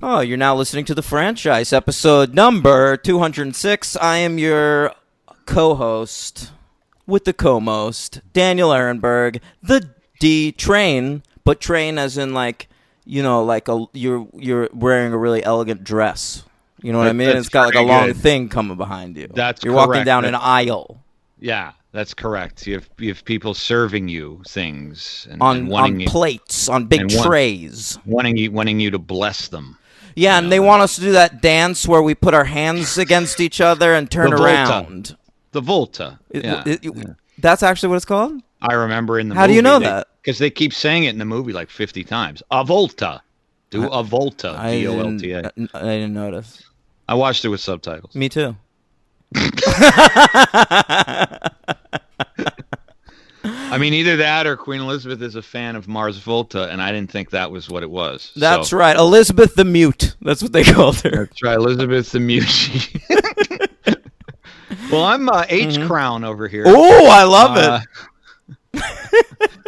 Oh, you're now listening to The Franchise, episode number 206. I am your co-host with the co-most, Daniel Ehrenberg, the D-Train, but train as in like, you know, like you're wearing a really elegant dress. You know what I mean? It's got like a long thing coming behind you. That's You're correct. walking down an aisle. Yeah, that's correct. You have people serving you things and On wanting you, plates, on big trays. wanting you to bless them. Yeah, and they want us to do that dance where we put our hands against each other and turn around. The Volta. Yeah. That's actually what it's called? I remember in the movie. How do you know that? Because they keep saying it in the movie like 50 times. A Volta. Do a Volta. Volta. I didn't notice. I watched it with subtitles. Me too. I mean, either that or Queen Elizabeth is a fan of Mars Volta, and I didn't think that was what it was. That's right. Elizabeth the Mute. That's what they called her. That's right. Elizabeth the Mute. Well, I'm H Crown over here. Oh, I love it.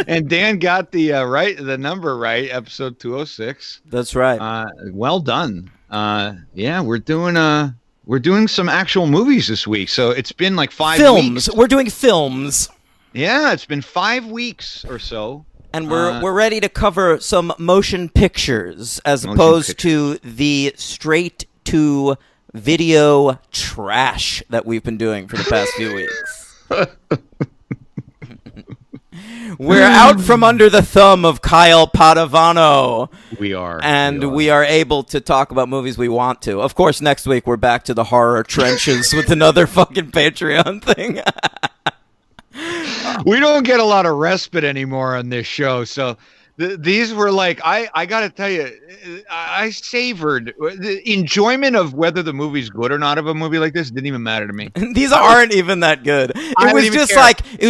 And Dan got the number right, episode 206. That's right. Well done. Yeah, we're doing some actual movies this week. So it's been like 5 weeks. Films. We're doing films. Yeah, it's been 5 weeks or so. And we're ready to cover some motion pictures as opposed to the straight to video trash that we've been doing for the past few weeks. We're out from under the thumb of Kyle Padavano. We are. And we are able to talk about movies we want to. Of course, next week we're back to the horror trenches with another fucking Patreon thing. We don't get a lot of respite anymore on this show, so these were like, I gotta tell you, I savored the enjoyment of whether the movie's good or not of a movie like this. Didn't even matter to me. These aren't even that good. It was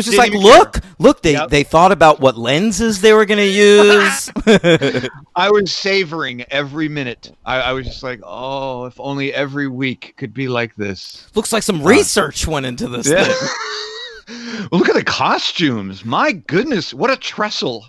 just like look, they thought about what lenses they were gonna use. I was savoring every minute. I was just like, oh, if only every week could be like this. Looks like some research went into this thing. Well, look at the costumes. My goodness, what a trestle.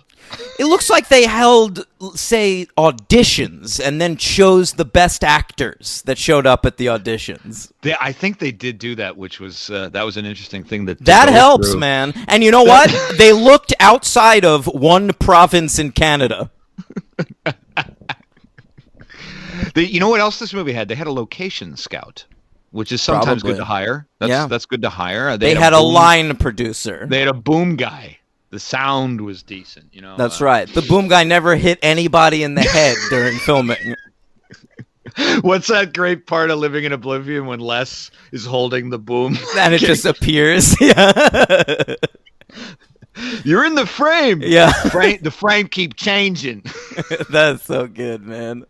It looks like they held, say, auditions and then chose the best actors that showed up at the auditions. I think they did do that, which was that was an interesting thing. That helps, man. And you know what? They looked outside of one province in Canada. You know what else this movie had? They had a location scout. Which is sometimes good to hire. That's good to hire. They had a line producer. They had a boom guy. The sound was decent, you know. That's right. The boom guy never hit anybody in the head during filming. What's that great part of Living in Oblivion when Les is holding the boom? And it just appears. Yeah. You're in the frame. Yeah. The frame keep changing. That's so good, man.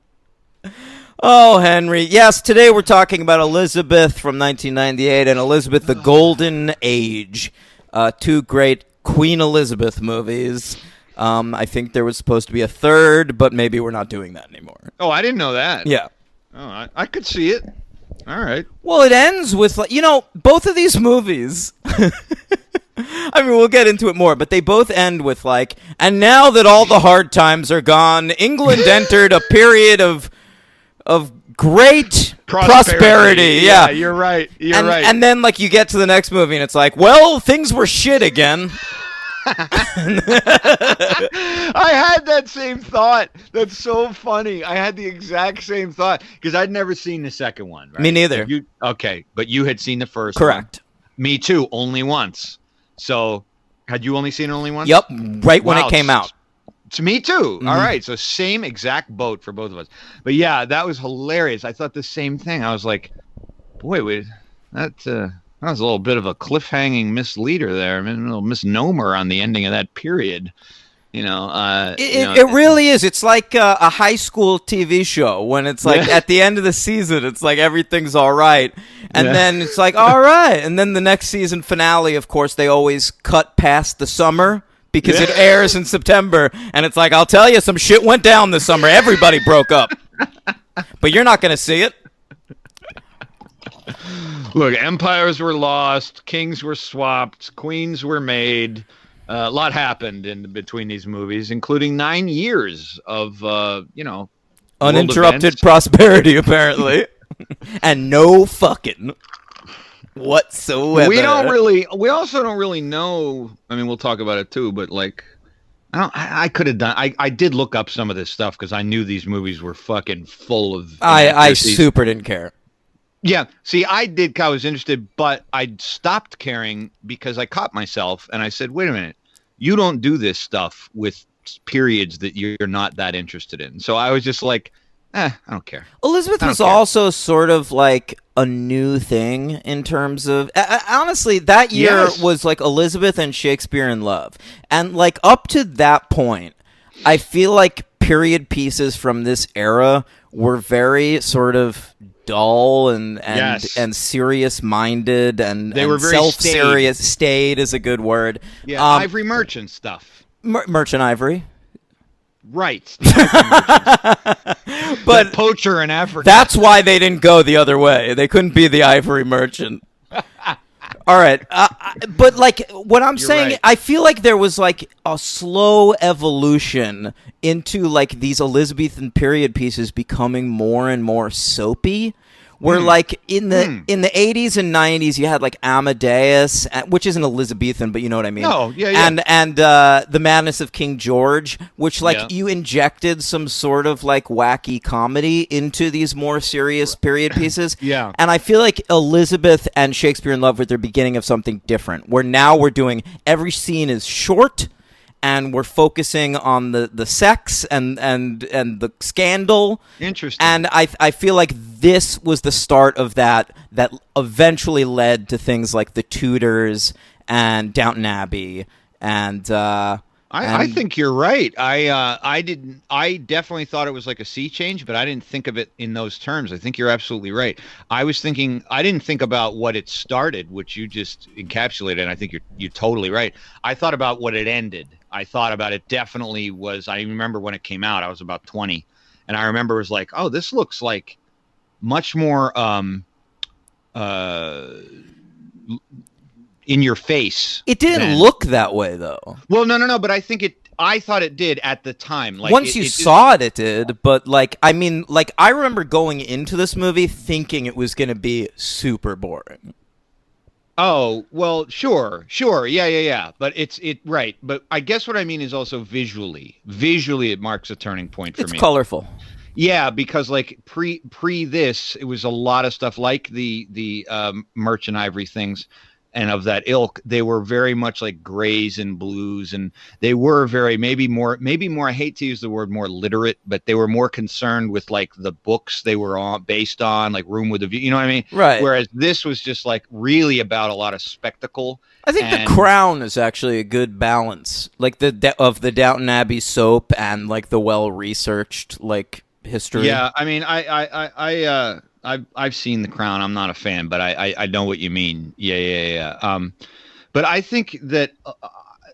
Oh, Henry. Yes, today we're talking about Elizabeth from 1998 and Elizabeth the Golden Age. Two great Queen Elizabeth movies. I think there was supposed to be a third, but maybe we're not doing that anymore. Oh, I didn't know that. Yeah. Oh, I could see it. All right. Well, it ends with, both of these movies... I mean, we'll get into it more, but they both end with, and now that all the hard times are gone, England entered a period of great prosperity. Yeah, you're right. You're right. And then, you get to the next movie, and it's like, well, things were shit again. I had that same thought. That's so funny. I had the exact same thought, because I'd never seen the second one. Right? Me neither. Okay, but you had seen the first Correct. one. Me too, only once. So, had you only seen it only once? Yep, right when it came out. To me too. Mm-hmm. All right, so same exact boat for both of us. But yeah, that was hilarious. I thought the same thing. I was like, boy, that was a little bit of a cliffhanging misleader there. I mean, a little misnomer on the ending of that period. It really is. It's like a high school TV show when it's at the end of the season, it's like everything's all right. And then it's like, all right. And then the next season finale, of course, they always cut past the summer because it airs in September. And it's like, I'll tell you, some shit went down this summer. Everybody broke up. But you're not going to see it. Look, empires were lost, kings were swapped, queens were made. A lot happened in between these movies, including 9 years of, Uninterrupted prosperity, apparently. And no fucking whatsoever. We also don't really know. I mean, we'll talk about it too, but like, I could have done. I did look up some of this stuff because I knew these movies were fucking full of. I super didn't care. Yeah. See, I was interested, but I stopped caring because I caught myself and I said, wait a minute, you don't do this stuff with periods that you're not that interested in. So I was just like, I don't care. Elizabeth was also sort of like a new thing in terms of honestly, that year was like Elizabeth and Shakespeare in Love. And like up to that point, I feel like period pieces from this era were very sort of dull and serious minded and they were very self-serious. Staid is a good word. Yeah, Ivory Merchant stuff. Merchant Ivory. Right. But poacher in Africa. That's why they didn't go the other way. They couldn't be the Ivory Merchant. All right. But like what I'm saying, right. I feel like there was like a slow evolution into like these Elizabethan period pieces becoming more and more soapy. Where like in the 80s and 90s you had like Amadeus, which isn't Elizabethan, but you know what I mean. Oh, yeah. And The Madness of King George, which like you injected some sort of like wacky comedy into these more serious period pieces. Yeah. And I feel like Elizabeth and Shakespeare in Love were the beginning of something different. Where now we're doing every scene is short. And we're focusing on the sex and the scandal. Interesting. And I feel like this was the start of that eventually led to things like The Tudors and Downton Abbey. And I think you're right. I definitely thought it was like a sea change, but I didn't think of it in those terms. I think you're absolutely right. I didn't think about what it started, which you just encapsulated, and I think you're totally right. I thought about what it ended. I thought about it definitely was. I remember when it came out, I was about 20, and I remember it was like, oh, this looks like much more in your face. It didn't look that way though. Well, no, but I thought it did at the time. Like once you saw it did, but like I mean, like I remember going into this movie thinking it was going to be super boring. Oh, well, sure. Yeah. But right. But I guess what I mean is also visually it marks a turning point for me. It's colorful. Yeah, because like pre this, it was a lot of stuff like the Merchant Ivory things and of that ilk. They were very much like grays and blues, and they were very maybe more. I hate to use the word more literate, but they were more concerned with like the books they were based on, like Room with a View. You know what I mean? Right. Whereas this was just like really about a lot of spectacle. I think The Crown is actually a good balance, like of the Downton Abbey soap and like the well researched like history. Yeah, I mean, I've seen The Crown. I'm not a fan, but I know what you mean. Yeah. But I think that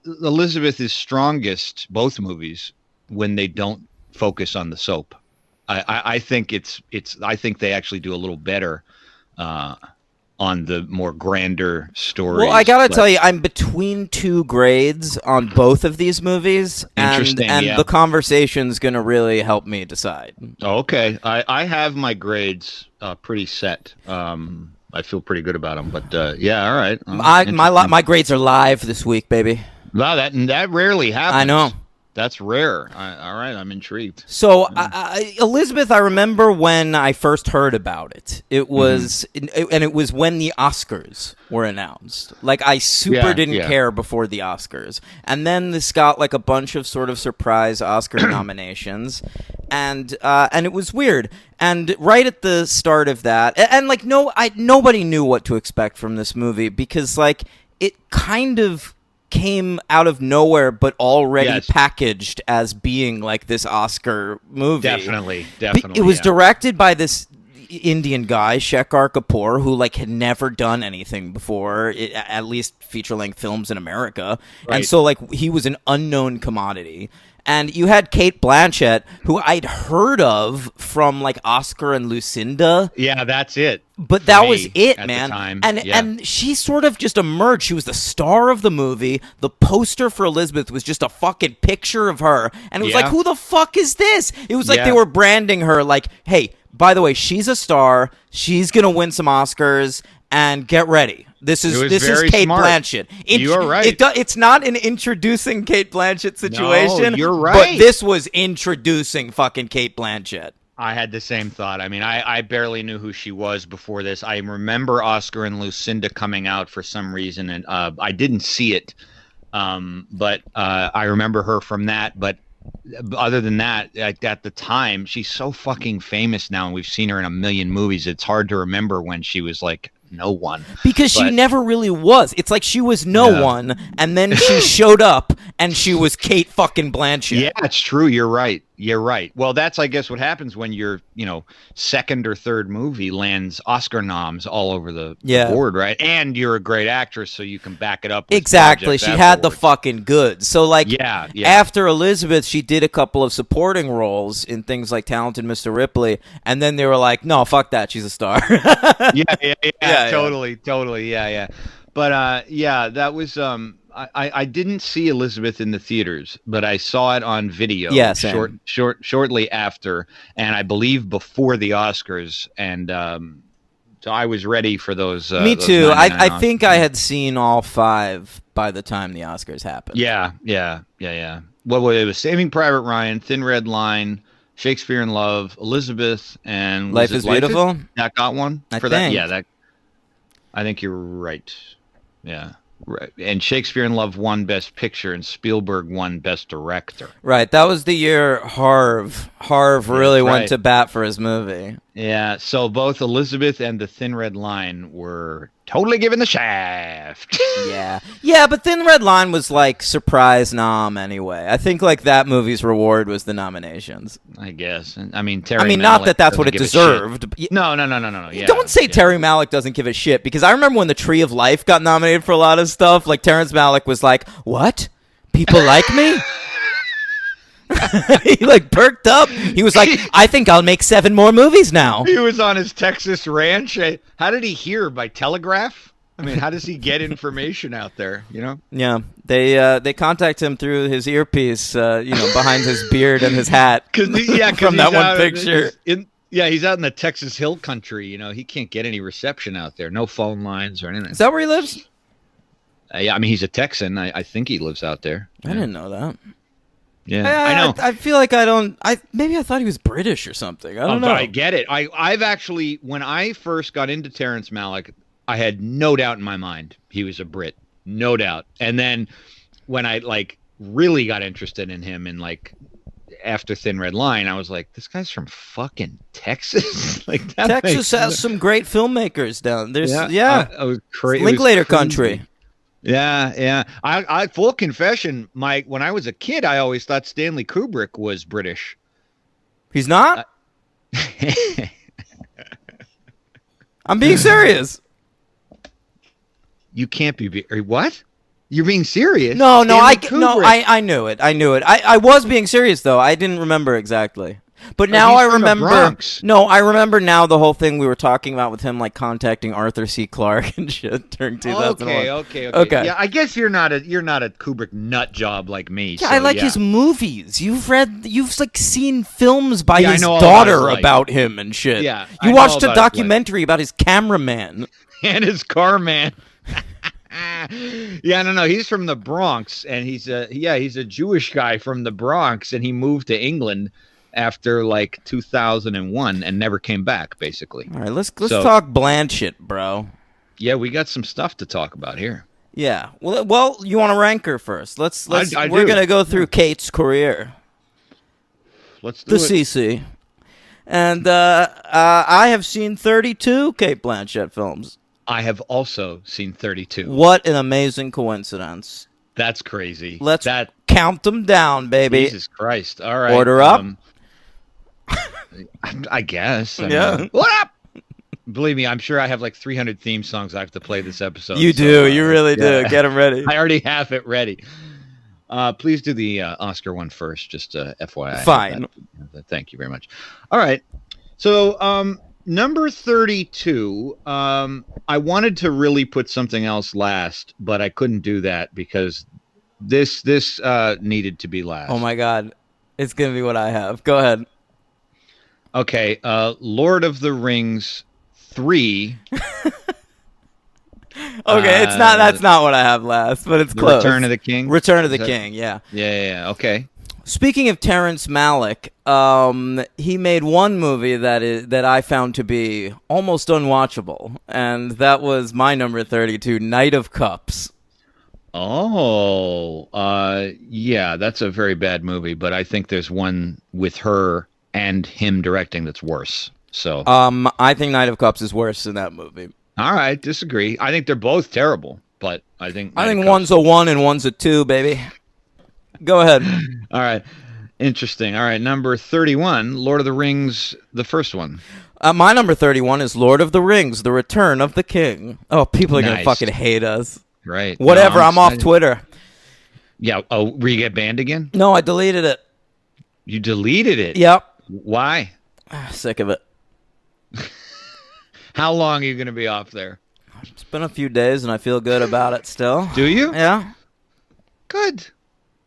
Elizabeth is strongest, both movies, when they don't focus on the soap. I think I think they actually do a little better on the more grander stories. Well, I gotta tell you, I'm between two grades on both of these movies, and the conversation's gonna really help me decide. Okay, I have my grades pretty set. I feel pretty good about them, but yeah, all right. My grades are live this week, baby. Wow, that rarely happens. I know. That's rare. All right, I'm intrigued. So, Elizabeth, I remember when I first heard about it. It was, and it was when the Oscars were announced. Like, I didn't care before the Oscars. And then this got, like, a bunch of sort of surprise Oscar nominations. And it was weird. And right at the start of that, and like, nobody knew what to expect from this movie because, like, it kind of came out of nowhere but already packaged as being like this Oscar movie. Definitely. It was directed by this Indian guy, Shekhar Kapoor, who like had never done anything before, at least feature-length films in America, and so like he was an unknown commodity. And you had Cate Blanchett, who I'd heard of from like Oscar and Lucinda. Yeah, that's it. But that was it, man. And she sort of just emerged. She was the star of the movie. The poster for Elizabeth was just a fucking picture of her. And it was like, who the fuck is this? It was like they were branding her like, hey, by the way, she's a star. She's going to win some Oscars. And get ready. This is Cate Blanchett. You are right. It's not an introducing Cate Blanchett situation. No, you're right. But this was introducing fucking Cate Blanchett. I had the same thought. I mean, I barely knew who she was before this. I remember Oscar and Lucinda coming out for some reason, and I didn't see it. But I remember her from that. But other than that, at the time, she's so fucking famous now, and we've seen her in a million movies. It's hard to remember when she was like no one, because she never really was. It's like she was no one, and then she showed up and she was Cate fucking Blanchett. Yeah, it's true. You're right. Well, that's, I guess, what happens when your second or third movie lands Oscar noms all over the board, right? And you're a great actress, so you can back it up with exactly. She had the fucking goods. So like after Elizabeth, she did a couple of supporting roles in things like Talented Mr. Ripley, and then they were like, no, fuck that, she's a star. Totally. But that was I didn't see Elizabeth in the theaters, but I saw it on video shortly after, and I believe before the Oscars, and so I was ready for those. Me too. I think I had seen all 5 by the time the Oscars happened. Yeah. Well, it was Saving Private Ryan, Thin Red Line, Shakespeare in Love, Elizabeth, and Life is Beautiful. That got one for that. Yeah, I think you're right. Yeah. Right. And Shakespeare in Love won Best Picture, and Spielberg won Best Director. Right. That was the year Harv really went to bat for his movie. Yeah. So both Elizabeth and The Thin Red Line were totally given the shaft. Yeah, but Thin Red Line was like surprise nom anyway. I think like that movie's reward was the nominations. I guess. I mean, not that that's what it deserved. No. Yeah, don't say Terry Malick doesn't give a shit, because I remember when The Tree of Life got nominated for a lot of stuff, like Terrence Malick was like, "What? People like me?" He like perked up. He was like, I think I'll make 7 more movies now. He was on his Texas ranch. How did he hear? By telegraph? I mean, how does he get information out there? Yeah, they contact him through his earpiece, behind his beard and his hat. From that one picture. He's out in the Texas Hill Country. He can't get any reception out there. No phone lines or anything. Is that where he lives? I mean, he's a Texan. I think he lives out there. I didn't know that. Yeah, I know. I feel like maybe I thought he was British or something. I don't know. But I get it. I've actually, when I first got into Terrence Malick, I had no doubt in my mind he was a Brit, no doubt. And then when I like really got interested in him, and like after Thin Red Line, I was like, this guy's from fucking Texas. Like Texas has some great filmmakers down there. Crazy. Linklater country. Yeah. I full confession, Mike, when I was a kid, I always thought Stanley Kubrick was British. He's not? I'm being serious. You can't be. What? You're being serious? No, I knew it. I was being serious though. I didn't remember exactly. But now I remember. No, I remember now the whole thing we were talking about with him, like contacting Arthur C. Clarke and shit during 2001. Okay. Yeah, I guess you're not a Kubrick nut job like me. Yeah, so, I like his movies. You've like seen films by his daughter about him and shit. Yeah, you watched a documentary about his cameraman and his car man. No, he's from the Bronx, and he's a Jewish guy from the Bronx, and he moved to England after like 2001 and never came back, basically. All right, let's talk Blanchett, bro. Yeah, we got some stuff to talk about here. Yeah. Well, you want to rank her first? We're gonna go through Cate's career. Let's do it. CC. And I have seen 32 Cate Blanchett films. I have also seen 32. What an amazing coincidence. That's crazy. Let's count them down, baby. Jesus Christ. All right. Order up. I guess. Yeah. What up? Believe me, I'm sure I have like 300 theme songs I have to play this episode. You do. You really do. Get them ready. I already have it ready. Please do the Oscar one first, just FYI. Fine. Thank you very much. All right. So number 32, I wanted to really put something else last, but I couldn't do that because this needed to be last. Oh, my God. It's going to be what I have. Go ahead. Okay. Lord of the Rings 3. Okay, it's not. That's not what I have last, but it's close. Return of the King. Return of the King. Yeah. Yeah. Okay. Speaking of Terrence Malick, he made one movie that I found to be almost unwatchable, and that was my number 32, Knight of Cups. Oh, yeah, that's a very bad movie, but I think there's one with her and him directing that's worse. So, I think Knight of Cups is worse than that movie. All right, disagree. I think they're both terrible, but I think one's a 1 and one's a 2, baby. Go ahead. All right. Interesting. All right, number 31, Lord of the Rings, the first one. My number 31 is Lord of the Rings, The Return of the King. Oh, people are going to fucking hate us. Right. Whatever, no, I'm off Twitter. Yeah, oh, will you get banned again? No, I deleted it. You deleted it? Yep. Why? Sick of it. How long are you going to be off there? It's been a few days, and I feel good about it still. Do you? Yeah. Good.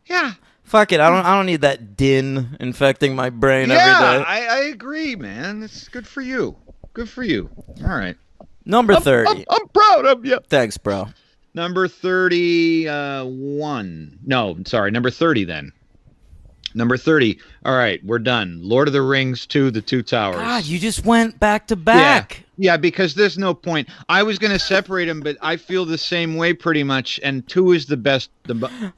Yeah. Fuck it. I don't need that din infecting my brain every day. I agree, man. It's good for you. Good for you. All right. Number 30. I'm proud of you. Thanks, bro. Number 31. No, sorry. Number 30 then. Number 30. All right, we're done. Lord of the Rings 2, The Two Towers. God, you just went back to back. Yeah, because there's no point. I was going to separate them, but I feel the same way pretty much, and 2 is the best.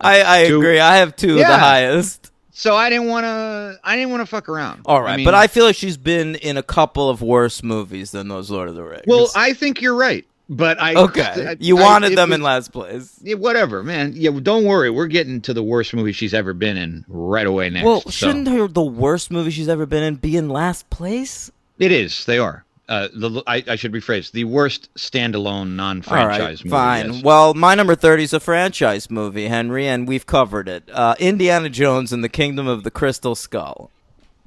I agree. I have 2 the highest. So I didn't want to fuck around. All right, but I feel like she's been in a couple of worse movies than those Lord of the Rings. Well, I think you're right. But you wanted them in last place. Yeah, whatever, man. Yeah, don't worry. We're getting to the worst movie she's ever been in right away next. Well, shouldn't the worst movie she's ever been in be in last place? It is. They are. I should rephrase. The worst standalone non-franchise movie. Fine. Yes. Well, my number 30 is a franchise movie, Henry, and we've covered it. Indiana Jones and the Kingdom of the Crystal Skull.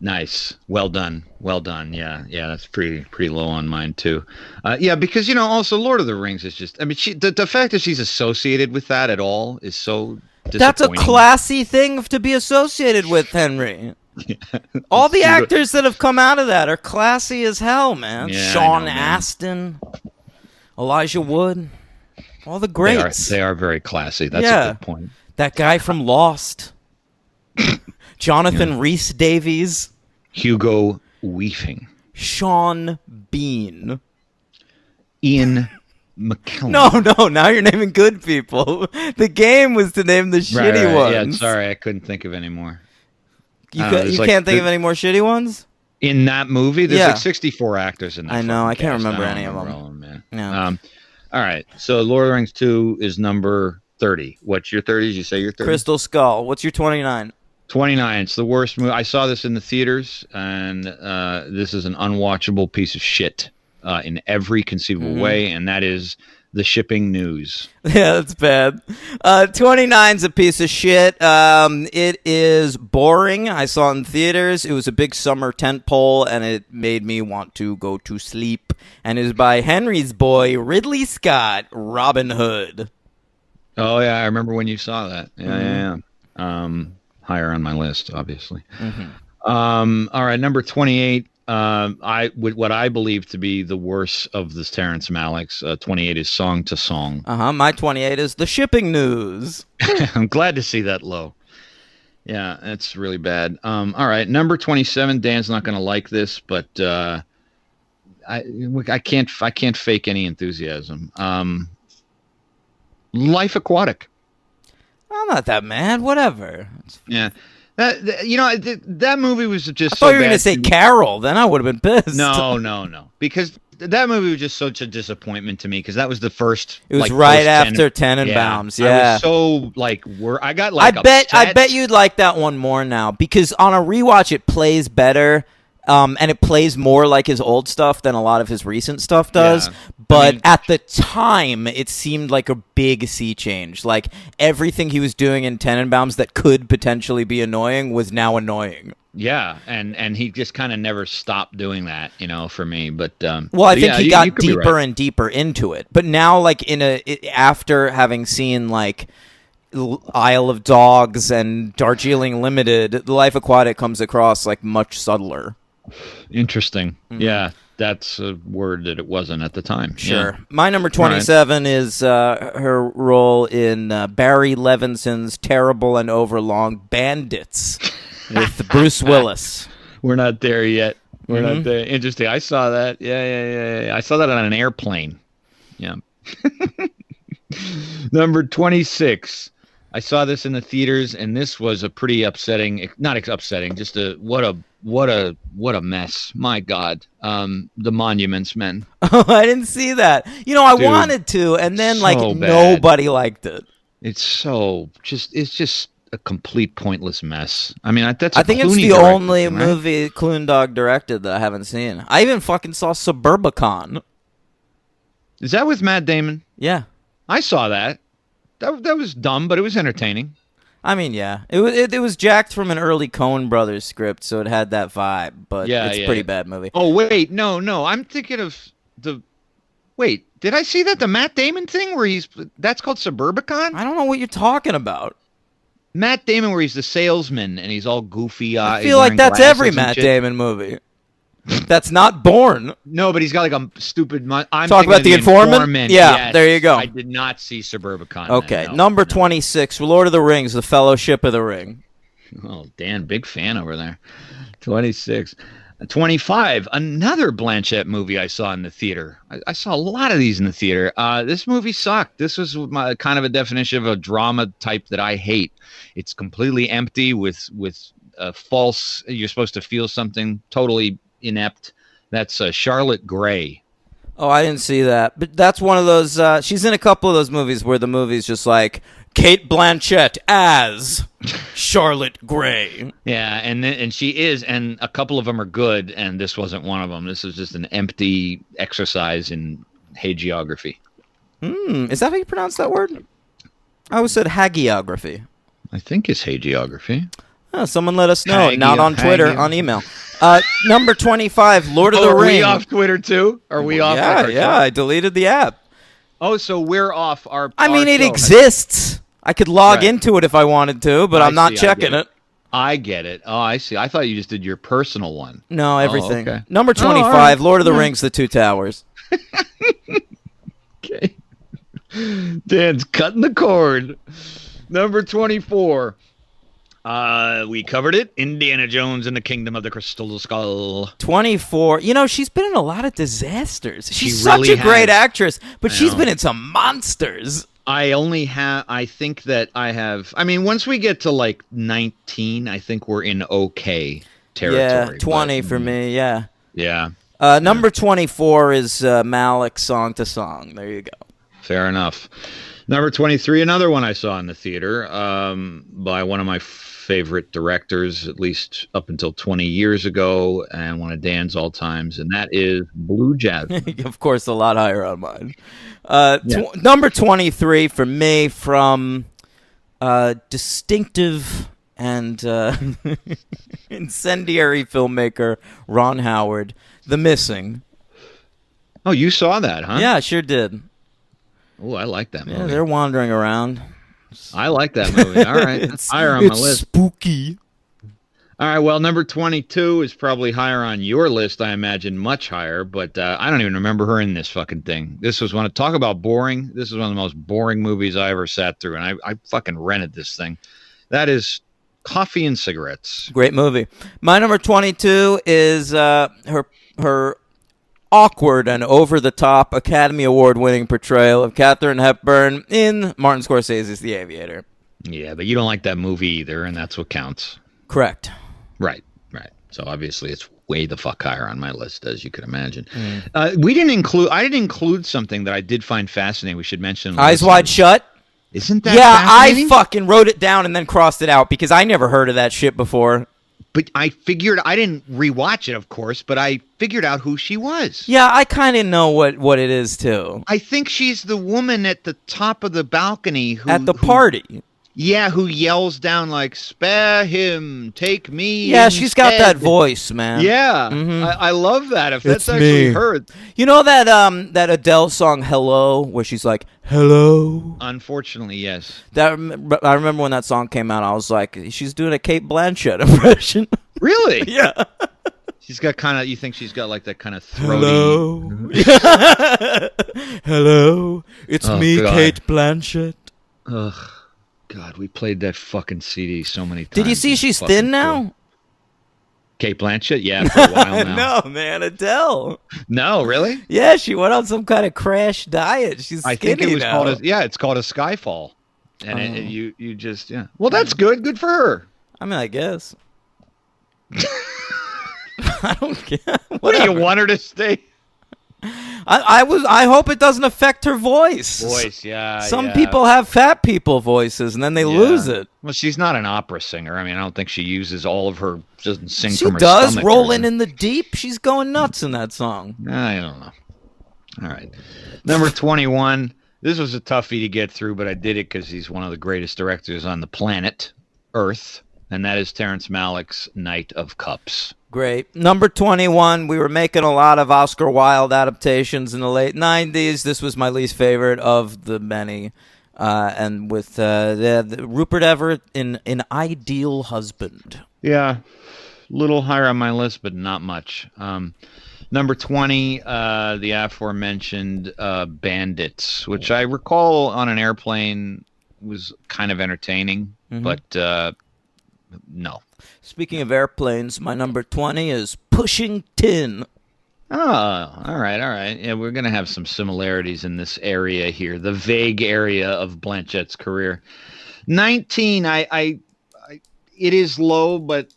Nice. Well done. Well done. Yeah, that's pretty low on mine too. Yeah, because also Lord of the Rings is just. I mean, the fact that she's associated with that at all is so disappointing. That's a classy thing to be associated with, Henry. All the actors that have come out of that are classy as hell, man. Yeah, Sean Astin, Elijah Wood, all the greats. They are very classy. That's a good point. That guy from Lost. Jonathan Rhys Davies. Hugo Weaving. Sean Bean. Ian McKellen. No, now you're naming good people. The game was to name the shitty ones. Yeah, sorry, I couldn't think of any more. You can't think of any more shitty ones? In that movie? There's like 64 actors in that. I know, I can't remember any of them. All man. Yeah. All right, so Lord of the Rings 2 is number 30. What's your 30? Did you say your 30? Crystal Skull. What's your 29? 29. It's the worst movie. I saw this in the theaters, and this is an unwatchable piece of shit in every conceivable way, and that is The Shipping News. Yeah, that's bad. 29's a piece of shit. It is boring. I saw it in theaters. It was a big summer tentpole, and it made me want to go to sleep. And it is by Henry's boy, Ridley Scott, Robin Hood. Oh, yeah, I remember when you saw that. Yeah. Higher on my list, obviously. All right, number 28. What I believe to be the worst of the Terrence Malick's 28 is Song to Song. My 28 is The Shipping News. I'm glad to see that low. Yeah, that's really bad. All right, number 27. Dan's not going to like this, but I can't fake any enthusiasm. Life Aquatic. I'm not that mad. Whatever. Yeah. That movie was just. I thought you were going to say Carol. Then I would have been pissed. No. Because that movie was just such a disappointment to me. Because that was the first. It was right after Tenenbaums. Yeah. I was so I got like. I bet you'd like that one more now because on a rewatch it plays better. And it plays more like his old stuff than a lot of his recent stuff does. Yeah. But at the time, it seemed like a big sea change. Like, everything he was doing in Tenenbaums that could potentially be annoying was now annoying. Yeah, and he just kind of never stopped doing that, for me. But well, I think he got deeper and deeper into it. But now, like after having seen like Isle of Dogs and Darjeeling Limited, The Life Aquatic comes across like much subtler. Interesting. Mm-hmm. Yeah, that's a word that it wasn't at the time. Sure. Yeah. My number 27 is her role in Barry Levinson's terrible and overlong Bandits with Bruce Willis. We're not there yet. We're not there. Interesting. I saw that. Yeah. I saw that on an airplane. Yeah. Number 26. I saw this in the theaters, and this was a pretty upsetting. Not upsetting. Just what a mess. My God. The Monuments Men. Oh, I didn't see that. I wanted to, and then nobody liked it. It's just a complete pointless mess. I mean, I think it's the only movie Kloondog directed that I haven't seen. I even fucking saw Suburbicon. Is that with Matt Damon? Yeah. I saw that. That was dumb, but it was entertaining. I mean, yeah. It was jacked from an early Coen Brothers script, so it had that vibe, but it's a pretty bad movie. Oh, wait. No. I'm thinking of Wait, did I see that? The Matt Damon thing where that's called Suburbicon? I don't know what you're talking about. Matt Damon where he's the salesman and he's all goofy. I feel like that's every Matt Damon movie. That's not Bourne. No, but he's got like a stupid... I'm talking about The Informant? Yeah, yes. There you go. I did not see Suburbicon. Okay, number 26, Lord of the Rings, The Fellowship of the Ring. Oh, Dan, big fan over there. 26. 25, another Blanchett movie I saw in the theater. I saw a lot of these in the theater. This movie sucked. This was my kind of a definition of a drama type that I hate. It's completely empty with false... You're supposed to feel something totally inept. That's Charlotte Gray. Oh, I didn't see that. But that's one of those... she's in a couple of those movies where the movie's just like, Cate Blanchett as Charlotte Gray. Yeah, and she is, and a couple of them are good, and this wasn't one of them. This is just an empty exercise in hagiography. Is that how you pronounce that word? I always said hagiography. I think it's hagiography. Oh, someone let us know. Not on Twitter, on email. Number 25, Lord of the Rings. Are we off Twitter too? Are we off? Yeah, I deleted the app. Oh, so we're off our... I mean, it exists. I could log into it if I wanted to, but I'm not checking it. I get it. Oh, I see. I thought you just did your personal one. No, everything. Okay. Number 25, Lord of the Rings, The Two Towers. Okay. Dan's cutting the cord. Number 24. We covered it. Indiana Jones and the Kingdom of the Crystal Skull. 24. She's been in a lot of disasters. She's such a great actress, but she's been in some monsters. I think that I have... I mean, once we get to like 19, I think we're in okay territory. Yeah, 20 for me, yeah. Yeah. Number 24 is Malik's Song to Song. There you go. Fair enough. Number 23, another one I saw in the theater by one of my favorite directors, at least up until 20 years ago, and one of Dan's all-times, and that is Blue Jasmine. Of course, a lot higher on mine. Number 23 for me from distinctive and incendiary filmmaker Ron Howard, The Missing. Oh, you saw that, huh? Yeah, I sure did. Oh, I like that movie. Yeah, they're wandering around. I like that movie. All right. It's higher on my list. Spooky. All right. Well, number 22 is probably higher on your list, I imagine, much higher. But I don't even remember her in this fucking thing. This was talk about boring. This is one of the most boring movies I ever sat through. And I fucking rented this thing. That is Coffee and Cigarettes. Great movie. My number 22 is her awkward and over-the-top Academy Award-winning portrayal of Katharine Hepburn in Martin Scorsese's The Aviator. Yeah, but you don't like that movie either, and that's what counts. Correct. Right. So obviously it's way the fuck higher on my list, as you could imagine. I didn't include something that I did find fascinating. We should mention. Eyes Wide Shut? Isn't that fascinating? I fucking wrote it down and then crossed it out because I never heard of that shit before. But I didn't rewatch it, of course, but I figured out who she was. Yeah, I kind of know what it is too. I think she's the woman at the top of the balcony at the party. Yeah, who yells down like, "Spare him, take me." Yeah, she's got that voice, man. Yeah, I love that. If that's actually her. You know that Adele song "Hello," where she's like, "Hello." Unfortunately, yes. I remember when that song came out. I was like, she's doing a Cate Blanchett impression. Really? Yeah. She's got kind of. You think she's got like that kind of throaty? Hello. Hello. It's me, God. Cate Blanchett. Ugh. God, we played that fucking CD so many times. Did you see she's thin now? Cate Blanchett? Yeah, for a while now. No, man, Adele. No, really? Yeah, she went on some kind of crash diet. She's skinny. I think it was called it's called a Skyfall. And you just, yeah. Well, that's good. Good for her. I mean, I guess. I don't care. What do you want her to stay? I hope it doesn't affect her voice. Yeah. Some people have fat people voices, and then they lose it. Well, she's not an opera singer. I mean, I don't think she uses all of her. Doesn't sing she from her does. Stomach Rolling in the Deep. She's going nuts in that song. I don't know. All right, number 21. This was a toughie to get through, but I did it because he's one of the greatest directors on the planet Earth, and that is Terrence Malick's Knight of Cups. Great. Number 21, we were making a lot of Oscar Wilde adaptations in the late 90s. This was my least favorite of the many. And with Rupert Everett in An Ideal Husband. Yeah, little higher on my list, but not much. Number 20, the aforementioned Bandits, which I recall on an airplane was kind of entertaining, but no. Speaking of airplanes, my number 20 is Pushing Tin. Oh, all right. Yeah, we're going to have some similarities in this area here, the vague area of Blanchett's career. 19, it is low, but,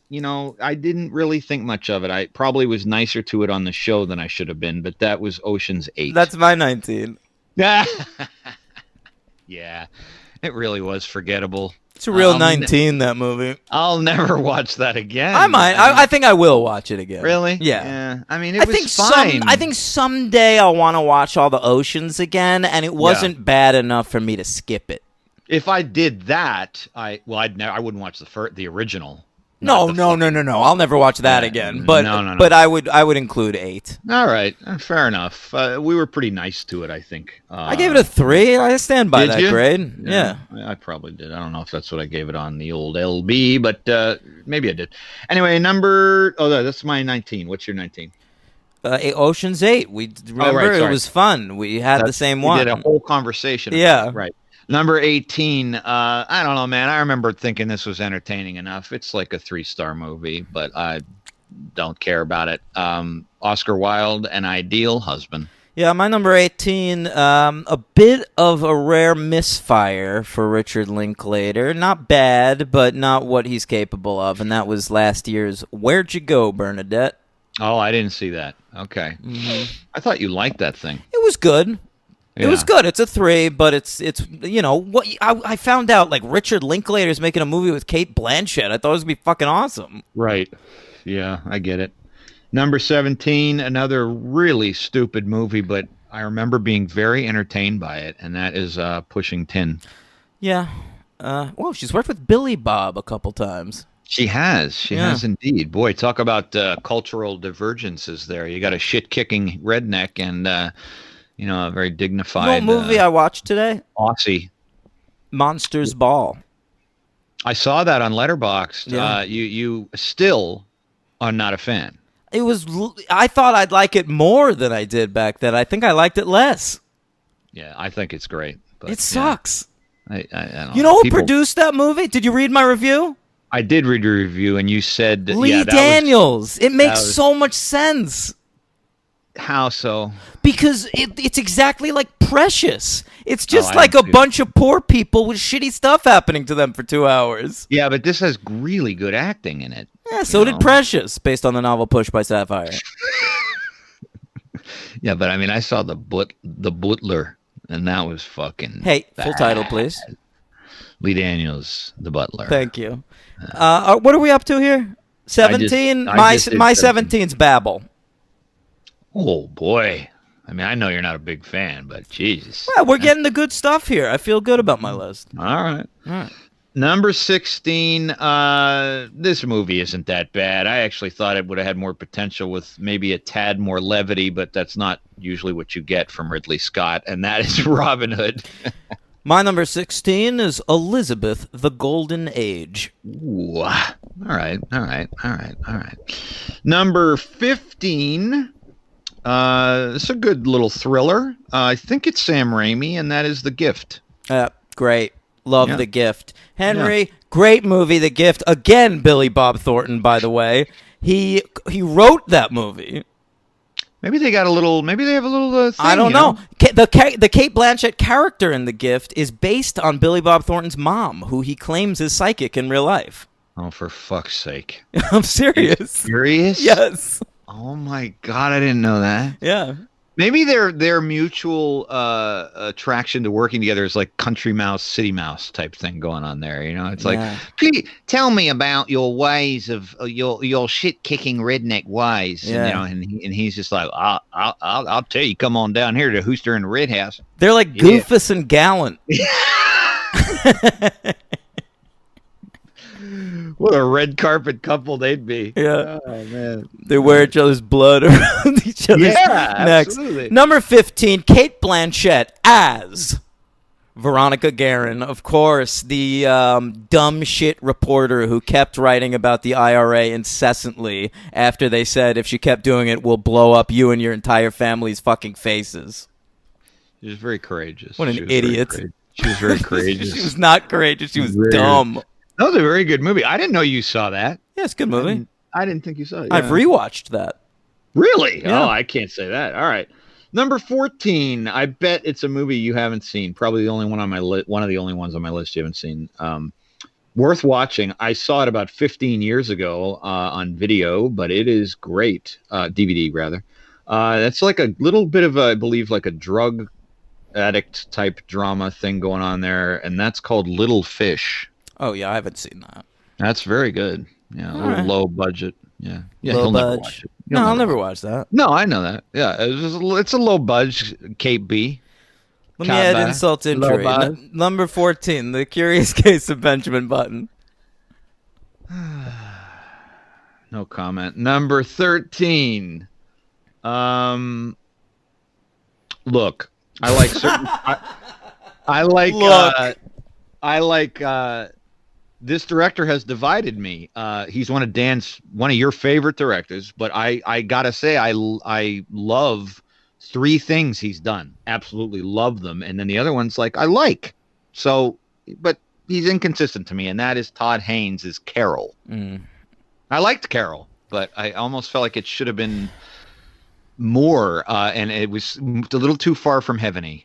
I didn't really think much of it. I probably was nicer to it on the show than I should have been, but that was Ocean's 8. That's my 19. Yeah, it really was forgettable. It's a real 19, that movie. I'll never watch that again. I might. I think I will watch it again. Really? Yeah. I mean, it was fine. I think someday I'll want to watch all the Oceans again, and it wasn't bad enough for me to skip it. If I did that, I wouldn't watch the original. No. I'll never watch that again. But no. But I would include 8. All right, fair enough. We were pretty nice to it, I think. I gave it a 3. I stand by that grade. Yeah, I probably did. I don't know if that's what I gave it on the old LB, but maybe I did. Anyway, that's my 19. What's your 19? Ocean's 8. We remember it was fun. We had the same one. We did a whole conversation. Yeah, right. Number 18, I don't know, man. I remember thinking this was entertaining enough. It's like a 3-star movie, but I don't care about it. Oscar Wilde, An Ideal Husband. Yeah, my number 18, a bit of a rare misfire for Richard Linklater. Not bad, but not what he's capable of, and that was last year's Where'd You Go, Bernadette? Oh, I didn't see that. Okay. I thought you liked that thing. It was good. It was good. It's a 3, but it's what I found out, like, Richard Linklater is making a movie with Cate Blanchett. I thought it was going to be fucking awesome. Right. Yeah, I get it. Number 17, another really stupid movie, but I remember being very entertained by it, and that is Pushing Tin. Yeah. Well, she's worked with Billy Bob a couple times. She has. She has indeed. Boy, talk about cultural divergences there. You got a shit-kicking redneck and... a very dignified... You know what movie I watched today? Aussie. Monsters Ball. I saw that on Letterboxd. Yeah. You still are not a fan. I thought I'd like it more than I did back then. I think I liked it less. Yeah, I think it's great. But, it sucks. I don't know. You know who produced that movie? Did you read my review? I did read your review, and you said... Lee Daniels. It makes so much sense. How so? Because it's exactly like Precious. It's just like a bunch of poor people with shitty stuff happening to them for 2 hours. Yeah, but this has really good acting in it. Yeah, so did Precious, based on the novel Push by Sapphire. Yeah, but I mean, I saw the Butler, and that was fucking... Hey, full title, please. Lee Daniels, The Butler. Thank you. What are we up to here? 17. My 17's Babel. Oh boy. I mean, I know you're not a big fan, but Jesus. Well, we're getting the good stuff here. I feel good about my list. All right. Number 16, this movie isn't that bad. I actually thought it would have had more potential with maybe a tad more levity, but that's not usually what you get from Ridley Scott, and that is Robin Hood. My number 16 is Elizabeth, the Golden Age. Ooh. All right. Number 15, it's a good little thriller. I think it's Sam Raimi, and that is The Gift. Great. Love The Gift. Henry, great movie, The Gift. Again, Billy Bob Thornton, by the way. He wrote that movie. Maybe they have a little thing, I don't know. The Cate Blanchett character in The Gift is based on Billy Bob Thornton's mom, who he claims is psychic in real life. Oh, for fuck's sake. I'm serious. Are you serious? Yes. Oh my God, I didn't know that. Yeah. Maybe their mutual attraction to working together is like country mouse, city mouse type thing going on there. You know, it's like, tell me about your ways of your shit kicking redneck ways. Yeah. And, you know, and he's just like, I'll tell you, come on down here to Hooster and the Red House. They're like Goofus and Gallant. What a red carpet couple they'd be. Yeah. Oh, man. They wear each other's blood around each other's necks. Absolutely. Number 15, Cate Blanchett as Veronica Guerin. Of course, the dumb shit reporter who kept writing about the IRA incessantly after they said if she kept doing it, we'll blow up you and your entire family's fucking faces. She was very courageous. What an idiot. She was very courageous. She was not courageous. She was dumb. That was a very good movie. I didn't know you saw that. Yeah, it's a good movie. I didn't think you saw it. I've rewatched that. Really? Yeah. Oh, I can't say that. All right. Number 14. I bet it's a movie you haven't seen. Probably the only one on my list. One of the only ones on my list you haven't seen. Worth watching. I saw it about 15 years ago on video, but it is great. DVD rather. That's like a little bit of I believe like a drug addict type drama thing going on there, and that's called Little Fish. Oh yeah, I haven't seen that. That's very good. Yeah, a little low budget. Yeah, low he'll budge. never watch it. I'll never watch that. No, I know that. Yeah, it's a low budge. Kate B. Let me add insult to injury. Number 14, The Curious Case of Benjamin Button. No comment. Number 13. Look, I like certain. I like. This director has divided me. He's one of your favorite directors, but I gotta say I love 3 things he's done. Absolutely love them, and then the other one's like I like. So, but he's inconsistent to me, and that is Todd Haynes' Carol. I liked Carol, but I almost felt like it should have been more, and it was a little too far from heaven-y.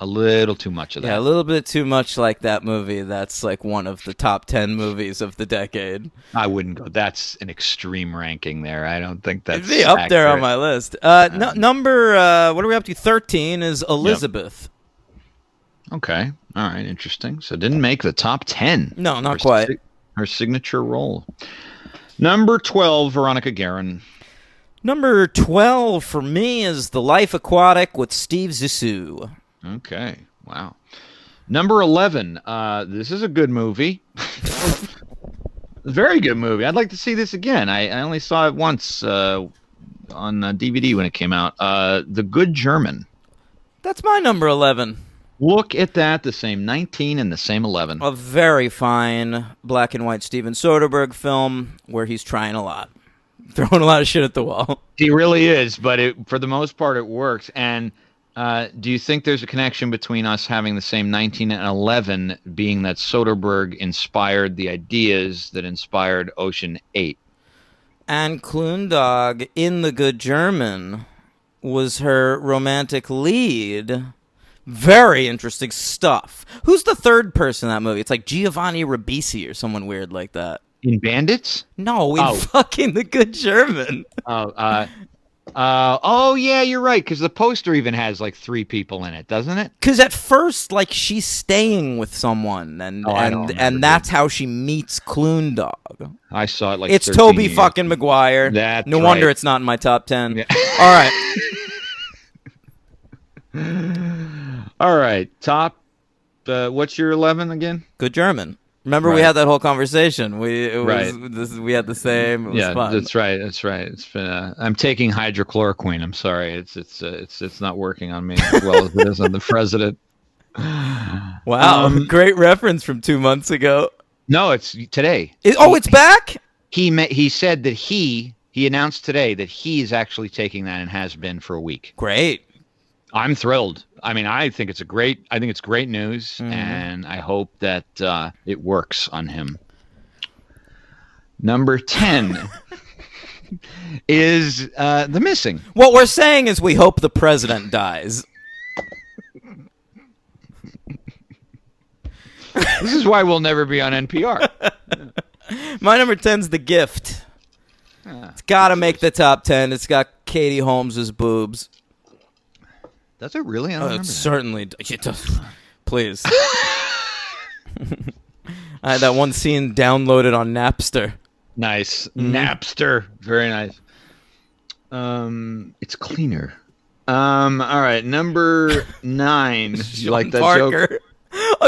A little too much of that. Yeah, a little bit too much like that movie. That's like one of the top 10 movies of the decade. I wouldn't go. That's an extreme ranking there. I don't think that's It'd be up there on my list. Number, what are we up to? 13 is Elizabeth. Yep. Okay. All right. Interesting. So didn't make the top 10. No, not quite. Her signature role. Number 12, Veronica Guerin. Number 12 for me is The Life Aquatic with Steve Zissou. Okay. Wow. Number 11. This is a good movie. Very good movie. I'd like to see this again. I only saw it once on DVD when it came out. The Good German. That's my number 11. Look at that. The same 19 and the same 11. A very fine black and white Steven Soderbergh film where he's trying a lot. Throwing a lot of shit at the wall. He really is, but for the most part it works. And do you think there's a connection between us having the same 19 and 11 being that Soderbergh inspired the ideas that inspired Ocean 8? And Klundog in The Good German was her romantic lead. Very interesting stuff. Who's the third person in that movie? It's like Giovanni Ribisi or someone weird like that. In Bandits? No, in fucking The Good German. Oh yeah, you're right. Because the poster even has like 3 people in it, doesn't it? Because at first, like, she's staying with someone, and that's how she meets Clune Dog. I saw it like it's 13 Toby years. fucking Maguire. That's no wonder right. it's not in my top 10. Yeah. All right. All right. Top. What's your 11 again? Good German. Remember, we had that whole conversation. We had the same. It was fun. That's right. That's right. It's been. I'm taking hydrochloroquine. I'm sorry. It's not working on me as well as it is on the president. Wow, great reference from 2 months ago. No, it's today. It's back. He said that he announced today that he is actually taking that and has been for a week. Great. I'm thrilled. I mean, I think it's great news, and I hope that it works on him. Number 10 is The Missing. What we're saying is we hope the president dies. This is why we'll never be on NPR. My number 10's The Gift. It's got to make the top 10. It's got Katie Holmes's boobs. Does it really? I don't remember. Certainly. It does. Please. I had that one scene downloaded on Napster. Nice. Napster. Very nice. It's cleaner. All right. Number 9. You like that joke?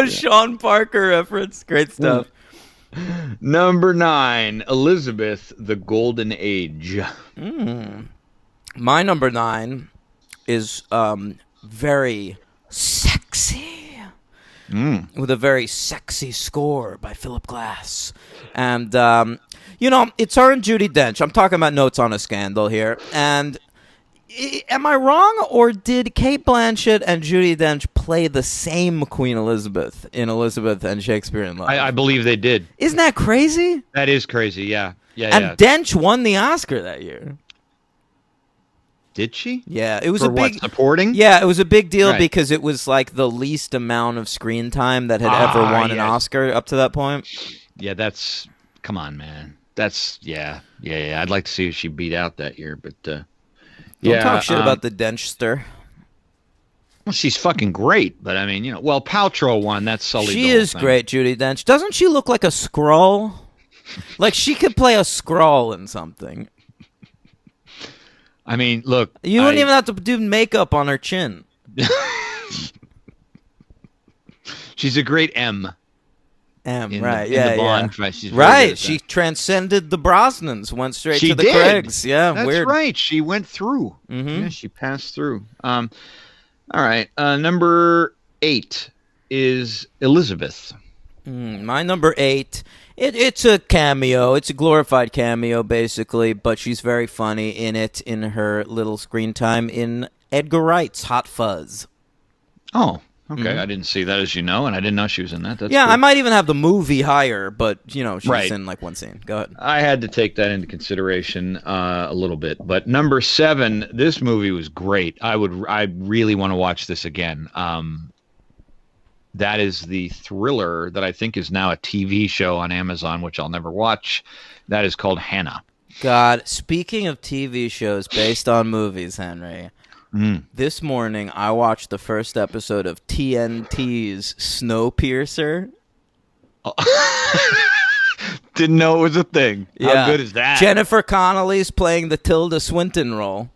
Sean Parker reference. Great stuff. Number 9. Elizabeth, The Golden Age. My number 9 is very sexy, with a very sexy score by Philip Glass. And, it's her and Judi Dench. I'm talking about Notes on a Scandal here. And am I wrong, or did Cate Blanchett and Judi Dench play the same Queen Elizabeth in Elizabeth and Shakespeare in Love? I believe they did. Isn't that crazy? That is crazy, yeah. And Dench won the Oscar that year. Did she? Yeah, it was For a big what, supporting. Yeah, it was a big deal Right. because it was like the least amount of screen time that had ever won an Oscar up to that point. Yeah, that's come on, man. That's yeah. I'd like to see if she beat out that year, but Don't talk shit about the Denchster. Well, she's fucking great, but I mean, Paltrow won. That's sullied. She is great, Judi Dench. Doesn't she look like a Skrull? Like she could play a Skrull in something. I mean, look. You wouldn't even have to do makeup on her chin. She's a great M. Right? In the Bond fight. She's right. She transcended the Brosnans, went straight to the Craigs. Yeah, that's weird. right. She went through. Yeah, she passed through. All right. Number 8 is Elizabeth. My number 8. It's a cameo. It's a glorified cameo, basically, but she's very funny in it in her little screen time in Edgar Wright's Hot Fuzz. Oh, okay. I didn't see that, as you know, and I didn't know she was in that. That's yeah, cool. I might even have the movie higher, but, she's Right. in, like, one scene. Go ahead. I had to take that into consideration a little bit. But number 7, this movie was great. I really want to watch this again. That is the thriller that I think is now a TV show on Amazon, which I'll never watch. That is called Hannah. God, speaking of TV shows based on movies, Henry, this morning I watched the first episode of TNT's Snowpiercer. Didn't know it was a thing. Yeah. How good is that? Jennifer Connelly's playing the Tilda Swinton role.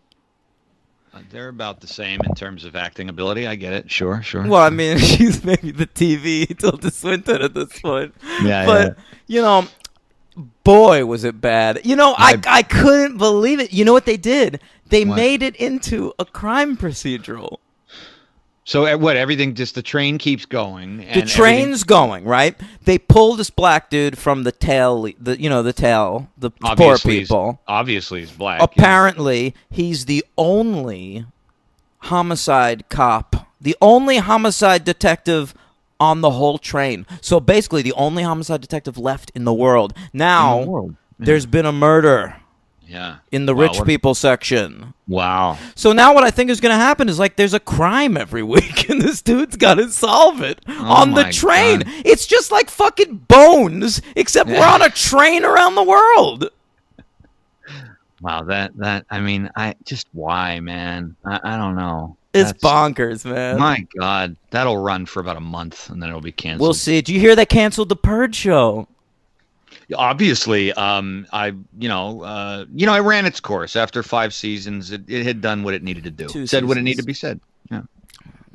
They're about the same in terms of acting ability. I get it. Sure. Well, I mean, she's maybe the TV Tilda Swinton at this point. Yeah, but, boy, was it bad. I couldn't believe it. You know what they did? They made it into a crime procedural. So everything, just the train keeps going. And the train's going, right? They pull this black dude from the tail, the poor people. Obviously, he's black. Apparently, he's the only homicide cop, the only homicide detective on the whole train. So basically, the only homicide detective left in the world. Now, there's been a murder. Yeah. In the rich people section. Wow. So now what I think is going to happen is, like, there's a crime every week, and this dude's got to solve it on the train. God. It's just like fucking Bones, except we're on a train around the world. Wow, I mean, why, man? I don't know. It's bonkers, man. My God, that'll run for about a month and then it'll be canceled. We'll see. Do you hear they canceled the Purge show? Obviously, it ran its course after 5 seasons. It had done what it needed to do. Said what it needed to be said. Yeah.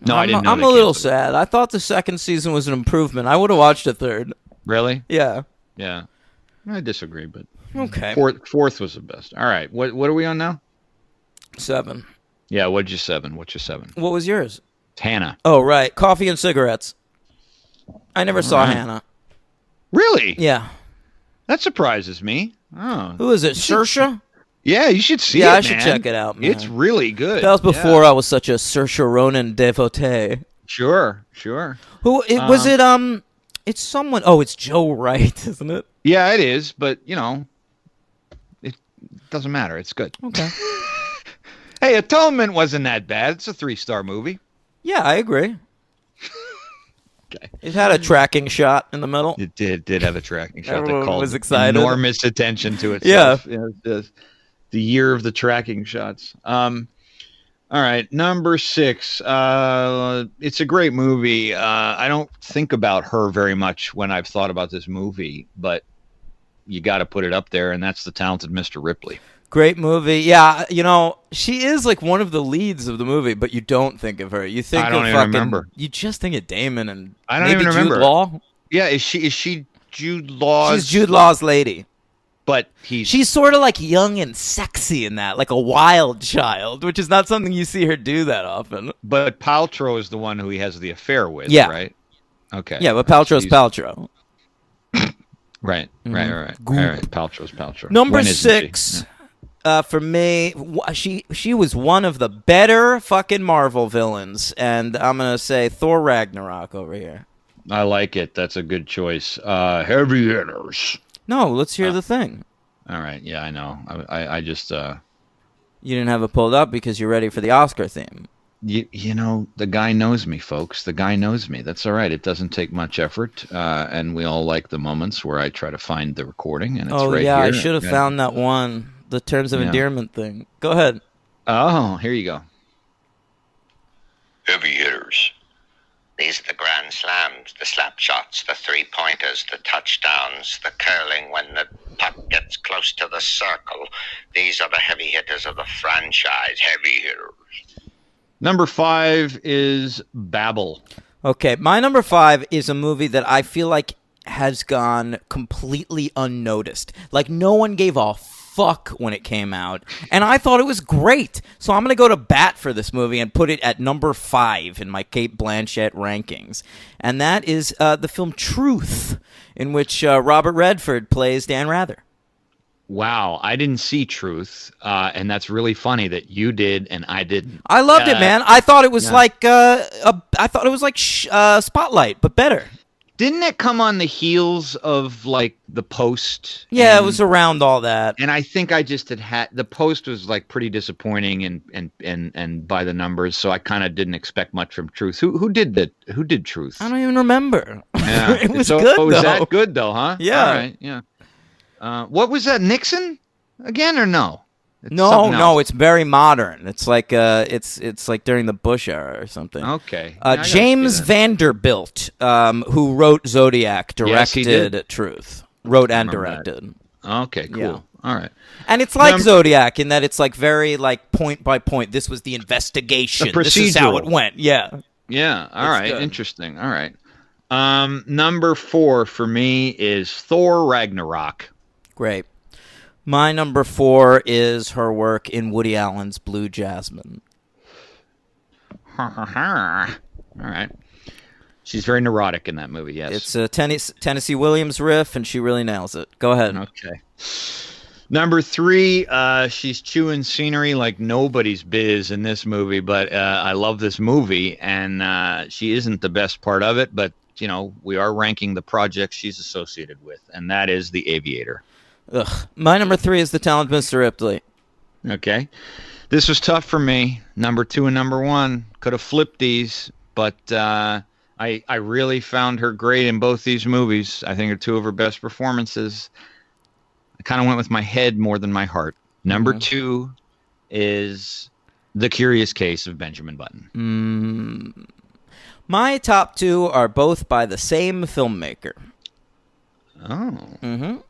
No, I didn't know. I'm a little sad. I thought the second season was an improvement. I would have watched a third. Really? Yeah. Yeah. I disagree, but okay. Fourth was the best. All right. What are we on now? 7. Yeah. What's your 7? What was yours? Hannah. Oh, right. Coffee and Cigarettes. I never saw Hannah. Really? Yeah. That surprises me. Oh. Who is it? Saoirse? Yeah, you should see it, Yeah, I should check it out, man. It's really good. That was before I was such a Saoirse Ronan devotee. Sure. Who was it? It's someone. Oh, it's Joe Wright, isn't it? Yeah, it is, but it doesn't matter. It's good. Okay. Hey, Atonement wasn't that bad. It's a 3-star movie. Yeah, I agree. Okay. It had a tracking shot in the middle. It did have a tracking shot Everyone that called was excited. Enormous attention to itself. Yeah. The year of the tracking shots. All right, number 6. It's a great movie. I don't think about her very much when I've thought about this movie, but you got to put it up there, and that's The Talented Mr. Ripley. Great movie. Yeah, she is like one of the leads of the movie, but you don't think of her. You think I don't of even fucking, remember. You just think of Damon and I don't maybe even remember. Jude Law. Yeah, is she Jude Law's? She's Jude Law's lady. But she's sort of like young and sexy in that, like a wild child, which is not something you see her do that often. But Paltrow is the one who he has the affair with, right? Okay. Yeah, but Paltrow's Paltrow. Right. All right. Paltrow's Paltrow. Number 6, for me, she was one of the better fucking Marvel villains, and I'm gonna say Thor Ragnarok over here. I like it. That's a good choice. Heavy hitters. No, let's hear the thing. All right. Yeah, I know. I just. You didn't have it pulled up because you're ready for the Oscar theme. The guy knows me, folks. The guy knows me. That's all right. It doesn't take much effort, and we all like the moments where I try to find the recording, and it's right here. I should have found that one. The terms of endearment thing. Go ahead. Oh, here you go. Heavy hitters. These are the grand slams, the slap shots, the 3-pointers, the touchdowns, the curling when the puck gets close to the circle. These are the heavy hitters of the franchise. Heavy hitters. Number 5 is Babel. Okay, my number 5 is a movie that I feel like has gone completely unnoticed. Like, no one gave a fuck when it came out, and I thought it was great. So I'm going to go to bat for this movie and put it at number 5 in my Cate Blanchett rankings. And that is the film Truth, in which Robert Redford plays Dan Rather. Wow, I didn't see Truth, and that's really funny that you did and I didn't. I loved it, man. I thought it was like Spotlight, but better. Didn't it come on the heels of like The Post? Yeah, it was around all that. And I think I just had The Post was like pretty disappointing and by the numbers, so I kind of didn't expect much from Truth. Who did Truth? I don't even remember. Yeah. It was good though. Was that good though, huh? Yeah. All right, yeah. What was that, Nixon again or no? No, it's very modern. It's like it's like during the Bush era or something. Okay. James Vanderbilt, who wrote Zodiac, directed Truth. Wrote and directed. Okay, cool. Yeah. All right. And it's like Zodiac in that it's like very like point by point. This was the investigation. This is how it went. Yeah. Yeah. All right. Good. Interesting. All right. Number 4 for me is Thor Ragnarok. Great. My number 4 is her work in Woody Allen's Blue Jasmine. All right. She's very neurotic in that movie, yes. It's a Tennessee Williams riff, and she really nails it. Go ahead. Okay. Number 3, she's chewing scenery like nobody's biz in this movie, but I love this movie, and she isn't the best part of it, but, we are ranking the projects she's associated with, and that is The Aviator. Ugh. My number 3 is The Talented Mr. Ripley. Okay. This was tough for me. Number 2 and number 1. Could have flipped these, but I really found her great in both these movies. I think they're 2 of her best performances. I kind of went with my head more than my heart. Number 2 is The Curious Case of Benjamin Button. My top 2 are both by the same filmmaker. Oh.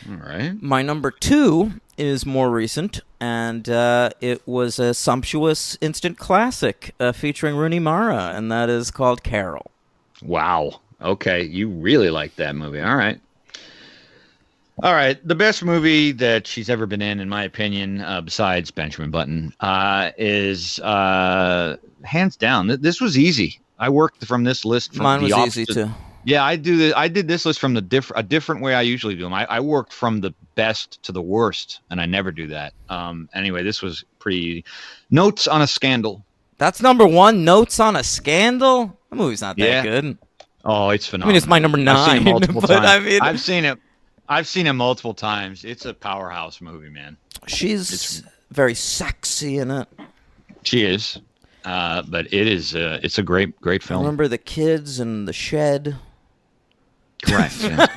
All right. My number 2 is more recent, and it was a sumptuous instant classic featuring Rooney Mara, and that is called Carol. Wow. Okay, you really like that movie. All right. The best movie that she's ever been in my opinion, besides Benjamin Button, is hands down. This was easy. I worked from this list from Mine the was opposite. easy too. Yeah, I did this list from a different way I usually do them. I worked from the best to the worst, and I never do that. Anyway, this was pretty easy. Notes on a Scandal. That's number 1. Notes on a Scandal. That movie's not that good. Oh, it's phenomenal. I mean, it's my number 9. I've seen it multiple but times. I mean, I've seen it multiple times. It's a powerhouse movie, man. She's very sexy in it. She is, but it's a great film. Remember the kids in the shed? Correct. Yeah,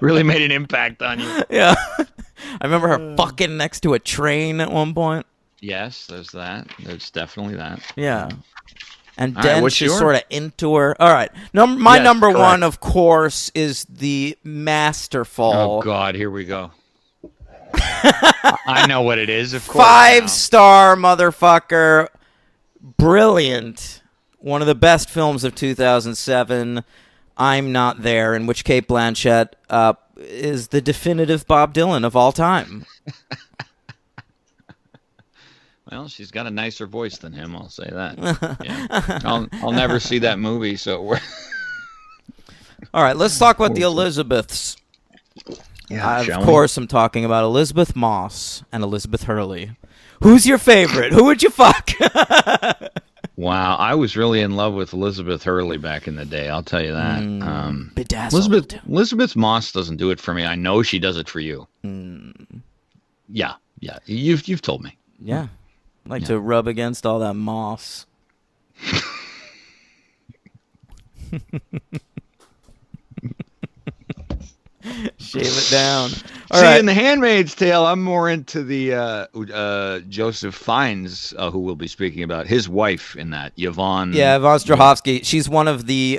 really made an impact on you. Yeah. I remember her fucking next to a train at one point. Yes, there's that. There's definitely that. Yeah. And All then right, she's yours? sort of into her. All right. My Yes, number correct. 1, of course, is the masterful. Oh, God, here we go. I know what it is, of course. 5-star motherfucker. Brilliant. One of the best films of 2007. I'm Not There, in which Cate Blanchett is the definitive Bob Dylan of all time. Well, she's got a nicer voice than him, I'll say that. Yeah. I'll never see that movie, so we're... All right, let's talk about the Elizabeths. Of course, I'm talking about Elizabeth Moss and Elizabeth Hurley. Who's your favorite? Who would you fuck? Wow, I was really in love with Elizabeth Hurley back in the day, I'll tell you that. Bedazzled. Elizabeth Moss doesn't do it for me. I know she does it for you. Yeah. You've told me. Yeah. Like to rub against all that moss. Shave it down. All right. In The Handmaid's Tale, I'm more into the Joseph Fiennes, who we'll be speaking about. His wife in that, Yvonne. Yeah, Yvonne Strahovski. She's one of the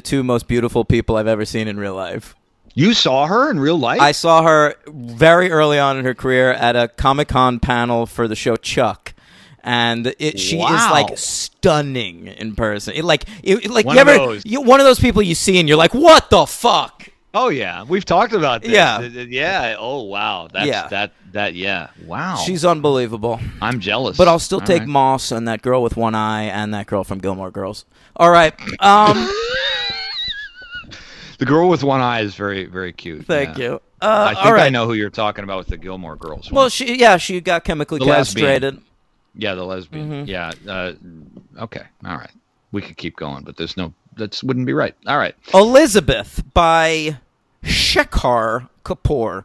2 most beautiful people I've ever seen in real life. You saw her in real life? I saw her very early on in her career at a Comic-Con panel for the show Chuck. And she is like stunning in person. One of those people you see and you're like, what the fuck? Oh yeah, we've talked about this. Yeah. Oh wow, wow. She's unbelievable. I'm jealous. But I'll still take Moss and that girl with one eye and that girl from Gilmore Girls. All right. The girl with one eye is very, very cute. Thank you. I think I know who you're talking about with the Gilmore Girls. Well, she got chemically castrated. Yeah, the lesbian. Mm-hmm. Yeah. Okay. All right. We could keep going, but that wouldn't be right. All right. Elizabeth by Shekhar Kapoor.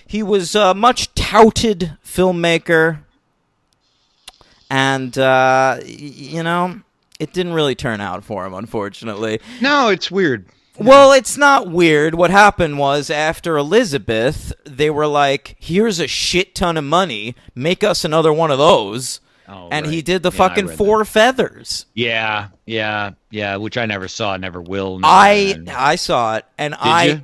He was a much touted filmmaker, and it didn't really turn out for him, unfortunately. No, it's weird. Well, it's not weird. What happened was after Elizabeth, they were like, here's a shit ton of money. Make us another one of those. Oh, and right. he did the fucking Four Feathers. Yeah, which I never saw, never will. I saw it, and you?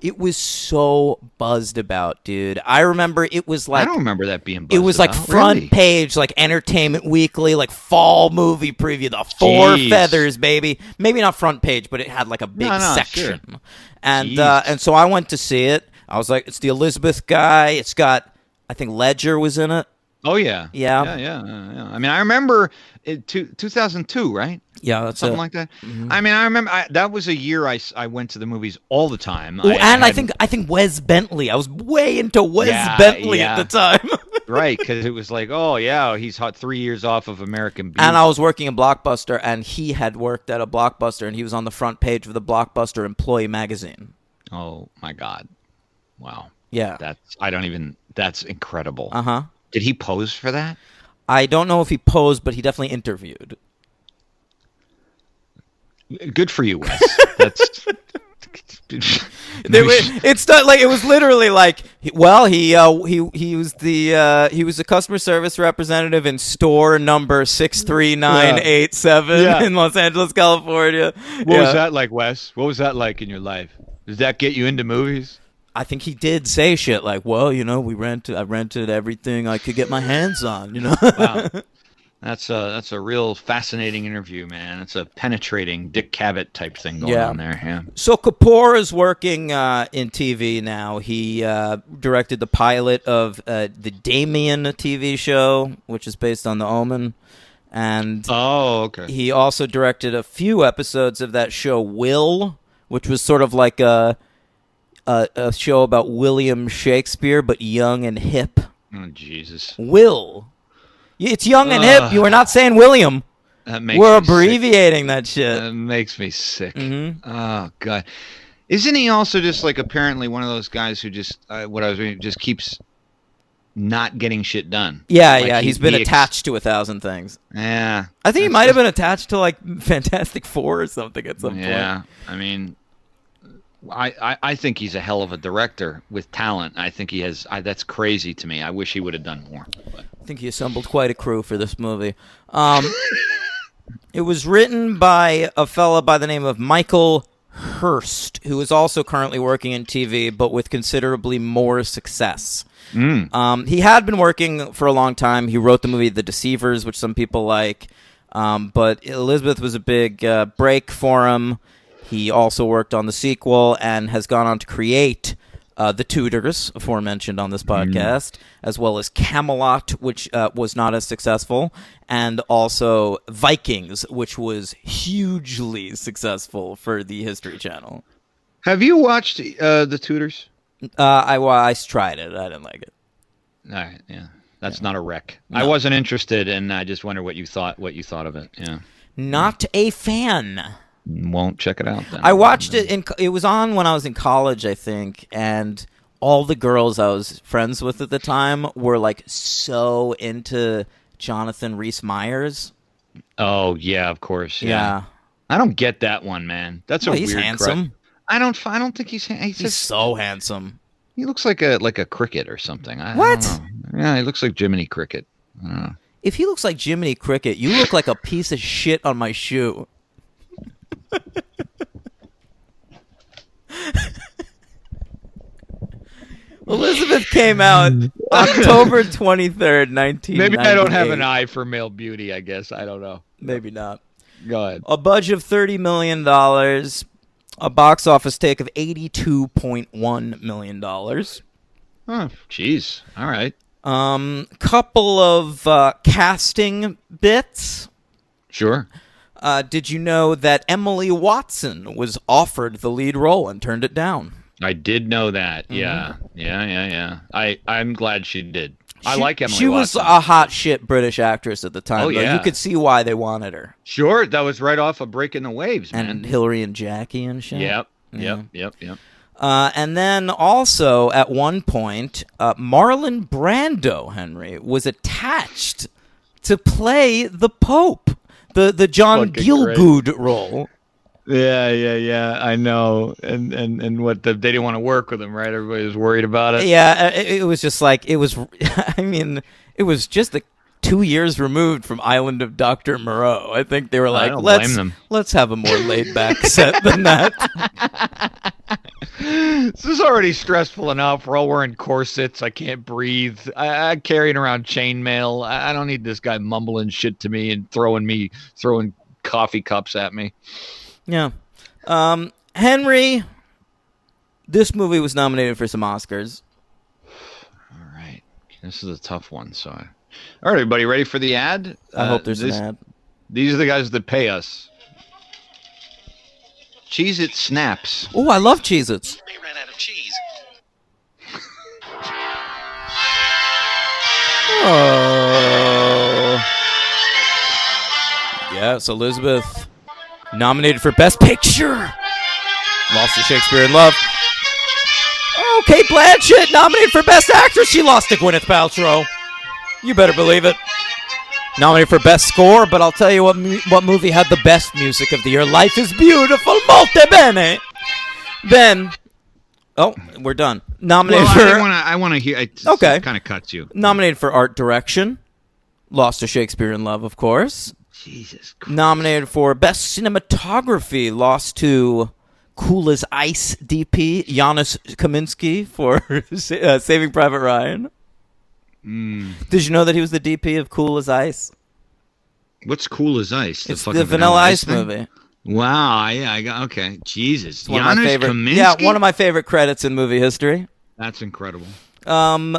It was so buzzed about, dude. I remember it was like... I don't remember that being buzzed It was like about. front Really? page, like Entertainment Weekly, like fall movie preview, the Four Feathers, baby. Maybe not front page, but it had like a big section. Sure. And so I went to see it. I was like, it's the Elizabeth guy. It's got, I think Ledger was in it. Oh, yeah. Yeah. I mean, I remember 2002, right? Yeah, that's something like that. Mm-hmm. I mean, I remember that was a year I went to the movies all the time. I think Wes Bentley. I was way into Wes Bentley at the time. Right, because it was like, oh yeah, he's 3 years off of American Beauty. And I was working in Blockbuster, and he had worked at a Blockbuster, and he was on the front page of the Blockbuster Employee magazine. Oh my God! Wow. Yeah. That's incredible. Uh-huh. Did he pose for that? I don't know if he posed, but he definitely interviewed. Good for you, Wes. That's It's not like it was literally like, well, he was he was a customer service representative in store number 63987 in Los Angeles, California. What was that like, Wes? What was that like in your life? Does that get you into movies? I think he did say shit like, well, I rented everything I could get my hands on, Wow. That's a real fascinating interview, man. It's a penetrating Dick Cavett type thing going on there. Yeah. So Kapoor is working in TV now. He directed the pilot of the Damien TV show, which is based on The Omen, and he also directed a few episodes of that show Will, which was sort of like a show about William Shakespeare, but young and hip. Oh, Jesus. Will. It's young and hip. You were not saying William. We're abbreviating that shit. That makes me sick. Mm-hmm. Oh, God. Isn't he also just like apparently one of those guys who just, what I was reading, just keeps not getting shit done? Yeah, he's been attached to 1,000 things. Yeah. I think he might have been attached to like Fantastic Four or something at some point. Yeah, I mean, I think he's a hell of a director with talent. I think he has. That's crazy to me. I wish he would have done more. But. I think he assembled quite a crew for this movie. It was written by a fella by the name of Michael Hurst, who is also currently working in TV, but with considerably more success. He had been working for a long time. He wrote the movie The Deceivers, which some people like. But Elizabeth was a big break for him. He also worked on the sequel and has gone on to create The Tudors, aforementioned on this podcast, as well as Camelot, which was not as successful, and also Vikings, which was hugely successful for the History Channel. Have you watched The Tudors? I tried it. I didn't like it. All right, yeah. That's not a wreck. No. I wasn't interested, and I just wonder what you thought of it. Yeah. Not a fan. Won't check it out then. I watched it. It was on when I was in college, I think, and all the girls I was friends with at the time were like so into Jonathan Rhys-Meyers. Oh yeah, of course. Yeah. I don't get that one, man. That's he's weird. Handsome. I don't think he's. He's so handsome. He looks like a cricket or something. I don't know. Yeah, he looks like Jiminy Cricket. I don't know. If he looks like Jiminy Cricket, you look like a piece of shit on my shoe. Elizabeth came out October 23rd, 1998. Maybe I don't have an eye for male beauty, I guess. I don't know. Maybe not. Go ahead. A budget of $30 million, a box office take of $82.1 million. Oh, jeez. All right. Couple of casting bits. Sure. Did you know that Emily Watson was offered the lead role and turned it down? I did know that. Yeah. I'm glad she did. I like Emily Watson. She was a hot shit British actress at the time. Oh, yeah. You could see why they wanted her. Sure. That was right off of Breaking the Waves, man. And Hillary and Jackie and shit. Yep. And then also, at one point, Marlon Brando, Henry, was attached to play the Pope. The John Gielgud role. Yeah. I know. And what they didn't want to work with him, right? Everybody was worried about it. Yeah, it was just like it was. I mean, it was just 2 years removed from Island of Dr. Moreau. I think they were like, let's have a more laid back set than that. This is already stressful enough. We're all wearing corsets. I can't breathe. I'm carrying around chainmail. I don't need this guy mumbling shit to me and throwing coffee cups at me. Yeah. Henry, this movie was nominated for some Oscars. All right. This is a tough one. So, all right, everybody, ready for the ad? I hope there's an ad. These are the guys that pay us. Cheez-It Snaps. Oh, I love Cheez-Its. They ran out of cheese. Oh. Yes, Elizabeth. Nominated for Best Picture. Lost to Shakespeare in Love. Oh, Cate Blanchett nominated for Best Actress. She lost to Gwyneth Paltrow. You better believe it. Nominated for Best Score, but I'll tell you what movie had the best music of the year. Life is Beautiful, molto bene. Then, we're done. Nominated for. I want to hear. Okay. It kind of cuts you. Nominated for art direction. Lost to Shakespeare in Love, of course. Jesus Christ. Nominated for best cinematography. Lost to Cool as Ice DP Janusz Kaminski for Saving Private Ryan. Did you know that he was the DP of Cool as Ice? What's Cool as Ice? It's the Vanilla Ice movie. Wow, yeah, I got okay. Jesus, Janusz Kaminski. Yeah, one of my favorite credits in movie history. That's incredible. And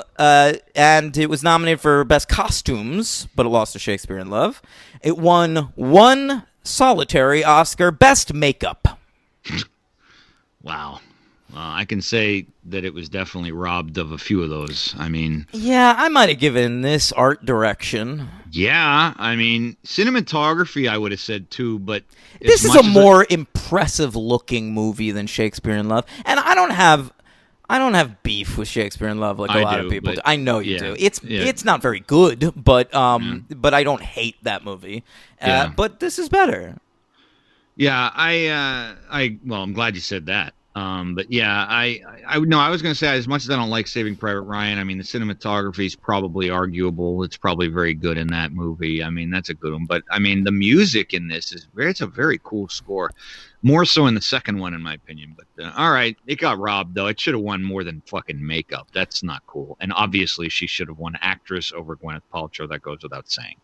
it was nominated for best costumes, but it lost to Shakespeare in Love. It won one solitary Oscar, best makeup. Wow. I can say that it was definitely robbed of a few of those. I mean... Yeah, I might have given this art direction. Yeah, I mean, cinematography I would have said too, but... This is a more impressive-looking movie than Shakespeare in Love. And I don't have beef with Shakespeare in Love like a lot of people do. I know you do. It's not very good, but I don't hate that movie. But this is better. Yeah, I'm glad you said that. But yeah, I was going to say, as much as I don't like Saving Private Ryan, I mean, the cinematography is probably arguable. It's probably very good in that movie. I mean, that's a good one. But I mean, the music in this it's a very cool score. More so in the second one, in my opinion. But all right, it got robbed though. It should have won more than fucking makeup. That's not cool. And obviously, she should have won actress over Gwyneth Paltrow. That goes without saying.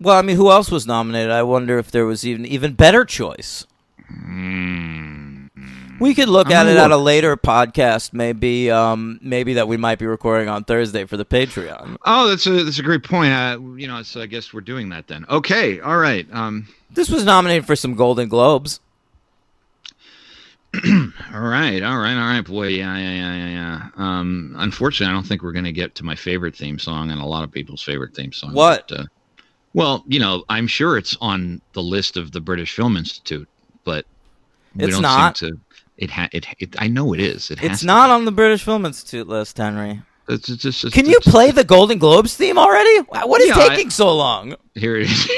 Well, I mean, who else was nominated? I wonder if there was even better choice. We could look at it at a later podcast, maybe that we might be recording on Thursday for the Patreon. Oh, that's a great point. So I guess we're doing that then. Okay, all right. This was nominated for some Golden Globes. All right, boy. Yeah. Unfortunately, I don't think we're going to get to my favorite theme song and a lot of people's favorite theme song. What? But, well, I'm sure it's on the list of the British Film Institute, but we don't not. seem to. I know it is. It's not on the British Film Institute list, Henry. Can you play the Golden Globes theme already? What is taking so long? Here it is.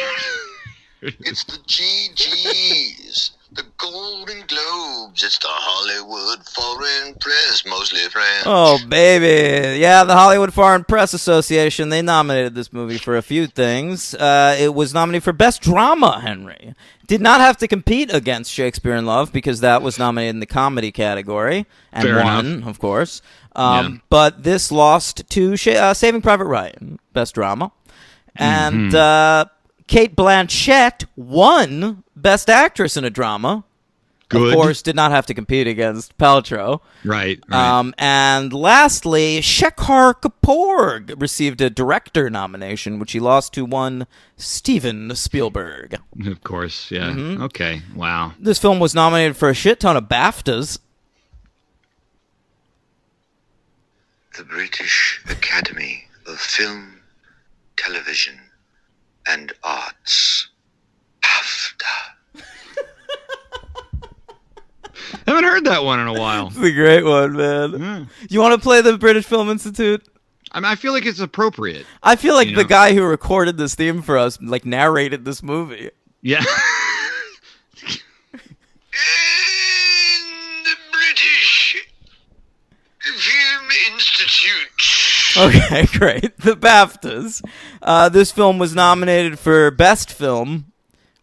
It's the GGs, the Golden Globes. It's the Hollywood Foreign Press, mostly friends. Oh, baby. Yeah, the Hollywood Foreign Press Association, they nominated this movie for a few things. It was nominated for Best Drama, Henry. Did not have to compete against Shakespeare in Love because that was nominated in the comedy category and Fair won, enough. of course. But this lost to Saving Private Ryan, Best Drama. And Cate Blanchett won Best Actress in a Drama. Good. Of course, did not have to compete against Paltrow. Right. And lastly, Shekhar Kapoor received a director nomination, which he lost to one Steven Spielberg. Of course, yeah. Okay, wow. This film was nominated for a shit ton of BAFTAs. The British Academy of Film, Television, and Arts. BAFTA. I haven't heard that one in a while. It's a great one, man. You want to play the British Film Institute? I mean, I feel like it's appropriate. I feel like the guy who recorded this theme for us, narrated this movie. Yeah. And the British Film Institute. Okay, great. The BAFTAs. This film was nominated for Best Film,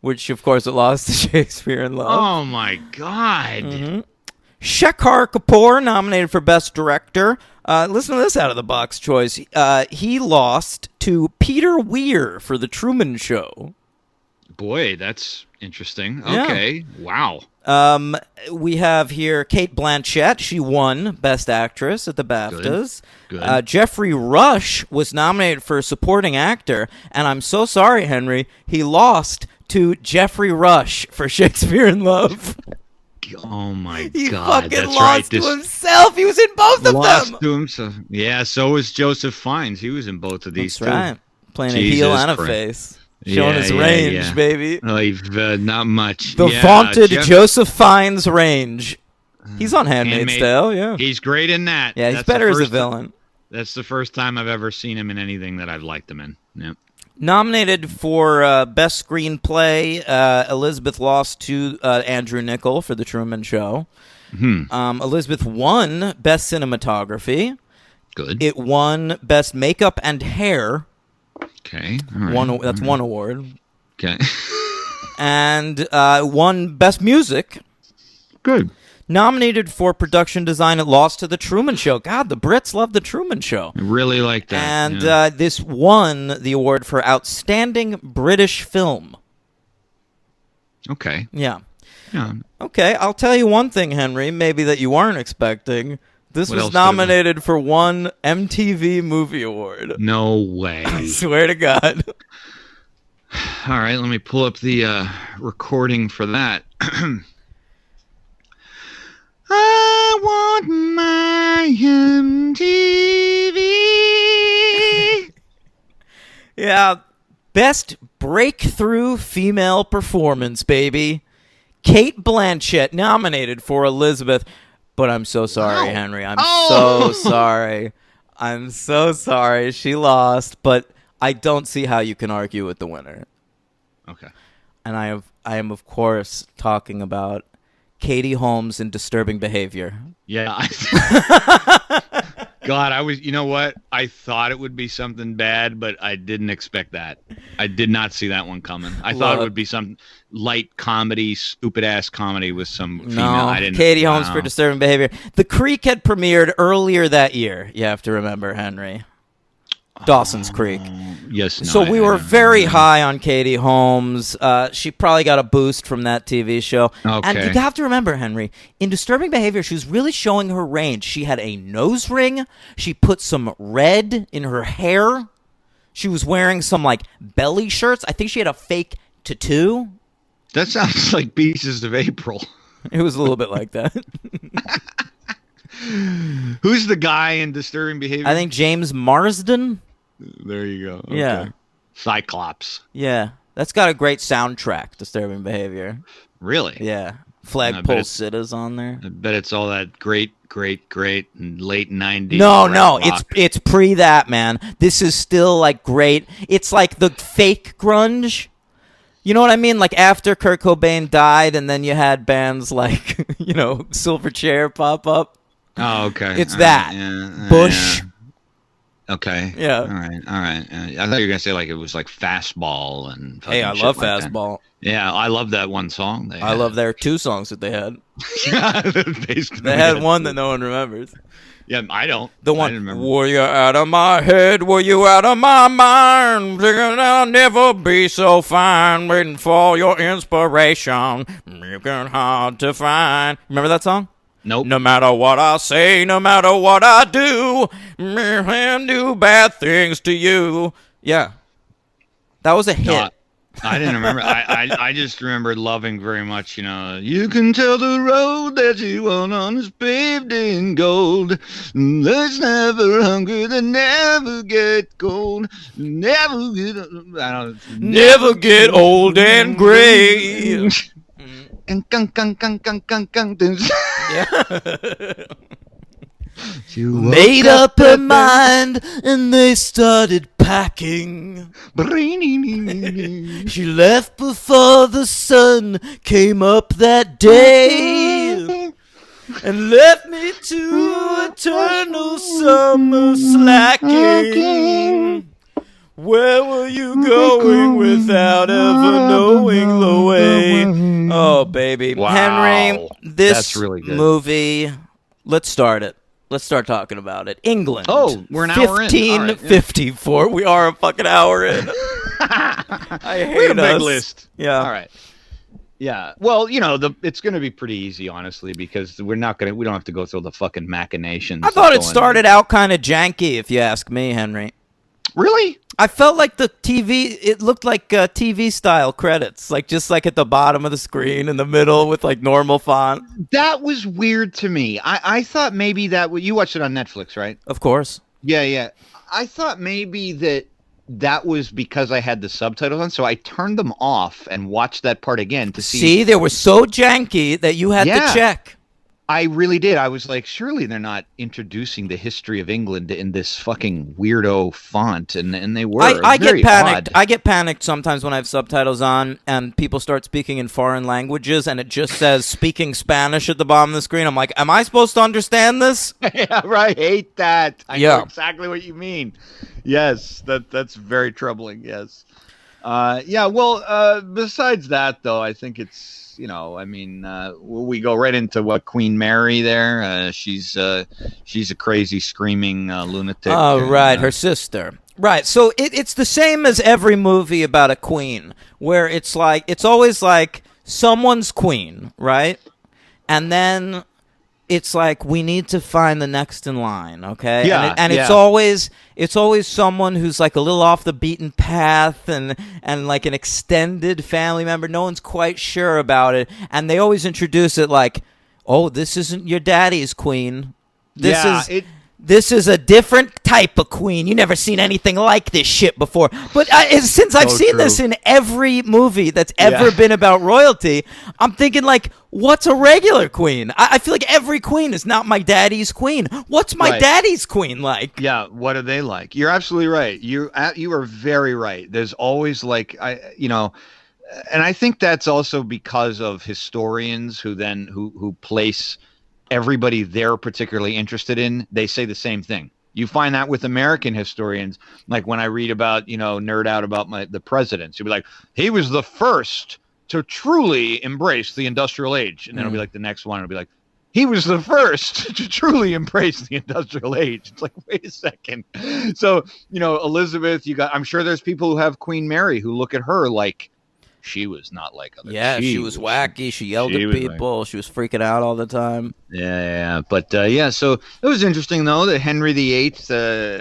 which, of course, it lost to Shakespeare in Love. Oh, my God. Shekhar Kapoor, nominated for Best Director. Listen to this out-of-the-box choice. He lost to Peter Weir for The Truman Show. Boy, that's interesting. Okay, wow. We have here Cate Blanchett. She won Best Actress at the BAFTAs. Good. Jeffrey Rush was nominated for Supporting Actor, and I'm so sorry, Henry, he lost to Jeffrey Rush for Shakespeare in Love. Oh my He God! fucking That's lost right. to himself. He was in both of Lost them. to himself. Yeah, so was Joseph Fiennes. He was in both of these. That's right. Playing a Jesus heel and a Christ. face. Showing his range, baby. Not much. The vaunted Joseph Fiennes range. He's on Handmaid's Tale, yeah. He's great in that. Yeah, he's better as a villain. That's the first time I've ever seen him in anything that I've liked him in. Yeah. Nominated for Best Screenplay, Elizabeth lost to Andrew Niccol for The Truman Show. Elizabeth won Best Cinematography. Good. It won Best Makeup and Hair. Okay. All right. That's one award. Okay. And won Best Music. Good. Nominated for production design, it lost to The Truman Show. God, the Brits love The Truman Show. I really like that. And yeah. this won the award for Outstanding British Film. Okay. Yeah. Yeah. Okay, I'll tell you one thing, Henry, maybe that you weren't expecting. This What was else nominated for one MTV Movie Award. No way. I swear to God. All right, let me pull up the recording for that. I want my MTV. Yeah, Best Breakthrough Female Performance, baby. Kate Blanchett nominated for Elizabeth. But I'm so sorry, Henry. I'm so sorry. I'm so sorry. She lost, but I don't see how you can argue with the winner. Okay. And I am of course talking about Katie Holmes in Disturbing Behavior. Yeah. God, you know what? I thought it would be something bad, but I didn't expect that. I did not see that one coming. I thought it would be some light comedy, stupid-ass comedy with some female. I didn't. Katie Holmes for Disturbing Behavior. The Creek had premiered earlier that year, you have to remember, Henry. Dawson's Creek. Yes. No, So we were very high on Katie Holmes. She probably got a boost from that TV show. Okay. And you have to remember, Henry, in Disturbing Behavior, she was really showing her range. She had a nose ring. She put some red in her hair. She was wearing some, like, belly shirts. I think she had a fake tattoo. That sounds like Pieces of April. It was a little bit like that. Who's the guy in Disturbing Behavior? I think James Marsden. There you go. Okay. Yeah. Cyclops. Yeah. That's got a great soundtrack, Disturbing Behavior. Really? Yeah. Flagpole Sitta's on there. I bet it's all that great late 90s. No, it's pre that, man. This is still like great. It's like the fake grunge. You know what I mean? Like after Kurt Cobain died and then you had bands like, Silverchair pop up. Oh, okay. It's that. Yeah, Bush. Yeah. Okay. Yeah. All right. I thought you were going to say like it was like Fastball and Hey, I love Fastball. Yeah, I love that one song. I love their two songs that they had. Basically, they had one that no one remembers. Yeah, I don't. The I one, didn't remember. Were you out of my head? Were you out of my mind? Thinking I'll never be so fine. Waiting for your inspiration. Making hard to find. Remember that song? Nope. No matter what I say, no matter what I do, and do bad things to you. Yeah. That was a hit. No, I didn't remember. I just remember loving very much, you can tell the road that you want on is paved in gold. There's never hunger that never get cold. Never get old and gray. She made up her mind and they started packing. She left before the sun came up that day and left me to eternal summer slacking. Where were you going without ever knowing the way? Oh, baby. Wow. Henry, this That's really good. movie, let's start it. Let's start talking about it. England. Oh, we're an hour in. 1554. We are a fucking hour in. I hate a big list. Yeah. All right. Yeah. Well, it's going to be pretty easy, honestly, because we don't have to go through the fucking machinations. I thought it started out kind of janky, if you ask me, Henry. Really? I felt like it looked like TV style credits, just like at the bottom of the screen in the middle with like normal font. That was weird to me. I thought maybe you watched it on Netflix, right? Of course. Yeah. I thought maybe that was because I had the subtitles on, so I turned them off and watched that part again to see. See, they were so janky that you had to check. I really did. I was like, surely they're not introducing the history of England in this fucking weirdo font, and they were. I get Very panicked. odd. I get panicked sometimes when I have subtitles on and people start speaking in foreign languages and it just says speaking Spanish at the bottom of the screen. I'm like, am I supposed to understand this? Yeah, right. Hate that. I Yeah. know exactly what you mean. Yes, that's very troubling. Yes. Yeah. Well, besides that, though, I think it's I mean, we go right into what Queen Mary there. She's a crazy screaming lunatic. Oh, right, her sister. Right, so it's the same as every movie about a queen, where it's always like someone's queen, right? And then it's like we need to find the next in line, okay? Yeah, and yeah. it's always someone who's like a little off the beaten path and like an extended family member. No one's quite sure about it, and they always introduce it like, "Oh, this isn't your daddy's queen. This is a different type of queen. You never seen anything like this shit before." But since I've seen this in every movie that's ever been about royalty, I'm thinking like, what's a regular queen? I feel like every queen is not my daddy's queen. What's my daddy's queen like? Yeah, what are they like? You're absolutely right. You are very right. There's always like and I think that's also because of historians who place everybody they're particularly interested in. They say the same thing. You find that with American historians, like when I read about, nerd out about the presidents, you'll be like, he was the first to truly embrace the industrial age. And then it'll be like the next one. It'll be like, he was the first to truly embrace the industrial age. It's like, wait a second. So, Elizabeth, I'm sure there's people who have Queen Mary who look at her like, she was not like others. Yeah, she was wacky. She yelled at people. She was freaking out all the time. Yeah. But so it was interesting though that Henry VIII.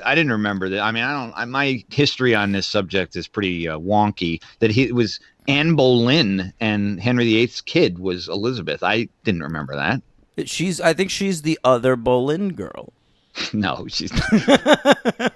I didn't remember that. I mean, my history on this subject is pretty wonky. That he was Anne Boleyn and Henry VIII's kid was Elizabeth. I didn't remember that. I think she's the other Boleyn girl. No, she's not.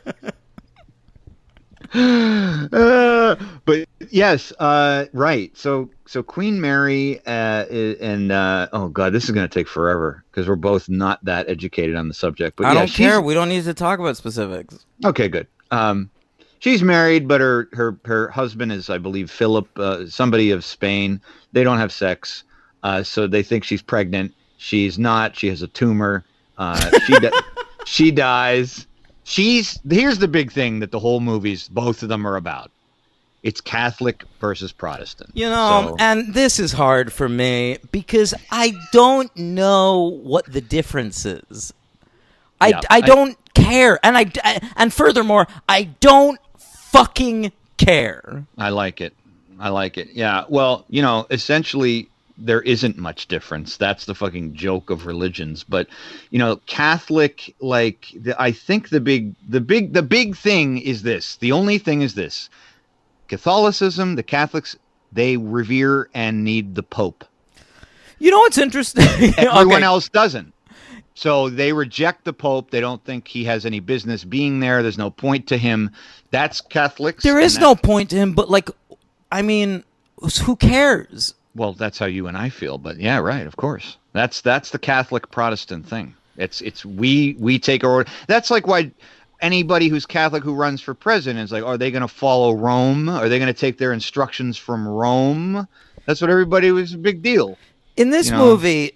But yes, right. So Queen Mary and oh god, this is going to take forever because we're both not that educated on the subject. But I don't care. We don't need to talk about specifics. Okay, good. She's married, but her husband is, I believe, Philip, somebody of Spain. They don't have sex, so they think she's pregnant. She's not. She has a tumor. She dies. Here's the big thing that the whole movies, both of them are about. It's Catholic versus Protestant. And this is hard for me because I don't know what the difference is. I don't care. And furthermore, I don't fucking care. I like it. Yeah. Well, essentially there isn't much difference. That's the fucking joke of religions. But, Catholic, I think the big thing is this. The only thing is this. Catholicism, the Catholics, they revere and need the Pope. You know what's interesting? Everyone else doesn't. So they reject the Pope. They don't think he has any business being there. There's no point to him. That's Catholics. There is no point to him, but who cares? Well, that's how you and I feel, but yeah, right, of course. That's the Catholic Protestant thing. It's we take our order. That's like why anybody who's Catholic who runs for president is like, are they going to follow Rome? Are they going to take their instructions from Rome? That's what everybody was a big deal. In this movie,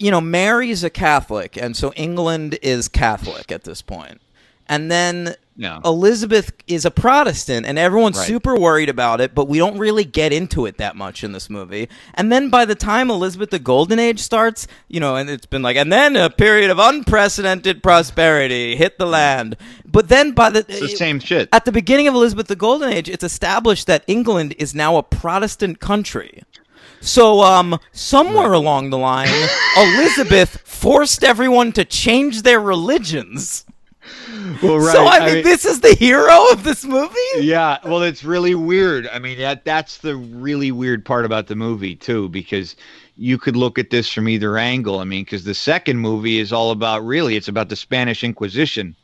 Mary's a Catholic, and so England is Catholic at this point. And then Elizabeth is a Protestant, and everyone's super worried about it, but we don't really get into it that much in this movie. And then by the time Elizabeth the Golden Age starts, and it's been like, and then a period of unprecedented prosperity hit the land. But then it's the same shit. At the beginning of Elizabeth the Golden Age, it's established that England is now a Protestant country. So, somewhere along the line, Elizabeth forced everyone to change their religions. Well, right. So, I mean, this is the hero of this movie? Yeah, well, it's really weird. I mean, that's the really weird part about the movie, too, because you could look at this from either angle. I mean, because the second movie is all about, it's about the Spanish Inquisition.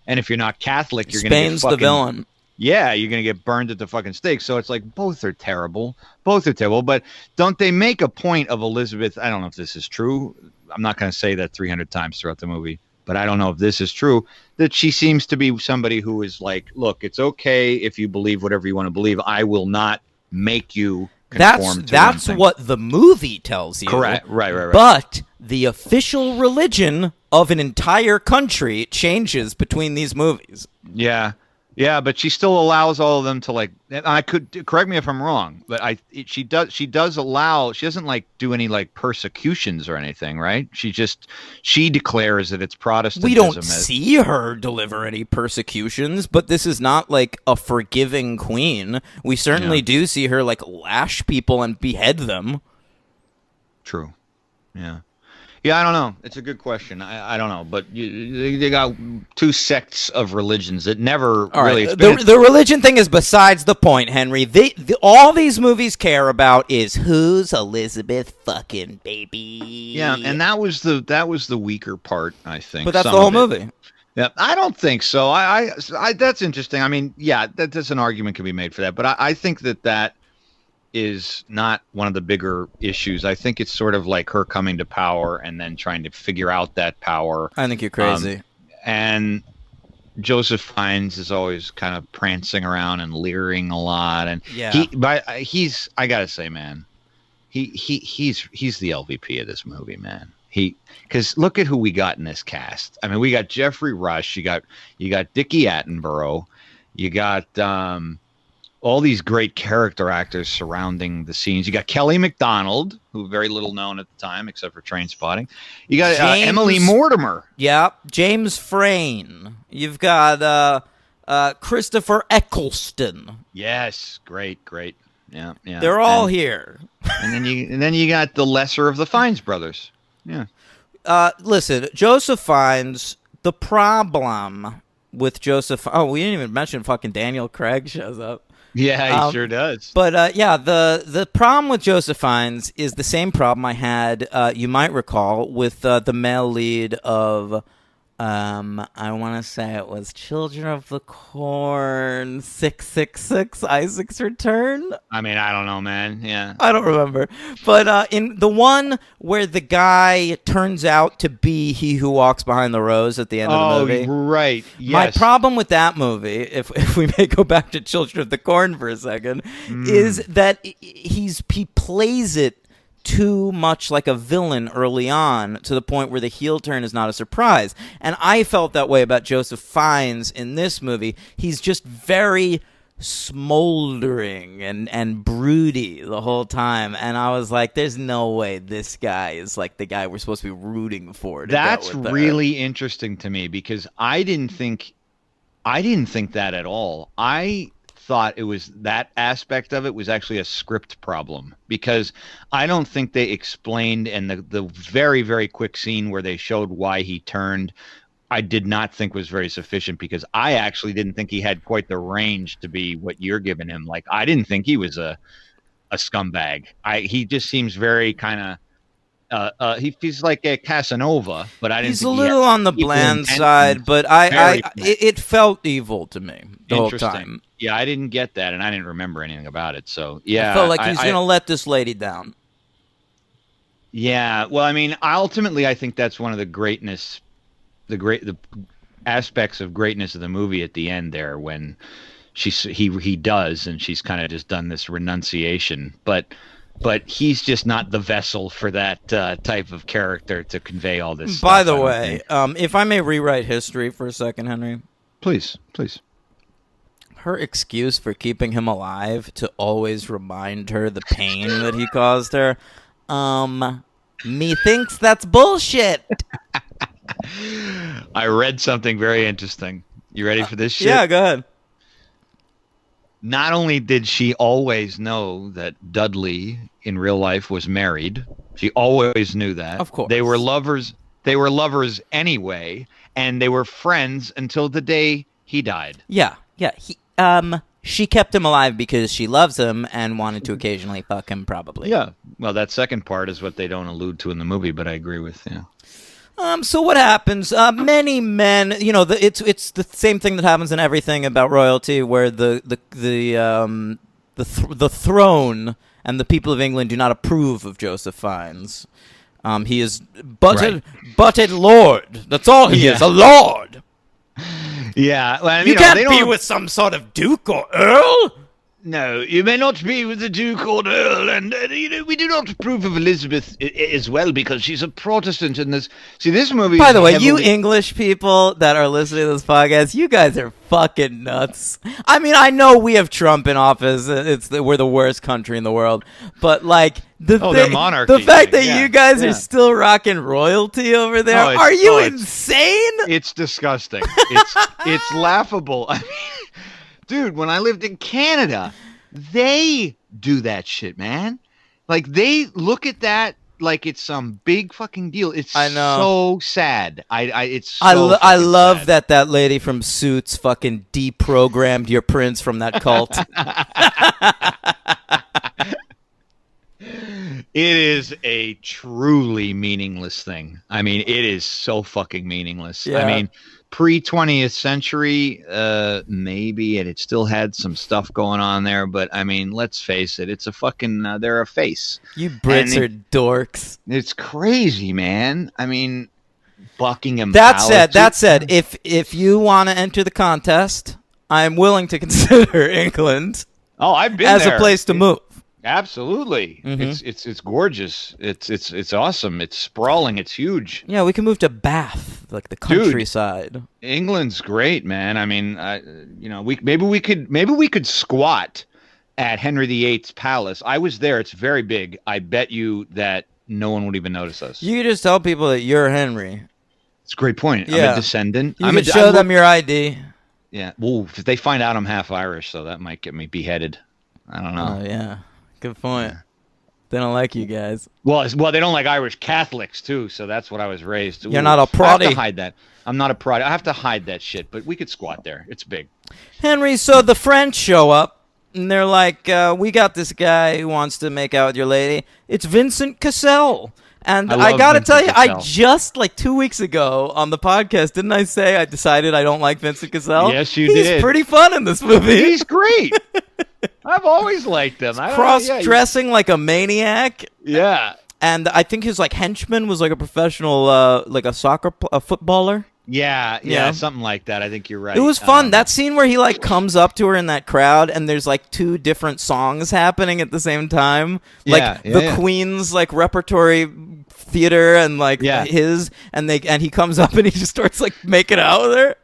And if you're not Catholic, you're going to get Spain's the villain. Yeah, you're going to get burned at the fucking stake. So it's like both are terrible. But don't they make a point of Elizabeth? I don't know if this is true. I'm not going to say that 300 times throughout the movie, but I don't know if this is true, that she seems to be somebody who is like, look, it's okay if you believe whatever you want to believe. I will not make you conform to That's what the movie tells you. Correct. Right. But the official religion of an entire country changes between these movies. Yeah, but she still allows all of them to like. I could correct me if I'm wrong, but she does allow. She doesn't like do any like persecutions or anything, right? She declares that it's Protestantism. We don't see her deliver any persecutions, but this is not like a forgiving queen. We certainly do see her like lash people and behead them. True. Yeah. Yeah, I don't know. It's a good question. I don't know, but they got two sects of religions that never really. The religion thing is besides the point, Henry. All these movies care about is who's Elizabeth fucking baby. Yeah, and that was the weaker part, I think. But that's the whole movie. Yeah, I don't think so. I that's interesting. I mean, yeah, that's an argument can be made for that, but I think that is not one of the bigger issues. I think it's sort of like her coming to power and then trying to figure out that power. I think you're crazy. And Joseph Fiennes is always kind of prancing around and leering a lot. And he's I gotta say, man, he's the LVP of this movie, man. Because look at who we got in this cast. I mean, we got Jeffrey Rush. You got Dickie Attenborough. You got all these great character actors surrounding the scenes. You got Kelly MacDonald, who very little known at the time, except for Trainspotting. You got Emily Mortimer. Yeah, James Frain. You've got Christopher Eccleston. Yes, great. Yeah. They're all here. And then you got the lesser of the Fiennes brothers. Yeah. Listen, Joseph Fiennes. The problem with Joseph. Oh, we didn't even mention fucking Daniel Craig shows up. Yeah, he sure does. But the problem with Joseph Fiennes is the same problem I had, you might recall, with the male lead of, I want to say it was Children of the Corn 666, Isaac's Return. I mean, I don't know, man. Yeah. I don't remember. But in the one where the guy turns out to be he who walks behind the rose at the end of the movie. Oh, right. Yes. My problem with that movie, if we may go back to Children of the Corn for a second, is that he plays it too much like a villain early on to the point where the heel turn is not a surprise. And I felt that way about Joseph Fiennes in this movie. He's just very smoldering and broody the whole time, and I was like, there's no way this guy is like the guy we're supposed to be rooting for. That's really interesting to me, because I didn't think that at all. I thought it was that aspect of it was actually a script problem, because I don't think they explained, and the very, very quick scene where they showed why he turned, I did not think was very sufficient, because I actually didn't think he had quite the range to be what you're giving him. Like, I didn't think he was a scumbag. He just seems very kind of he's like a Casanova, but I didn't. He's a little on the bland side, but it felt evil to me the whole time. Yeah, I didn't get that, and I didn't remember anything about it. So yeah, I felt like he's gonna let this lady down. Yeah, well, I mean, ultimately, I think that's one of the aspects of greatness of the movie at the end there, when he does, and she's kind of just done this renunciation, but he's just not the vessel for that type of character to convey all this. By the way, if I may rewrite history for a second, Henry, please. Her excuse for keeping him alive to always remind her the pain that he caused her, me thinks that's bullshit. I read something very interesting. You ready for this shit? Yeah, go ahead. Not only did she always know that Dudley in real life was married, she always knew that. Of course. They were lovers anyway, and they were friends until the day he died. Yeah. She kept him alive because she loves him and wanted to occasionally fuck him, probably. Yeah. Well, that second part is what they don't allude to in the movie, but I agree with you. So what happens? Many men, it's the same thing that happens in everything about royalty, where the throne and the people of England do not approve of Joseph Fiennes. He is butted lord. That's all he is, a lord. Yeah, well, you can't be with some sort of duke or earl. No, you may not be with the Duke or the Earl, and we do not approve of Elizabeth as well because she's a Protestant. And this movie. By the way, you English people that are listening to this podcast, you guys are fucking nuts. I mean, I know we have Trump in office; we're the worst country in the world. But like the fact that you guys are still rocking royalty over there, are you insane? It's disgusting. It's laughable. I mean, dude, when I lived in Canada, they do that shit, man. Like, they look at that like it's some big fucking deal. It's so sad. I love sad. that lady from Suits fucking deprogrammed your prince from that cult. It is a truly meaningless thing. I mean, it is so fucking meaningless. Yeah. I mean, pre-20th century, maybe it still had some stuff going on there, but I mean, let's face it, it's a fucking they're a face. You Brits are dorks. It's crazy, man. I mean, Buckingham Palace. That said, if you want to enter the contest, I'm willing to consider England. Oh, I've been as there. A place to move. Absolutely. Mm-hmm. It's gorgeous. It's awesome. It's sprawling. It's huge. Yeah, we can move to Bath, like the countryside. Dude, England's great, man. I mean, maybe we could squat at Henry VIII's palace. I was there. It's very big. I bet you that no one would even notice us. You could just tell people that you're Henry. It's a great point. Yeah. I'm a descendant. You could show them your ID. Yeah. Well, if they find out I'm half Irish, so that might get me beheaded. I don't know. Oh, yeah. Good point. Yeah. They don't like you guys. Well, they don't like Irish Catholics too, so that's what I was raised. You're not a proddy. I have to hide that. I'm not a proddy. I have to hide that shit, but we could squat there. It's big. Henry, so the French show up, and they're like, we got this guy who wants to make out with your lady. It's Vincent Cassel. And I got to tell you, I just, like 2 weeks ago on the podcast, didn't I say I decided I don't like Vincent Cassel? Yes, you did. He's pretty fun in this movie. He's great. I've always liked him. Cross-dressing like a maniac. Yeah. And I think his like henchman was like a professional, like a footballer. Yeah, something like that. I think you're right. It was fun. That scene where he like comes up to her in that crowd, and there's like two different songs happening at the same time, like the Queen's like repertory theater and like his, and he comes up and he just starts like making out with her.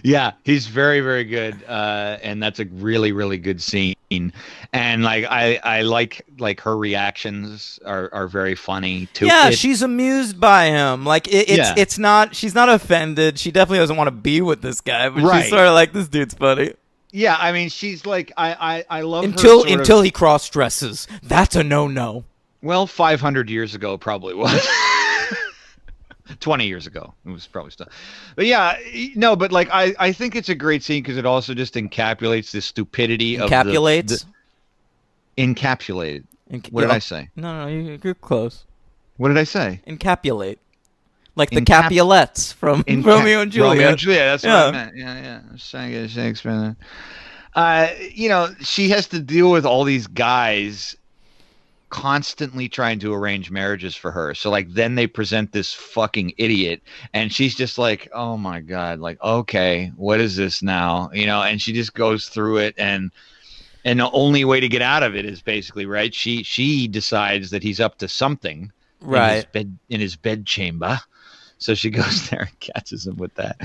Yeah, he's very, very good, and that's a really, really good scene. And like I like her reactions are very funny too. Yeah, she's amused by him. Like it's not, she's not offended. She definitely doesn't want to be with this guy, but she's sort of like, this dude's funny. Yeah, I mean, she's like, I love her until he cross dresses. That's a no. Well, 500 years ago probably was. 20 years ago it was probably still, but yeah, no, but like I think it's a great scene because it also just encapsulates the stupidity of encapsulated. What did I say? No, you're close. What did I say? Encapsulate, like the Capulets from Romeo and Juliet. Romeo and Juliet, that's what I meant. Yeah. I was trying to get Shakespeare. She has to deal with all these guys constantly trying to arrange marriages for her. So like then they present this fucking idiot and she's just like, oh my God, like, okay, what is this now? And she just goes through it and the only way to get out of it is basically, right, she decides that he's up to something in his bed chamber. So she goes there and catches him with that.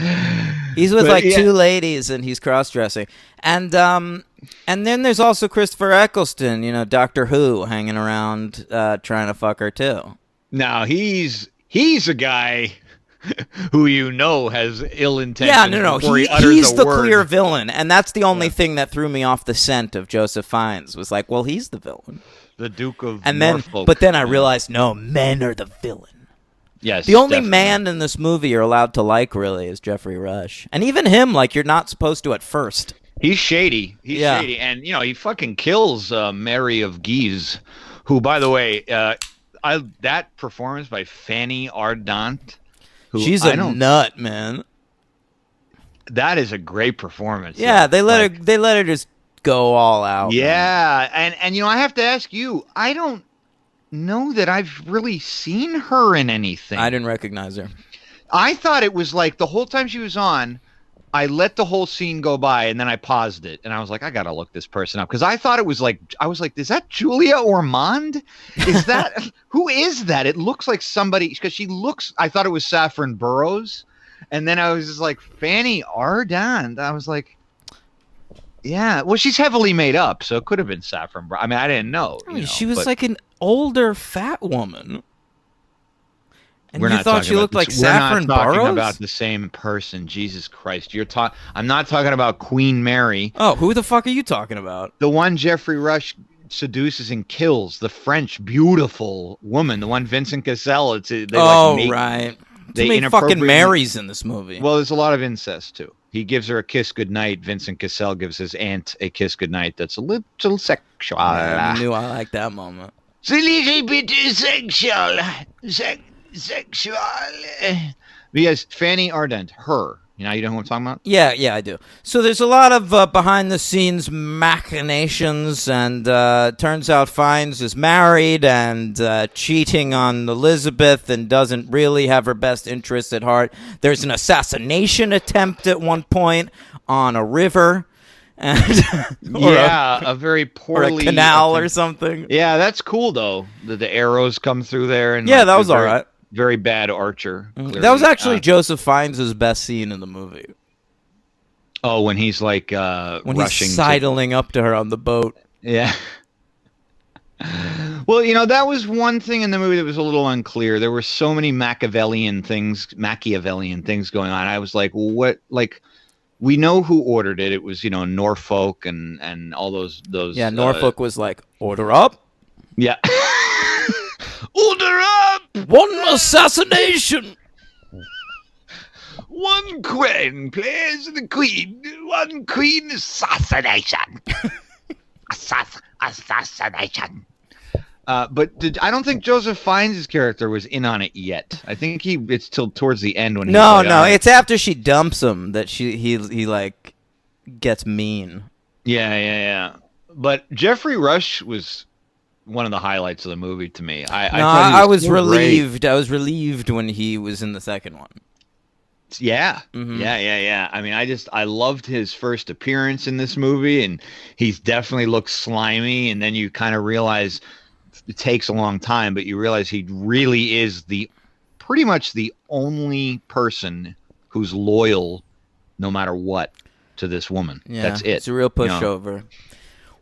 He's with two ladies and he's cross-dressing. And then there's also Christopher Eccleston, Doctor Who, hanging around trying to fuck her too. Now, he's a guy who has ill intentions. Yeah, no. He's the clear villain. And that's the only thing that threw me off the scent of Joseph Fiennes was like, well, he's the villain. The Duke of Norfolk. But then I realized, no, men are the villain. Yes, the only man in this movie you're allowed to like, really, is Geoffrey Rush. And even him, like, you're not supposed to at first. He's shady. Shady. And, he fucking kills Mary of Guise, who, by the way, that performance by Fanny Ardant. She's a nut, man. That is a great performance. Yeah, they let her just go all out. Yeah, man. And I have to ask you, I don't know that I've really seen her in anything. I didn't recognize her. I thought it was like the whole time she was on, I let the whole scene go by and then I paused it and I was like, I gotta look this person up because I thought it was like, I was like, is that Julia Ormond? Is that who is that? It looks like somebody because she looks. I thought it was Saffron Burrows, and then I was just like Fanny Ardant. I was like, yeah, well, she's heavily made up, so it could have been Saffron Burrows. I mean, I didn't know. She was like an older fat woman. And we're you not thought she looked like Saffron Burrows? We're not talking Burrows? about the same person. Jesus Christ. I'm not talking about Queen Mary. Oh, who the fuck are you talking about? The one Jeffrey Rush seduces and kills, the French beautiful woman, the one Vincent Cassel. Right. Too They many fucking Marys in this movie. Well, there's a lot of incest, too. He gives her a kiss goodnight. Vincent Cassel gives his aunt a kiss goodnight. That's a little sexual. I knew I liked that moment. It's a little bit sexual. Sexual. Because Fanny Ardant, her. You know who I'm talking about? Yeah, I do. So there's a lot of behind-the-scenes machinations, and turns out Fiennes is married and cheating on Elizabeth and doesn't really have her best interests at heart. There's an assassination attempt at one point on a river. And a very poorly... Or a canal or something. Yeah, that's cool, though. The arrows come through there. And yeah, that was all right. Very bad archer. Clearly. That was actually Joseph Fiennes' best scene in the movie. Oh, when he's like when rushing, he's sidling up to her on the boat. Yeah. Well, that was one thing in the movie that was a little unclear. There were so many Machiavellian things going on. I was like, what? Like, we know who ordered it. It was Norfolk and all those. Yeah, Norfolk was like, order up. Yeah. Order up! One assassination! One queen plays the queen. One queen assassination. Assassination. But I don't think Joseph Fiennes' character was in on it yet. I think it's till towards the end when No, it's after she dumps him that he like gets mean. Yeah. But Jeffrey Rush was one of the highlights of the movie to me. I was relieved. I was relieved when he was in the second one. Yeah. Mm-hmm. Yeah. I mean, I loved his first appearance in this movie, and he's definitely looked slimy, and then you kind of realize it takes a long time, but you realize he really is pretty much the only person who's loyal no matter what to this woman. Yeah, that's it. It's a real pushover.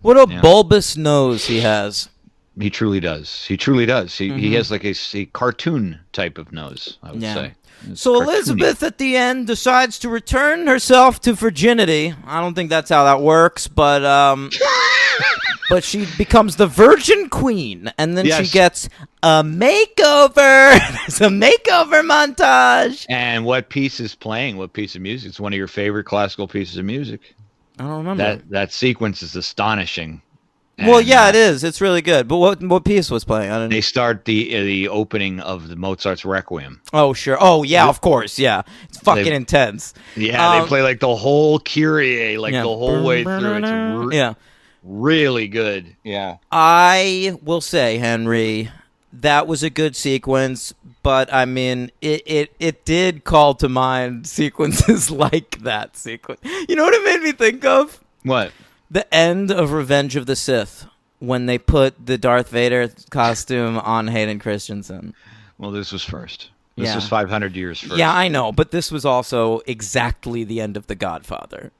What a bulbous nose he has. He truly does. He has like a cartoon type of nose, I would say. So cartoony. Elizabeth at the end decides to return herself to virginity. I don't think that's how that works, but but she becomes the Virgin Queen, and then she gets a makeover. There's a makeover montage. And what piece is playing? What piece of music? It's one of your favorite classical pieces of music. I don't remember. That sequence is astonishing. Well, yeah, it is. It's really good. But what piece was playing? They start the opening of the Mozart's Requiem. Oh, sure. Oh, yeah, of course. Yeah. It's fucking intense. Yeah, they play like the whole Kyrie, the whole way through. It's really good. Yeah. I will say, Henry, that was a good sequence, but I mean, it did call to mind sequences like that sequence. You know what it made me think of? What? The end of Revenge of the Sith, when they put the Darth Vader costume on Hayden Christensen. Well, this was first. This was 500 years first. Yeah, I know, but this was also exactly the end of The Godfather.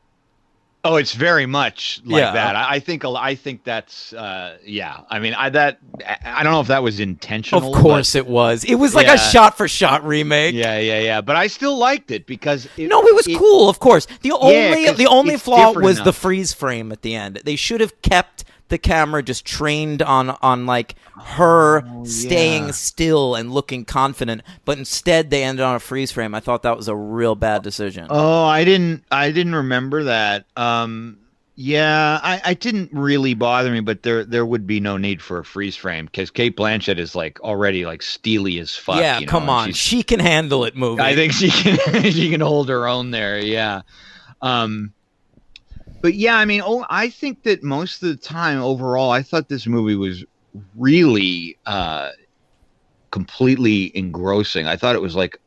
Oh, it's very much like that. I think that's I mean, I don't know if that was intentional. Of course it was. It was like a shot-for-shot remake. Yeah. But I still liked it because it was cool. Of course, the only flaw was the freeze frame at the end. They should have kept the camera just trained on like her staying still and looking confident, but instead they ended on a freeze frame. I thought that was a real bad decision. Oh, I didn't remember that. I didn't really bother me, but there would be no need for a freeze frame because Cate Blanchett is like already like steely as fuck. Yeah, come on, she can handle it. Movie. I think she can. She can hold her own there. Yeah. But yeah, I mean, I think that most of the time overall, I thought this movie was really completely engrossing. I thought it was like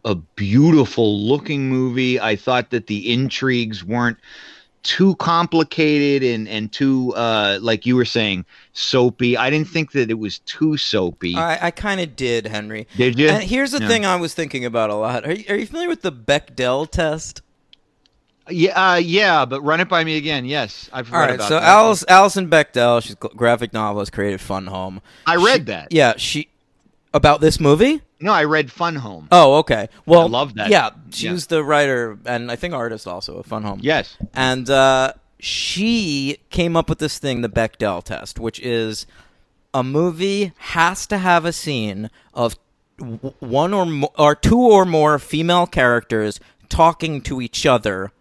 a beautiful looking movie. I thought that the intrigues weren't too complicated and too like you were saying, soapy. I didn't think that it was too soapy. I kind of did, Henry. Did you? And here's the thing I was thinking about a lot. Are you familiar with the Bechdel test? Yeah, but run it by me again. Yes, I've read about that. All right, so Alison Bechdel, she's a graphic novelist, created Fun Home. I read that. Yeah, about this movie? No, I read Fun Home. Oh, okay. Well, I love that. Yeah, she was the writer and I think artist also of Fun Home. Yes. And she came up with this thing, the Bechdel test, which is a movie has to have a scene of one or two or more female characters talking to each other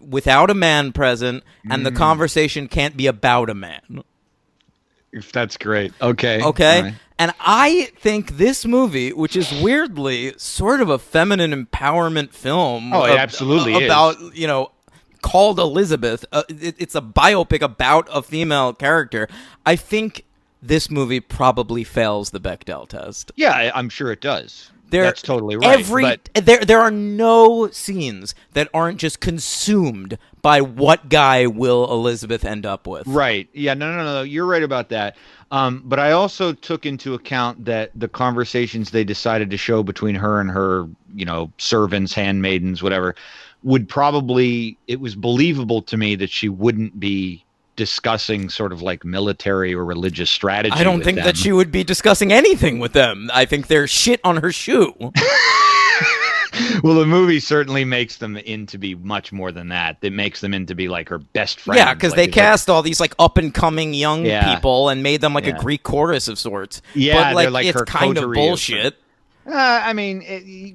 without a man present, and the conversation can't be about a man. That's great. Okay. Right. And I think this movie, which is weirdly sort of a feminine empowerment film, it absolutely is. About, called Elizabeth. It's a biopic about a female character. I think this movie probably fails the Bechdel test. Yeah, I'm sure it does. That's totally right. There are no scenes that aren't just consumed by what guy will Elizabeth end up with. Right. Yeah, no. You're right about that. But I also took into account that the conversations they decided to show between her and her, servants, handmaidens, whatever, it was believable to me that she wouldn't be discussing sort of like military or religious strategy. I don't think that she would be discussing anything with them. I think they're shit on her shoe. Well, the movie certainly makes them into be much more than that. It makes them into be like her best friends. Yeah, because they cast all these like up and coming young people and made them like a Greek chorus of sorts. Yeah, but they're like it's her kind of bullshit. I mean,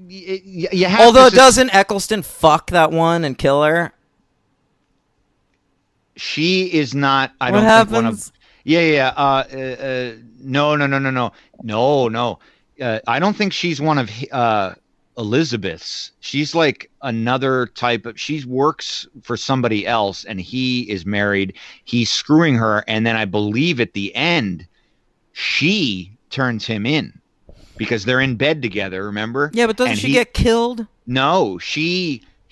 you have. Although doesn't Eccleston fuck that one and kill her? She is not. I what don't happens? think one of. Yeah. No. I don't think she's one of Elizabeth's. She's like another type of. She works for somebody else, and he is married. He's screwing her, and then I believe at the end, she turns him in because they're in bed together. Remember? Yeah, but doesn't she get killed? No,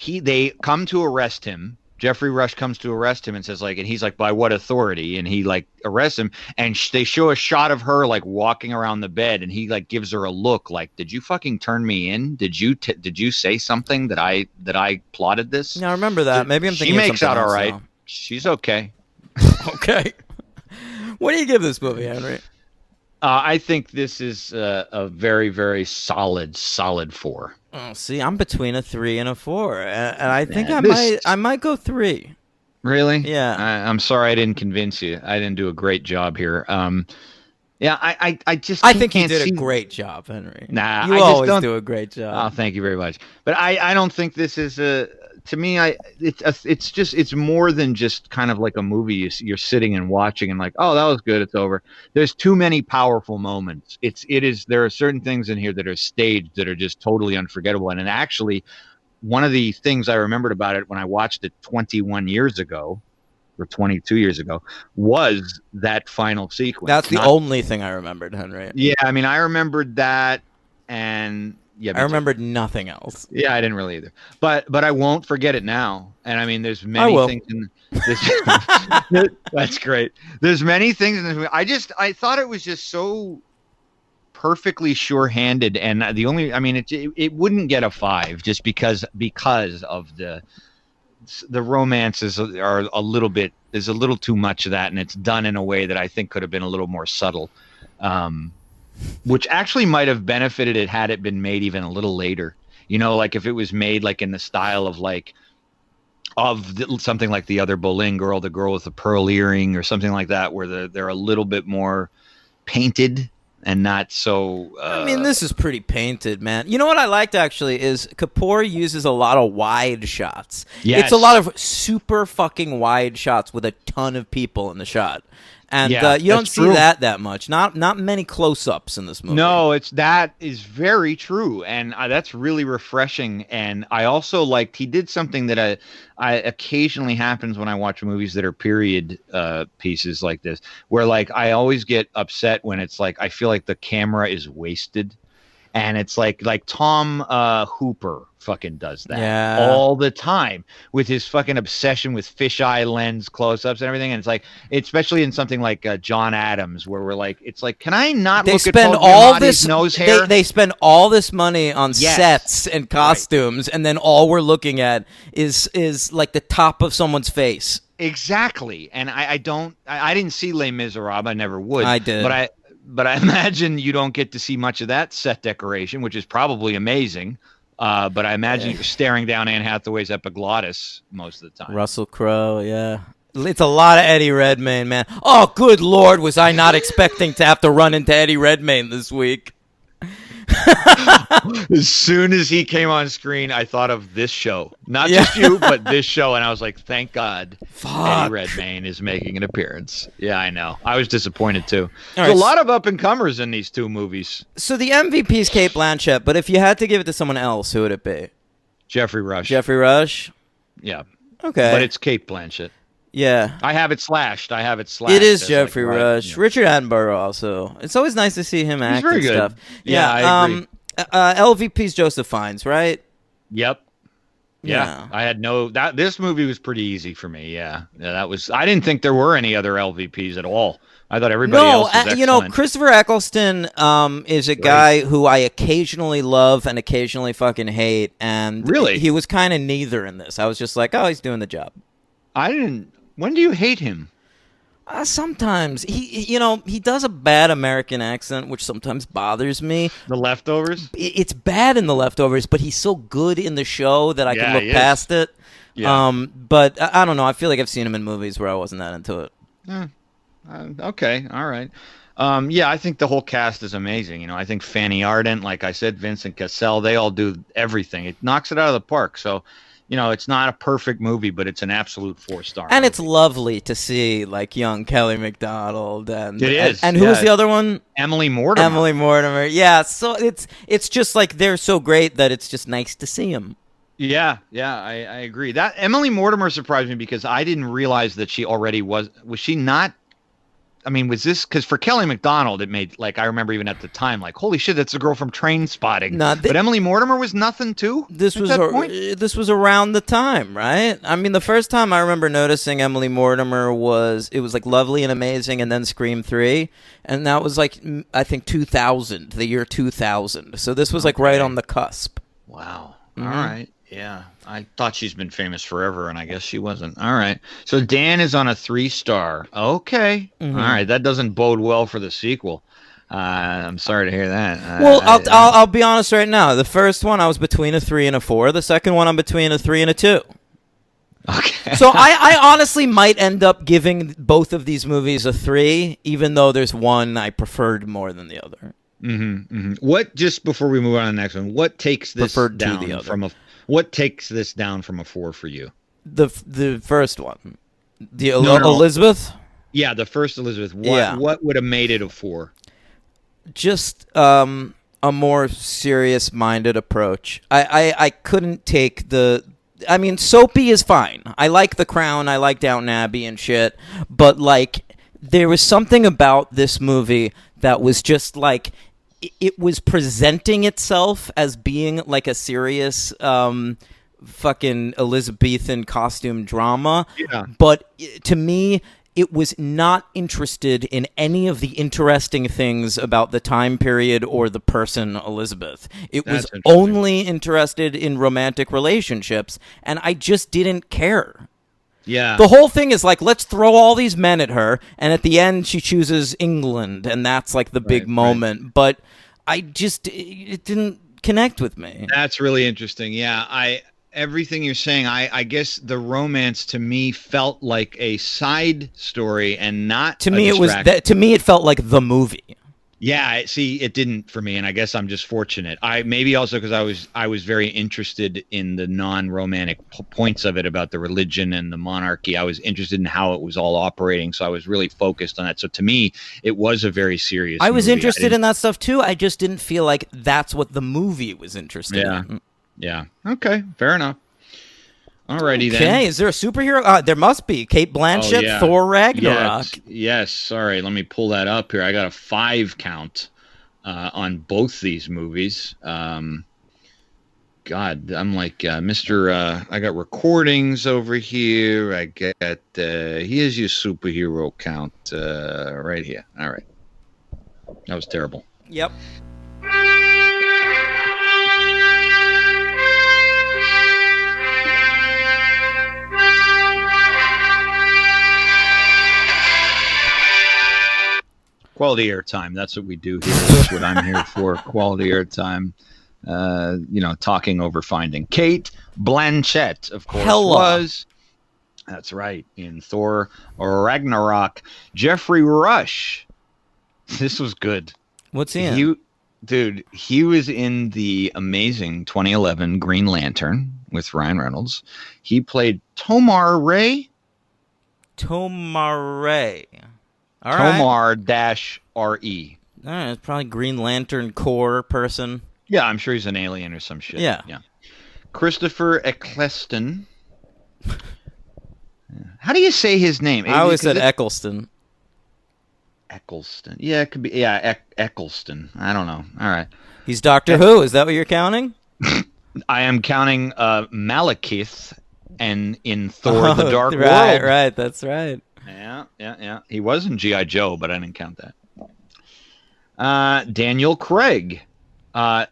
they come to arrest him. Jeffrey Rush comes to arrest him and says and he's like, by what authority? And he arrests him, and they show a shot of her walking around the bed, and he gives her a look like, did you fucking turn me in? Did you say something that I plotted this? Yeah, I remember that. Maybe I'm thinking she makes out all right. Now. She's okay. Okay. What do you give this movie, Henry? I think this is a very, very solid 4. Oh, see, I'm between a 3 and a 4, and I think I might go 3. Really? Yeah. I'm sorry I didn't convince you. I didn't do a great job here. Yeah, I think you did a great job, Henry. Nah, you always do a great job. Oh, thank you very much. But I don't think this is a. To me, it's more than just kind of like a movie you're sitting and watching and oh, that was good, it's over. There's too many powerful moments. There are certain things in here that are staged that are just totally unforgettable. And actually, one of the things I remembered about it when I watched it 21 years ago or 22 years ago was that final sequence. That's the only thing I remembered, Henry. Yeah, I mean, I remembered that, and I remembered nothing else. Yeah, I didn't really either. But I won't forget it now. And I mean, there's many things in this. That's great. There's many things in this movie. I thought it was just so perfectly sure-handed, and it wouldn't get a 5 just because of the romances are a little bit. There's a little too much of that, and it's done in a way that I think could have been a little more subtle. Which actually might have benefited it had it been made even a little later. If it was made in the style of something like The Other Boleyn Girl, the girl with the pearl earring, or something like that, where they're a little bit more painted and not so. I mean, this is pretty painted, man. You know what I liked actually is Kapoor uses a lot of wide shots. Yes. It's a lot of super fucking wide shots with a ton of people in the shot. And you don't see that much. Not many close-ups in this movie. No, that is very true, and that's really refreshing. And I also liked he did something that I occasionally happens when I watch movies that are period pieces like this, where like I always get upset when it's like I feel like the camera is wasted. And it's like Tom Hooper fucking does that all the time with his fucking obsession with fisheye lens close-ups and everything. And it's like, especially in something like John Adams, where we're like, it's like, can I not look at Paul Giamatti's nose hair? They spend all this money on sets and costumes, and then all we're looking at is like the top of someone's face. Exactly. And I didn't see Les Miserables. I never would. I did. But I imagine you don't get to see much of that set decoration, which is probably amazing. But I imagine you're staring down Anne Hathaway's epiglottis most of the time. Russell Crowe, yeah. It's a lot of Eddie Redmayne, man. Oh, good Lord, was I not expecting to have to run into Eddie Redmayne this week. As soon as he came on screen, I thought of this show. Not just you, but this show. And I was like, thank God Eddie Redmayne is making an appearance. Yeah, I know. I was disappointed, too. There's a lot of up-and-comers in these two movies. So the MVP is Cate Blanchett, but if you had to give it to someone else, who would it be? Jeffrey Rush. Jeffrey Rush? Yeah. Okay. But it's Cate Blanchett. Yeah. I have it slashed. It is Jeffrey Rush. Yeah. Richard Attenborough also. It's always nice to see him act and stuff. Yeah, I agree. LVP's Joseph Fiennes, right? Yep. Yeah. I had this movie was pretty easy for me. Yeah. I didn't think there were any other LVPs at all. I thought everybody else was excellent. Christopher Eccleston is a guy who I occasionally love and occasionally fucking hate, and really? He was kind of neither in this. I was just like, oh, he's doing the job. When do you hate him? Sometimes he does a bad American accent, which sometimes bothers me. The Leftovers? It's bad in The Leftovers, but he's so good in the show that I can look past it. Yeah. But I don't know. I feel like I've seen him in movies where I wasn't that into it. Okay. All right. I think the whole cast is amazing. I think Fanny Ardant, like I said, Vincent Cassel, they all do everything. It knocks it out of the park. So, it's not a perfect movie, but it's an absolute 4-star. And it's lovely to see like young Kelly MacDonald and it is. And who was the other one? Emily Mortimer. Yeah. So it's just like they're so great that it's just nice to see them. Yeah, I agree. That Emily Mortimer surprised me because I didn't realize that she already was she not? I mean, was this because for Kelly MacDonald, it made like I remember even at the time, like holy shit, that's the girl from Trainspotting. But Emily Mortimer was nothing too. This was around the time, right? I mean, the first time I remember noticing Emily Mortimer was like Lovely and Amazing, and then Scream 3, and that was like I think 2000, the year 2000. So this was like right on the cusp. Wow. Mm-hmm. All right. Yeah, I thought she's been famous forever, and I guess she wasn't. All right. So Dan is on a 3-star. Okay. Mm-hmm. All right. That doesn't bode well for the sequel. I'm sorry to hear that. Well, I'll be honest right now. The first one, I was between a 3 and a 4. The second one, I'm between a 3 and a 2. Okay. So I honestly might end up giving both of these movies a 3, even though there's one I preferred more than the other. Mm-hmm. Mm-hmm. What, just before we move on to the next one, what takes this down from a... What takes this down from a 4 for you? The first one, Elizabeth. Yeah, the first Elizabeth. What would have made it a 4? Just a more serious-minded approach. I couldn't take I mean, soapy is fine. I like The Crown. I like Downton Abbey and shit. But like, there was something about this movie that was just like. It was presenting itself as being like a serious fucking Elizabethan costume drama. Yeah. But to me, it was not interested in any of the interesting things about the time period or the person Elizabeth. It was only interested in romantic relationships, and I just didn't care. Yeah. The whole thing is like, let's throw all these men at her, and at the end she chooses England, and that's like the big moment. Right. But it didn't connect with me. That's really interesting. Yeah. Everything you're saying, I guess the romance to me felt like a side story and not to me. To me, it felt like the movie. Yeah, see, it didn't for me, and I guess I'm just fortunate. I maybe also because I was very interested in the non-romantic points of it about the religion and the monarchy. I was interested in how it was all operating, so I was really focused on that. So to me, it was a very serious. I was movie. interested in that stuff too. I just didn't feel like that's what the movie was interested in. Yeah. Okay. Fair enough. Alrighty then. Okay, is there a superhero? There must be. Kate Blanchett, Thor Ragnarok. Yes. Sorry, let me pull that up here. I got a 5 count on both these movies. God, I'm like Mr. I got recordings over here. I get here's your superhero count right here. All right, that was terrible. Yep. Quality airtime. That's what we do here. That's what I'm here for. Quality airtime. Talking over finding. Kate Blanchett, of course, was. That's right. In Thor Ragnarok. Jeffrey Rush. This was good. What's he in? He was in the amazing 2011 Green Lantern with Ryan Reynolds. He played Tomar-Re. Tomar-Re. Tomar-Re. It's probably Green Lantern Corps person. Yeah, I'm sure he's an alien or some shit. Yeah. Christopher Eccleston. How do you say his name? I always said Eccleston. Eccleston. Yeah, it could be. Yeah, Eccleston. I don't know. All right. He's Doctor Who. Is that what you're counting? I am counting Malekith and in Thor the Dark World. Right. That's right. Yeah. He was in G.I. Joe, but I didn't count that. Daniel Craig. I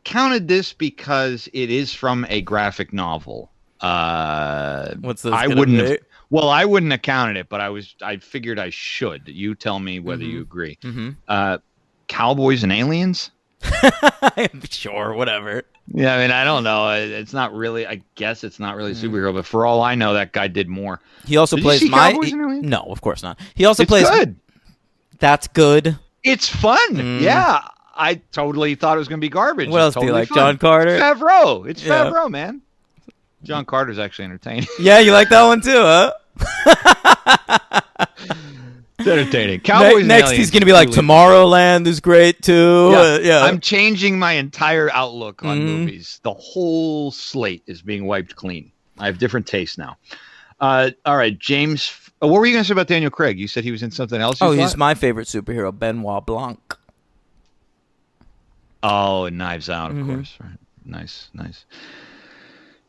counted this because it is from a graphic novel. What's this? I wouldn't have counted it, but I figured I should. You tell me whether you agree. Mm-hmm. Cowboys and Aliens? Sure, whatever. Yeah, I mean, I don't know. It's not really. I guess it's not really a superhero, but for all I know, that guy did more. He also plays No, of course not. He also plays. Good. That's good. It's fun. Yeah, I totally thought it was going to be garbage. What else do you like? Fun. John Carter. Favreau. It's Favreau, man. John Carter's actually entertaining. Yeah, you like that one too, huh? It's entertaining. Cowboys Next, he's going to be like, Tomorrowland is great too. Yeah. I'm changing my entire outlook on movies. The whole slate is being wiped clean. I have different tastes now. All right, James. What were you going to say about Daniel Craig? You said he was in something else. He's my favorite superhero, Benoit Blanc. Oh, and Knives Out, of course. Right. Nice.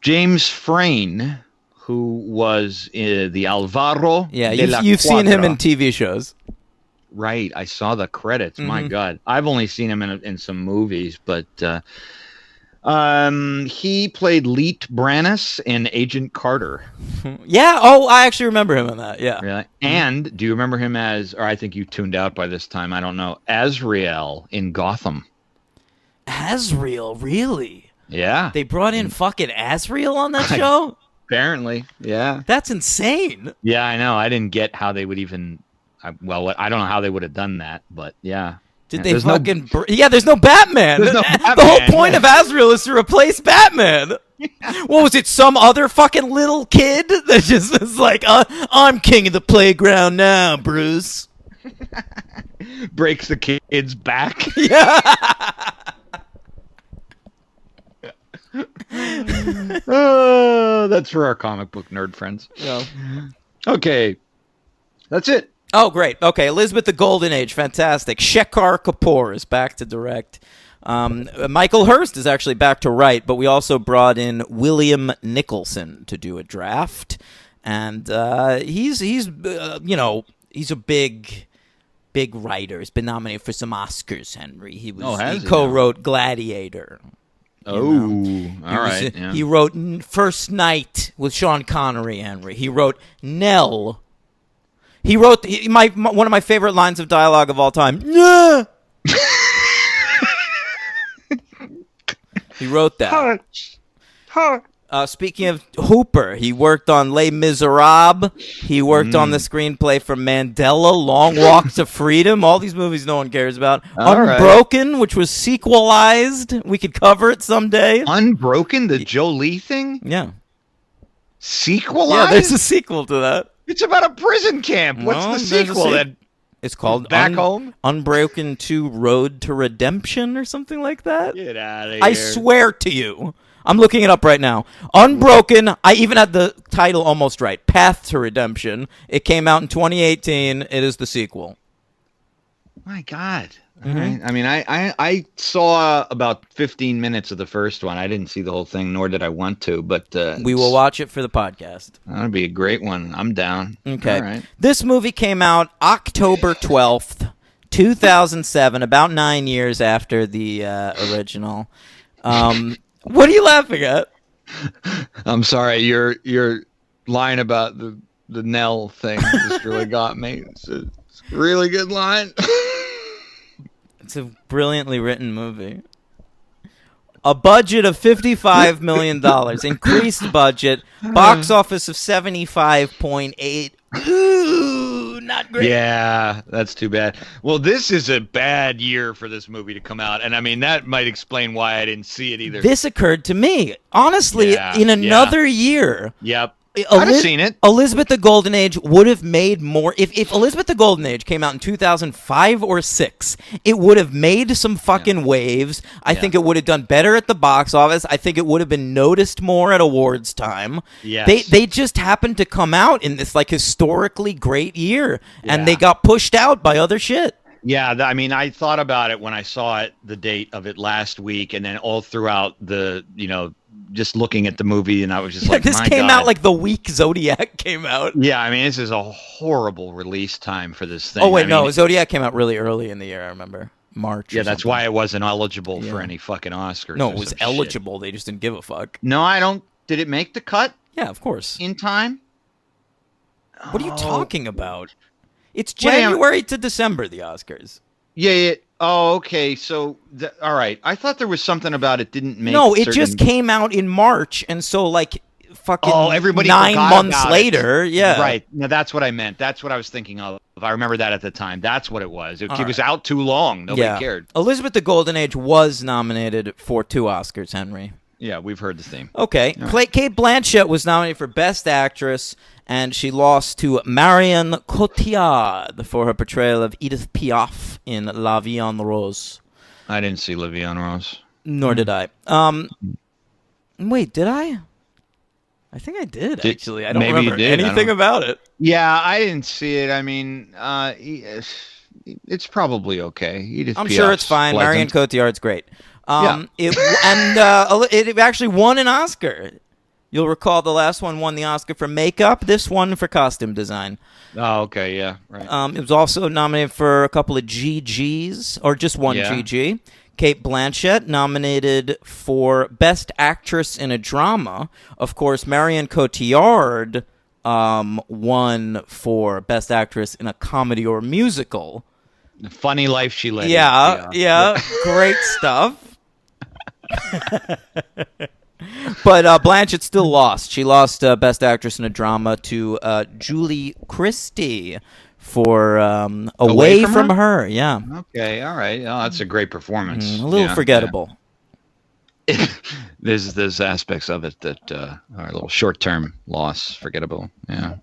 James Frain, who was the Alvaro. Yeah, you've seen him in TV shows. Right, I saw the credits. My God, I've only seen him in some movies, but he played Leet Brannis in Agent Carter. Yeah. Oh, I actually remember him in that. Yeah. Really? And do you remember him as? Or I think you tuned out by this time. I don't know. Azrael in Gotham. Azrael, really? Yeah. They brought in fucking Azrael on that show? Apparently, yeah. That's insane. Yeah, I know. I didn't get how they would even... I don't know how they would have done that, but yeah. Did they fucking... there's no Batman. There's no Batman. The whole point of Azrael is to replace Batman. Yeah. What was it? Some other fucking little kid that just is like, I'm king of the playground now, Bruce. Breaks the kid's back. Yeah. That's for our comic book nerd friends. Yeah. Okay. That's it. Oh, great. Okay, Elizabeth the Golden Age. Fantastic. Shekhar Kapoor is back to direct. Michael Hurst is actually back to write, but we also brought in William Nicholson to do a draft. And he's a big writer. He's been nominated for some Oscars, Henry. He co-wrote Gladiator. All right. He wrote First Night with Sean Connery, Henry. He wrote Nell. He wrote one of my favorite lines of dialogue of all time. Yeah. He wrote that. Speaking of Hooper, he worked on Les Miserables. He worked on the screenplay for Mandela, Long Walk to Freedom. All these movies no one cares about. Unbroken, which was sequelized. We could cover it someday. Unbroken, the Joe Lee thing? Yeah. Sequelized? Yeah, there's a sequel to that. It's about a prison camp. What's the sequel? It's called Back Home? Unbroken 2 Road to Redemption or something like that. Get out of here. I swear to you. I'm looking it up right now. Unbroken, I even had the title almost right. Path to Redemption. It came out in 2018. It is the sequel. My God. All right. I mean, I saw about 15 minutes of the first one. I didn't see the whole thing, nor did I want to, but we will watch it for the podcast. That'd be a great one. I'm down. Okay. All right. This movie came out October 12th, 2007, about 9 years after the original. What are you laughing at? I'm sorry. Your line about the Nell thing just really got me. It's a really good line. It's a brilliantly written movie. A budget of $55 million. Increased budget. Box office of 75.8. Ooh, not great. Yeah, that's too bad. Well, this is a bad year for this movie to come out. And I mean, that might explain why I didn't see it either. This occurred to me. Honestly, in another year. Yep. I'd have seen it. Elizabeth the Golden Age would have made more. If Elizabeth the Golden Age came out in 2005 or 6, it would have made some fucking waves. I think it would have done better at the box office. I think it would have been noticed more at awards time. Yes. They just happened to come out in this like historically great year, and they got pushed out by other shit. Yeah, I mean, I thought about it when I saw it, the date of it last week, and then all throughout the, just looking at the movie, and I was just like, this my came God. out like the week Zodiac came out. Yeah, I mean, this is a horrible release time for this thing. Oh, wait, no, Zodiac came out really early in the year, I remember. March. Yeah, that's why it wasn't eligible for any fucking Oscars. No, it was eligible. They just didn't give a fuck. No, I don't. Did it make the cut? Yeah, of course. In time? What are you talking about? It's January to December, the Oscars. Yeah. Oh, okay. So, all right. I thought there was something about it didn't make. No, it just came out in March, and so like fucking everybody 9 months later. Yeah, right. No, that's what I meant. That's what I was thinking of. I remember that at the time. That's what it was. It was out too long. Nobody cared. Elizabeth the Golden Age was nominated for 2 Oscars, Henry. Yeah, we've heard the theme. Okay. Cate Blanchett was nominated for Best Actress, and she lost to Marion Cotillard for her portrayal of Edith Piaf in La Vie en Rose. I didn't see La Vie en Rose. Nor did I. Wait, did I? I think I did, actually. I don't remember anything about it. Yeah, I didn't see it. I mean, it's probably okay. Edith I'm Piaf's sure it's fine. pleasant. Marion Cotillard's great. It actually won an Oscar. You'll recall the last one won the Oscar for makeup. This one for costume design. Oh, okay, yeah, right. It was also nominated for a couple of GGs, or just one GG. Cate Blanchett nominated for Best Actress in a Drama. Of course, Marion Cotillard won for Best Actress in a Comedy or Musical. The funny life she led. Yeah. Great stuff. But Blanchett still lost. She lost Best Actress in a Drama to Julie Christie for Away from Her. Yeah. Okay, all right. Oh, that's a great performance. A little forgettable. Yeah. There's aspects of it that are a little short-term loss, forgettable. Yeah.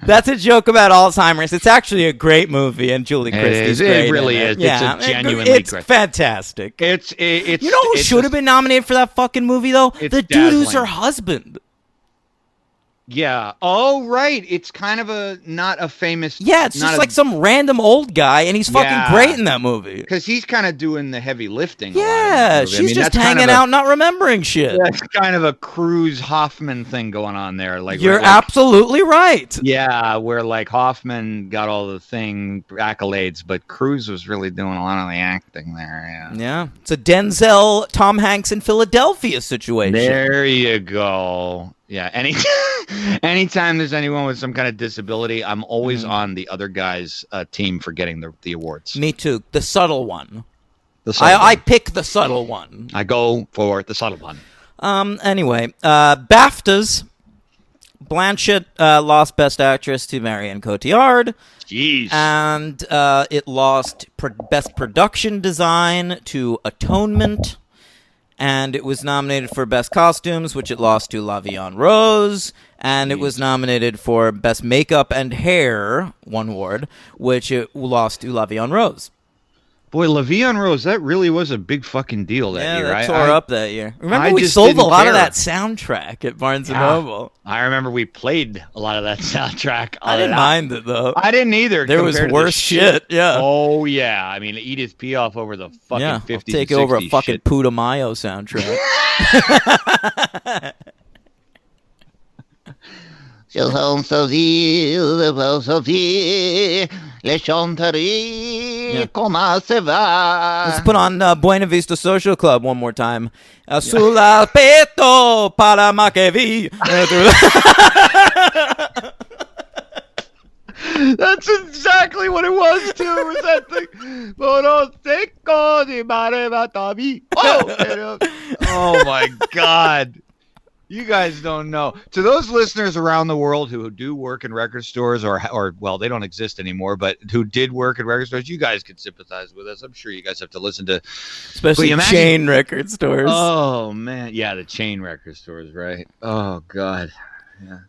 That's a joke about Alzheimer's. It's actually a great movie, and Julie Christie's great. It really is. Yeah. It's a genuinely great. It's fantastic. It's you know who should have been nominated for that fucking movie though? The dude who's her husband. Yeah. Oh, right. It's kind of not a famous. Yeah, it's just like some random old guy, and he's fucking great in that movie. Because he's kind of doing the heavy lifting. Yeah, she's just hanging out, not remembering shit. That's kind of a Cruise Hoffman thing going on there. Like you're absolutely right. Yeah, where like Hoffman got all the accolades, but Cruise was really doing a lot of the acting there. Yeah. It's a Denzel, Tom Hanks in Philadelphia situation. There you go. Yeah, anytime there's anyone with some kind of disability, I'm always on the other guy's team for getting the awards. Me too. The subtle one. I pick the subtle one. I go for the subtle one. Anyway, BAFTAs. Blanchett lost Best Actress to Marion Cotillard. Jeez. And it lost Best Production Design to Atonement. And it was nominated for Best Costumes, which it lost to La Vie en Rose. And it was nominated for Best Makeup and Hair, one award, which it lost to La Vie en Rose. Boy, La Vie en Rose, that really was a big fucking deal that year. Yeah, that tore up that year. Remember, we sold a lot of that soundtrack at Barnes & Noble. I remember we played a lot of that soundtrack. I didn't mind it, though. I didn't either. There was worse shit, yeah. Oh, yeah. I mean, Edith Piaf over the fucking 50s I'll take over a fucking Putumayo soundtrack. Let's put on Buena Vista Social Club one more time. Sul alpeto para Makevi. That's exactly what it was, too. It was that thing. Oh, my God. You guys don't know. To those listeners around the world who do work in record stores or well, they don't exist anymore, but who did work in record stores, you guys can sympathize with us. I'm sure you guys have to listen to... Especially chain record stores. Oh, man. Yeah, the chain record stores, right? Oh, God.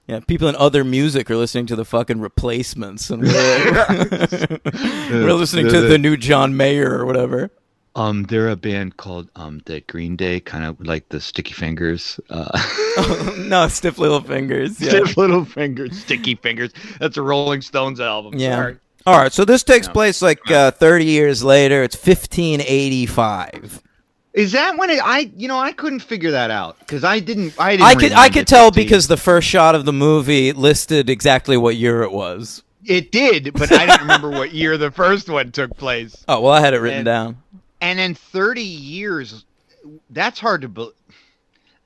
Yeah, people in other music are listening to the fucking Replacements. And we're listening to the new John Mayer or whatever. They're a band called the Green Day, kind of like the Sticky Fingers. No, Stiff Little Fingers. Yeah. Stiff Little Fingers, Sticky Fingers. That's a Rolling Stones album. Yeah. Sorry. All right, so this takes place like 30 years later. It's 1585. Is that when I couldn't figure that out because I could tell because the first shot of the movie listed exactly what year it was. It did, but I didn't remember what year the first one took place. Oh, well, I had it written down. And in 30 years, that's hard to believe.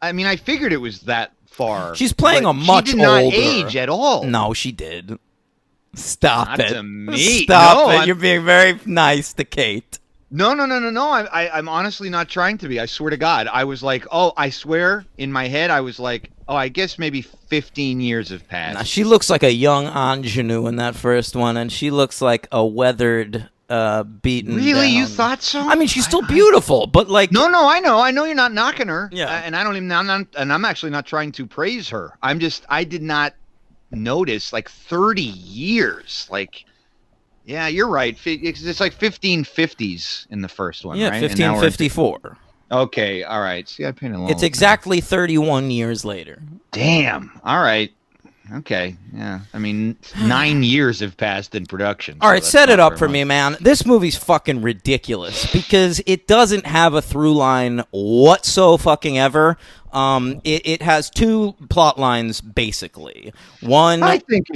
I mean, I figured it was that far. She's playing a much older. She did not age at all. No, she did. Stop not it. To me. Stop it. You're being very nice to Kate. No. I'm honestly not trying to be. I swear to God. I was like, I swear in my head, I was like, I guess maybe 15 years have passed. Nah, she looks like a young ingenue in that first one, and she looks like a weathered, beaten Really? down. You thought so? I mean, she's still beautiful, but like... No, I know you're not knocking her. Yeah. And I'm actually not trying to praise her. I did not notice, 30 years, Yeah, you're right. It's like 1550s in the first one, right? Yeah, 1554. Okay, all right. See, I painted a little. It's exactly 31 years later. Damn. All right. Okay. Yeah. I mean, 9 years have passed in production. All right, set it up for me, man. This movie's fucking ridiculous because it doesn't have a through line whatsoever. It has two plot lines, basically. One, I think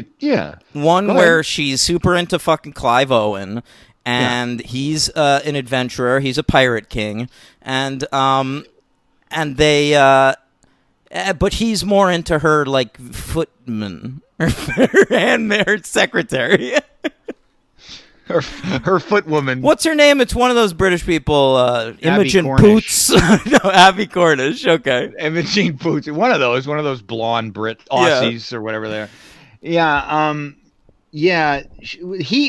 one where she's super into fucking Clive Owen, and he's an adventurer. He's a pirate king, and they, but he's more into her footman, her secretary. Her foot woman. What's her name? It's one of those British people. Imogen Poots. No, Abbie Cornish. Okay. Imogen Poots. One of those blonde Brit Aussies or whatever they are. Yeah. Yeah.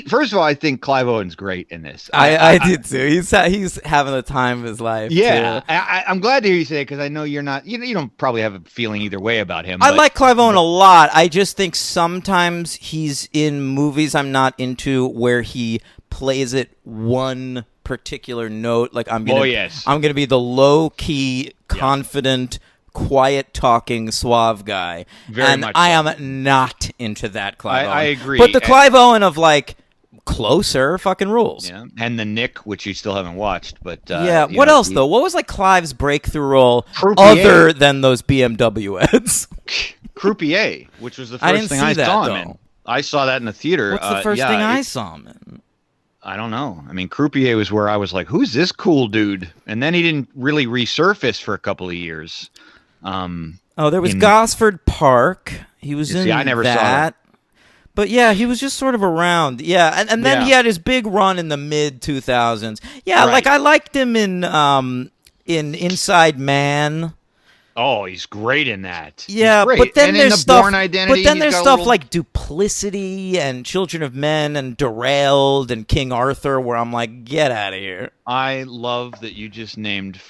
First of all, I think Clive Owen's great in this. I did too. He's having the time of his life. Yeah. I'm glad to hear you say it because I know you're not. You don't probably have a feeling either way about him. I like Clive Owen a lot. I just think sometimes he's in movies I'm not into where he plays it one particular note. Like I'm gonna be the low key, confident, quiet talking, suave guy. Very much I so. am not into that Clive Owen. I agree. But the Clive Owen of Closer fucking rules. Yeah. And The Nick, which you still haven't watched, but what else though? What was Clive's breakthrough role Croupier. other than those BMW ads? Croupier, which was the first thing I saw him in. I saw that in the theater. What's the first thing I saw him in? I don't know. I mean, Croupier was where I was like, "Who's this cool dude?" And then he didn't really resurface for a couple of years. There was Gosford Park. He was in I never that. saw that. But yeah, he was just sort of around. Yeah, and then he had his big run in the mid 2000s. Yeah, right. I liked him in Inside Man. Oh, he's great in that. Yeah, but then there's stuff. Bourne Identity, but then there's stuff like Duplicity and Children of Men and Derailed and King Arthur, where I'm like, get out of here. I love that you just named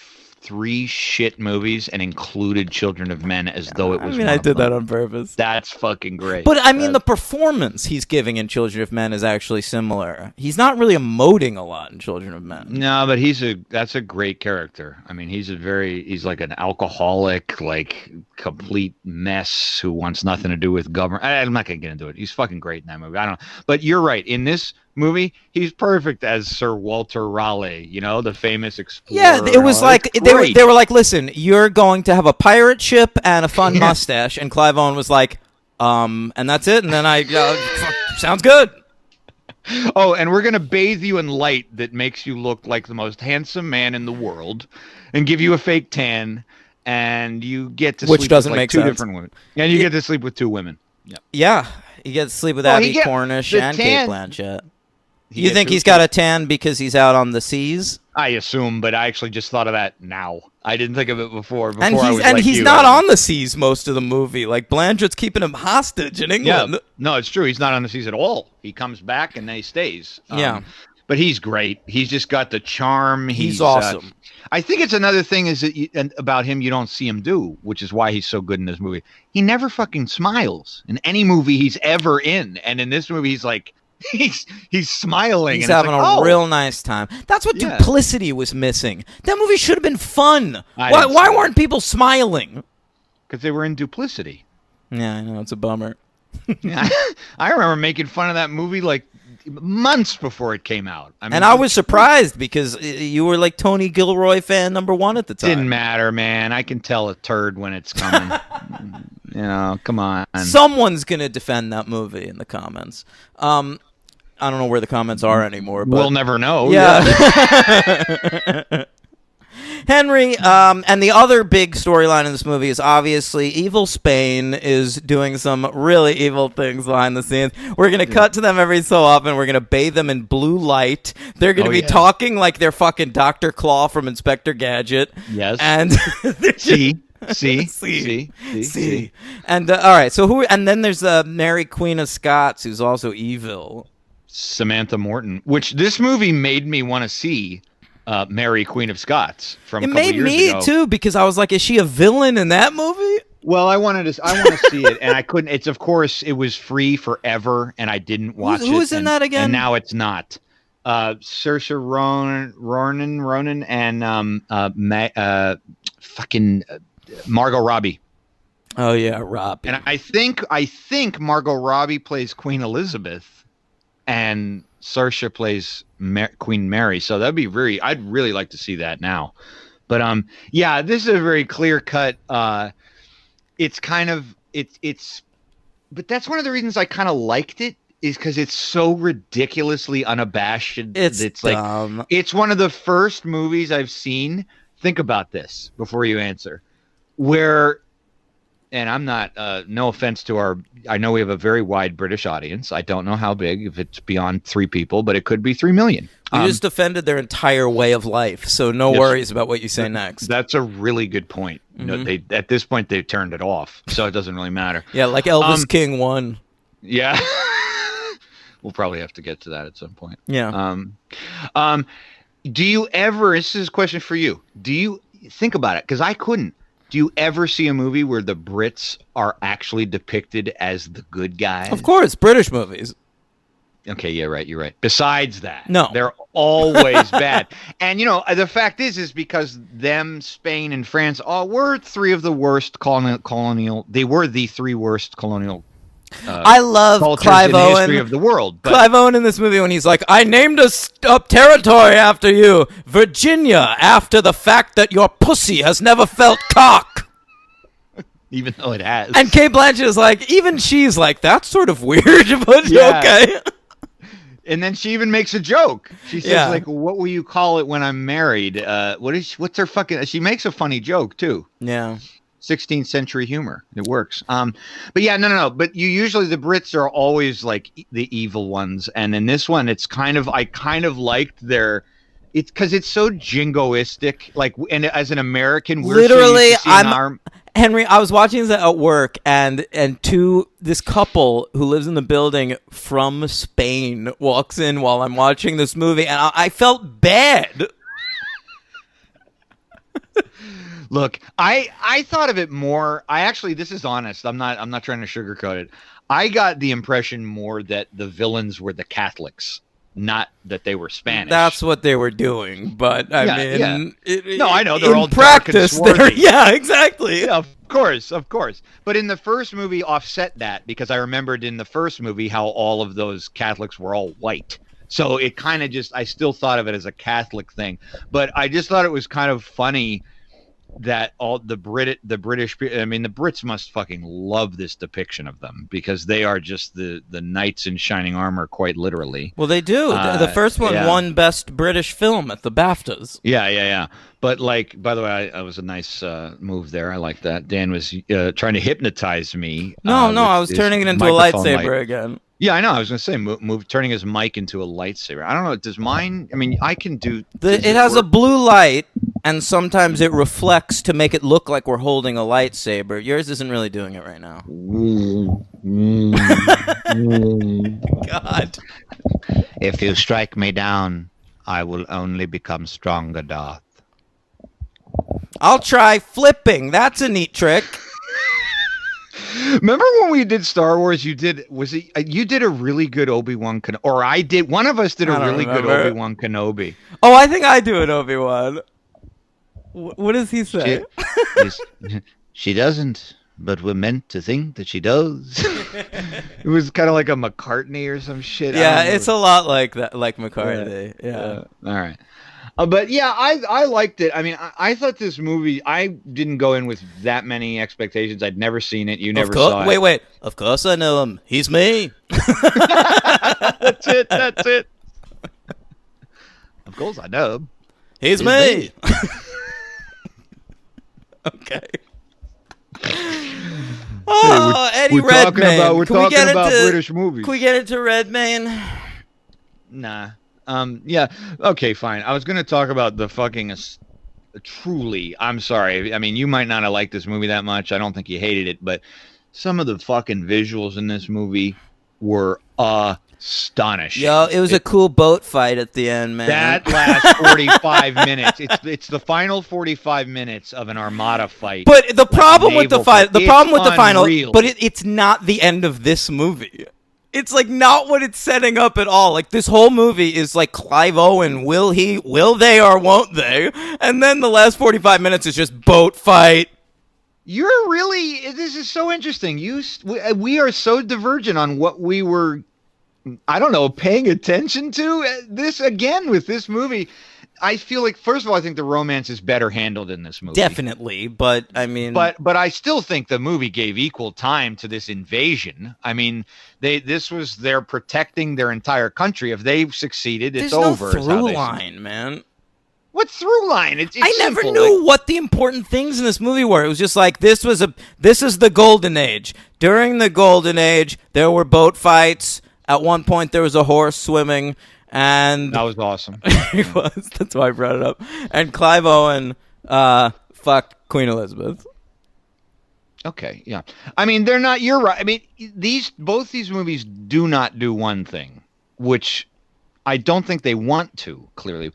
3 shit movies and included Children of Men as though it was. I mean, I did that on purpose. That's fucking great. But I mean, the performance he's giving in Children of Men is actually similar. He's not really emoting a lot in Children of Men. No, but that's a great character. I mean, he's like an alcoholic, like complete mess who wants nothing to do with government. I'm not gonna get into it. He's fucking great in that movie. I don't know, but you're right. In this movie, he's perfect as Sir Walter Raleigh, the famous explorer. Yeah, it was like they were like, listen, you're going to have a pirate ship and a fun mustache, and Clive Owen was like, and that's it. And then sounds good. Oh, and we're gonna bathe you in light that makes you look like the most handsome man in the world, and give you a fake tan, and you get to sleep with like 2 different women, and you get to sleep with 2 women. Yeah, you get to sleep with Abby Cornish and Cate Blanchett. You think he's got a tan because he's out on the seas? I assume, but I actually just thought of that now. I didn't think of it before. And he's not on the seas most of the movie. Like, Blanchett's keeping him hostage in England. Yeah. No, it's true. He's not on the seas at all. He comes back and then he stays. Yeah. But he's great. He's just got the charm. He's awesome. I think it's another thing about him you don't see him do, which is why he's so good in this movie. He never fucking smiles in any movie he's ever in. And in this movie, he's like, he's smiling. He's having a real nice time. That's what Duplicity was missing. That movie should have been fun. Why weren't people smiling? Because they were in Duplicity. Yeah, I know. It's a bummer. Yeah, I remember making fun of that movie like months before it came out. I mean, and I was surprised because you were like Tony Gilroy fan #1 at the time. Didn't matter, man. I can tell a turd when it's coming. Come on. Someone's going to defend that movie in the comments. I don't know where the comments are anymore. But we'll never know. Yeah. Henry, and the other big storyline in this movie is obviously evil Spain is doing some really evil things behind the scenes. We're going to cut to them every so often. We're going to bathe them in blue light. They're going to be talking like they're fucking Dr. Claw from Inspector Gadget. Yes. And See. And all right, so and then there's Mary Queen of Scots, who's also evil. Samantha Morton, which this movie made me want to see Mary Queen of Scots from a couple years ago. It made me too, because I was like, is she a villain in that movie? Well, I want to see it, and I couldn't. It was free forever, and I didn't watch it. Who's in that again? And now it's not. Saoirse Ronan, and fucking Margot Robbie. Oh yeah, Robbie. And I think Margot Robbie plays Queen Elizabeth, and Saoirse plays Queen Mary. So I'd really like to see that now. But this is a very clear cut. It's kind of but that's one of the reasons I kind of liked it, is because it's so ridiculously unabashed. It's dumb. Like, it's one of the first movies I've seen. Think about this before you answer. And I'm not, no offense to I know we have a very wide British audience. I don't know how big, if it's beyond 3 people, but it could be 3 million. You just offended their entire way of life, so no worries about what you say next. That's a really good point. Mm-hmm. At this point, they've turned it off, so it doesn't really matter. Yeah, like Elvis King 1. Yeah. We'll probably have to get to that at some point. Yeah. Do you ever, this is a question for you, do you think about it? Because I couldn't. Do you ever see a movie where the Brits are actually depicted as the good guys? Of course, British movies. Okay, yeah, right, you're right. Besides that, no, they're always bad. And, the fact is because Spain, and France were 3 of the worst colonial, they were the 3 worst colonial I love Clive Owen. History of the world. But Clive Owen in this movie when he's like, I named a territory after you, Virginia, after the fact that your pussy has never felt cock. Even though it has. And Cate Blanchett is like, even she's like, that's sort of weird, but okay. And then she even makes a joke. She says, like, what will you call it when I'm married? What's her fucking... She makes a funny joke, too. Yeah. 16th century humor. It works. But yeah, no. But usually the Brits are always like the evil ones, and in this one, I kind of liked their It's because it's so jingoistic. Like, and as an American, we're literally, so used to seeing Henry, I was watching this at work, and this couple who lives in the building from Spain walks in while I'm watching this movie, and I felt bad. Look, I thought of it more. This is honest. I'm not trying to sugarcoat it. I got the impression more that the villains were the Catholics, not that they were Spanish. That's what they were doing, but I mean, no, I know they're all practice. Yeah, exactly. Yeah, of course. But in the first movie, offset that because I remembered in the first movie how all of those Catholics were all white. So it kind of I still thought of it as a Catholic thing, but I just thought it was kind of funny that all the British, I mean, the Brits must fucking love this depiction of them because they are just the knights in shining armor, quite literally. Well, they do. The first one won Best British Film at the BAFTAs. Yeah. But like, by the way, I was a nice move there. I like that. Dan was trying to hypnotize me. No, I was turning it into a lightsaber again. Yeah, I know. I was going to say, move, turning his mic into a lightsaber. I don't know. Does mine? I mean, I can do. It has a blue light, and sometimes it reflects to make it look like we're holding a lightsaber. Yours isn't really doing it right now. God. If you strike me down, I will only become stronger, Darth. I'll try flipping. That's a neat trick. Remember when we did Star Wars? You did a really good Obi-Wan Kenobi, or I did. One of us did a really good Obi-Wan Kenobi. Oh, I think I do an Obi-Wan. What does he say? She doesn't, but we're meant to think that she does. It was kind of like a McCartney or some shit. Yeah, it's a lot like that, like McCartney. Yeah. All right. But yeah, I liked it. I mean, I thought this movie, I didn't go in with that many expectations. I'd never seen it. You never saw it. Wait. Of course I know him. He's me. That's it. Of course I know him. He's me. Okay. Oh, Eddie Redmayne. We're talking about British movies. Can we get into Redmayne? Nah. Yeah. Okay, fine. I was going to talk about the fucking truly, I'm sorry. I mean, you might not have liked this movie that much. I don't think you hated it, but some of the fucking visuals in this movie were astonishing. Yo, it was a cool boat fight at the end, man. That last 45 minutes. It's the final 45 minutes of an Armada fight. But the problem with the final, but it's not the end of this movie. It's like not what it's setting up at all. Like this whole movie is like Clive Owen, will they or won't they? And then the last 45 minutes is just boat fight. This is so interesting. We are so divergent on what we were, I don't know, paying attention to. This again with this movie. I feel like, first of all, I think the romance is better handled in this movie. Definitely, but I mean... But I still think the movie gave equal time to this invasion. I mean, they're protecting their entire country. If they succeeded, it's over. There's no through line, man. What through line? It's I never knew what the important things in this movie were. It was just like, this is the Golden Age. During the Golden Age, there were boat fights. At one point, there was a horse swimming. And that was awesome. It was. That's why I brought it up. And Clive Owen fucked Queen Elizabeth. Okay, yeah. I mean, they're not. You're right. I mean, both these movies do not do one thing, which I don't think they want to. Clearly,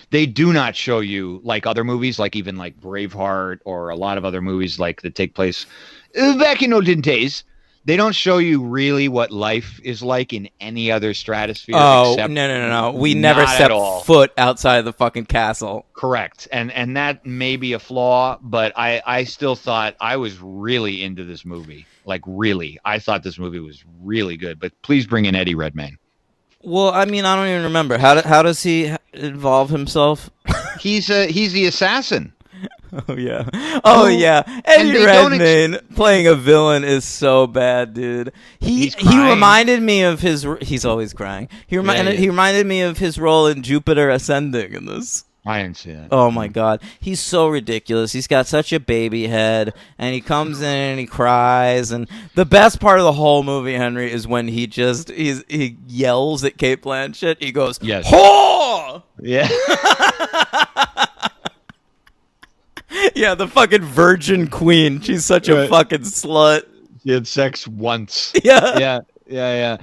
they do not show you like other movies, like even like Braveheart or a lot of other movies like that take place back in olden days. They don't show you really what life is like in any other stratosphere. Oh, no. We never set foot outside of the fucking castle. Correct. And that may be a flaw, but I still thought I was really into this movie. Like, really. I thought this movie was really good. But please bring in Eddie Redmayne. Well, I mean, I don't even remember. How does he involve himself? He's the assassin. Oh yeah. Eddie Redmayne playing a villain is so bad, dude. He reminded me of his. He's always crying. He reminded me of his role in Jupiter Ascending in this. I didn't see that. Oh my God, he's so ridiculous. He's got such a baby head, and he comes in and he cries. And the best part of the whole movie, Henry, is when he yells at Cate Blanchett. He goes, Yes. "Whore!" Yeah. Yeah, the fucking virgin queen. She's such a fucking slut. He had sex once. Yeah. Yeah.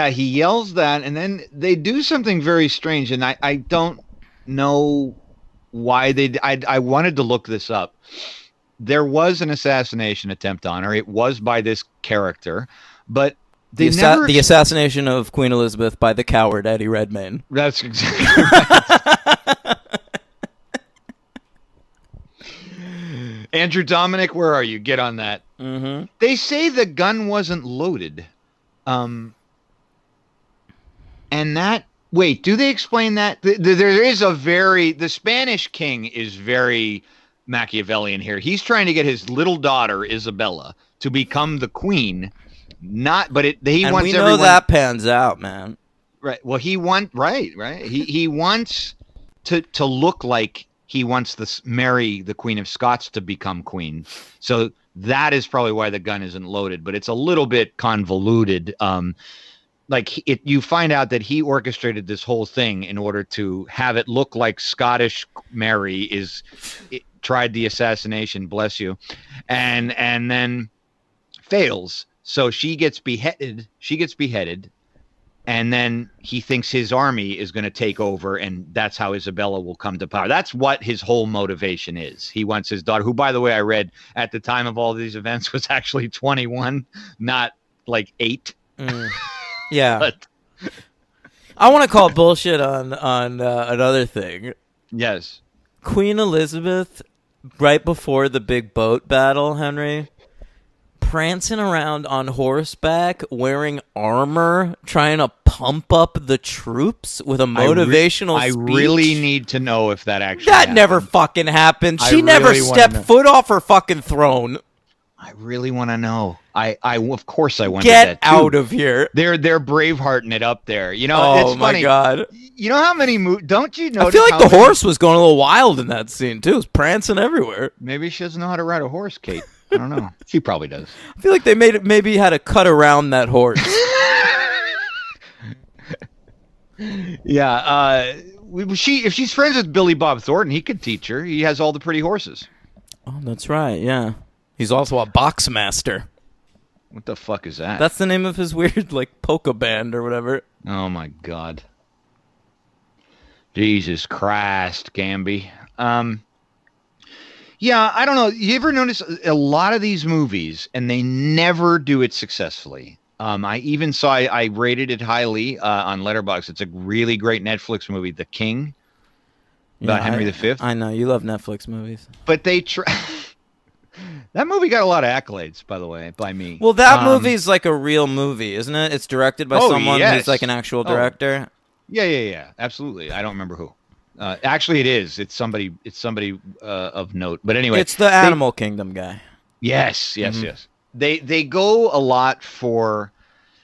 He yells that, and then they do something very strange, and I don't know why I wanted to look this up. There was an assassination attempt on her. It was by this character, but the assassination of Queen Elizabeth by the coward Eddie Redmayne. That's exactly right. Andrew Dominic, where are you? Get on that. Mm-hmm. They say the gun wasn't loaded. And that... Wait, do they explain that? There is the Spanish king is very Machiavellian here. He's trying to get his little daughter, Isabella, to become the queen. He wants everyone... that pans out, man. Right. Well, he wants to look like he wants to marry the Queen of Scots to become queen. So that is probably why the gun isn't loaded, but it's a little bit convoluted. You find out that he orchestrated this whole thing in order to have it look like Scottish Mary tried the assassination, bless you, and then fails. So she gets beheaded. And then he thinks his army is going to take over, and that's how Isabella will come to power. That's what his whole motivation is. He wants his daughter, who, by the way, I read at the time of all these events was actually 21, not like 8. Yeah. But I want to call bullshit on another thing. Yes. Queen Elizabeth, right before the big boat battle, Henry, prancing around on horseback, wearing armor, trying to pump up the troops with a motivational speech. I really need to know if that actually That happened. Never fucking happened. She really never stepped foot off her fucking throne. I really want to know. I of course I want Get that too. out of here. They're Bravehearting it up there. You know, Oh it's my funny. God. You know how many don't you know? I feel like the horse was going a little wild in that scene too. It was prancing everywhere. Maybe she doesn't know how to ride a horse, Kate. I don't know. She probably does. I feel like they maybe had to cut around that horse. Yeah. If she's friends with Billy Bob Thornton, he could teach her. He has all the pretty horses. Oh, that's right. Yeah. He's also a box master. What the fuck is that? That's the name of his weird, polka band or whatever. Oh, my God. Jesus Christ, Gamby. Yeah, I don't know. You ever notice a lot of these movies, and they never do it successfully? I even saw, I rated it highly on Letterboxd. It's a really great Netflix movie, The King, about Henry V. I know. You love Netflix movies. But they that movie got a lot of accolades, by the way, by me. Well, that movie's like a real movie, isn't it? It's directed by someone who's like an actual director. Yeah. Absolutely. I don't remember who. Actually, it is. It's somebody of note. But anyway, it's the Animal Kingdom guy. Yes. They go a lot for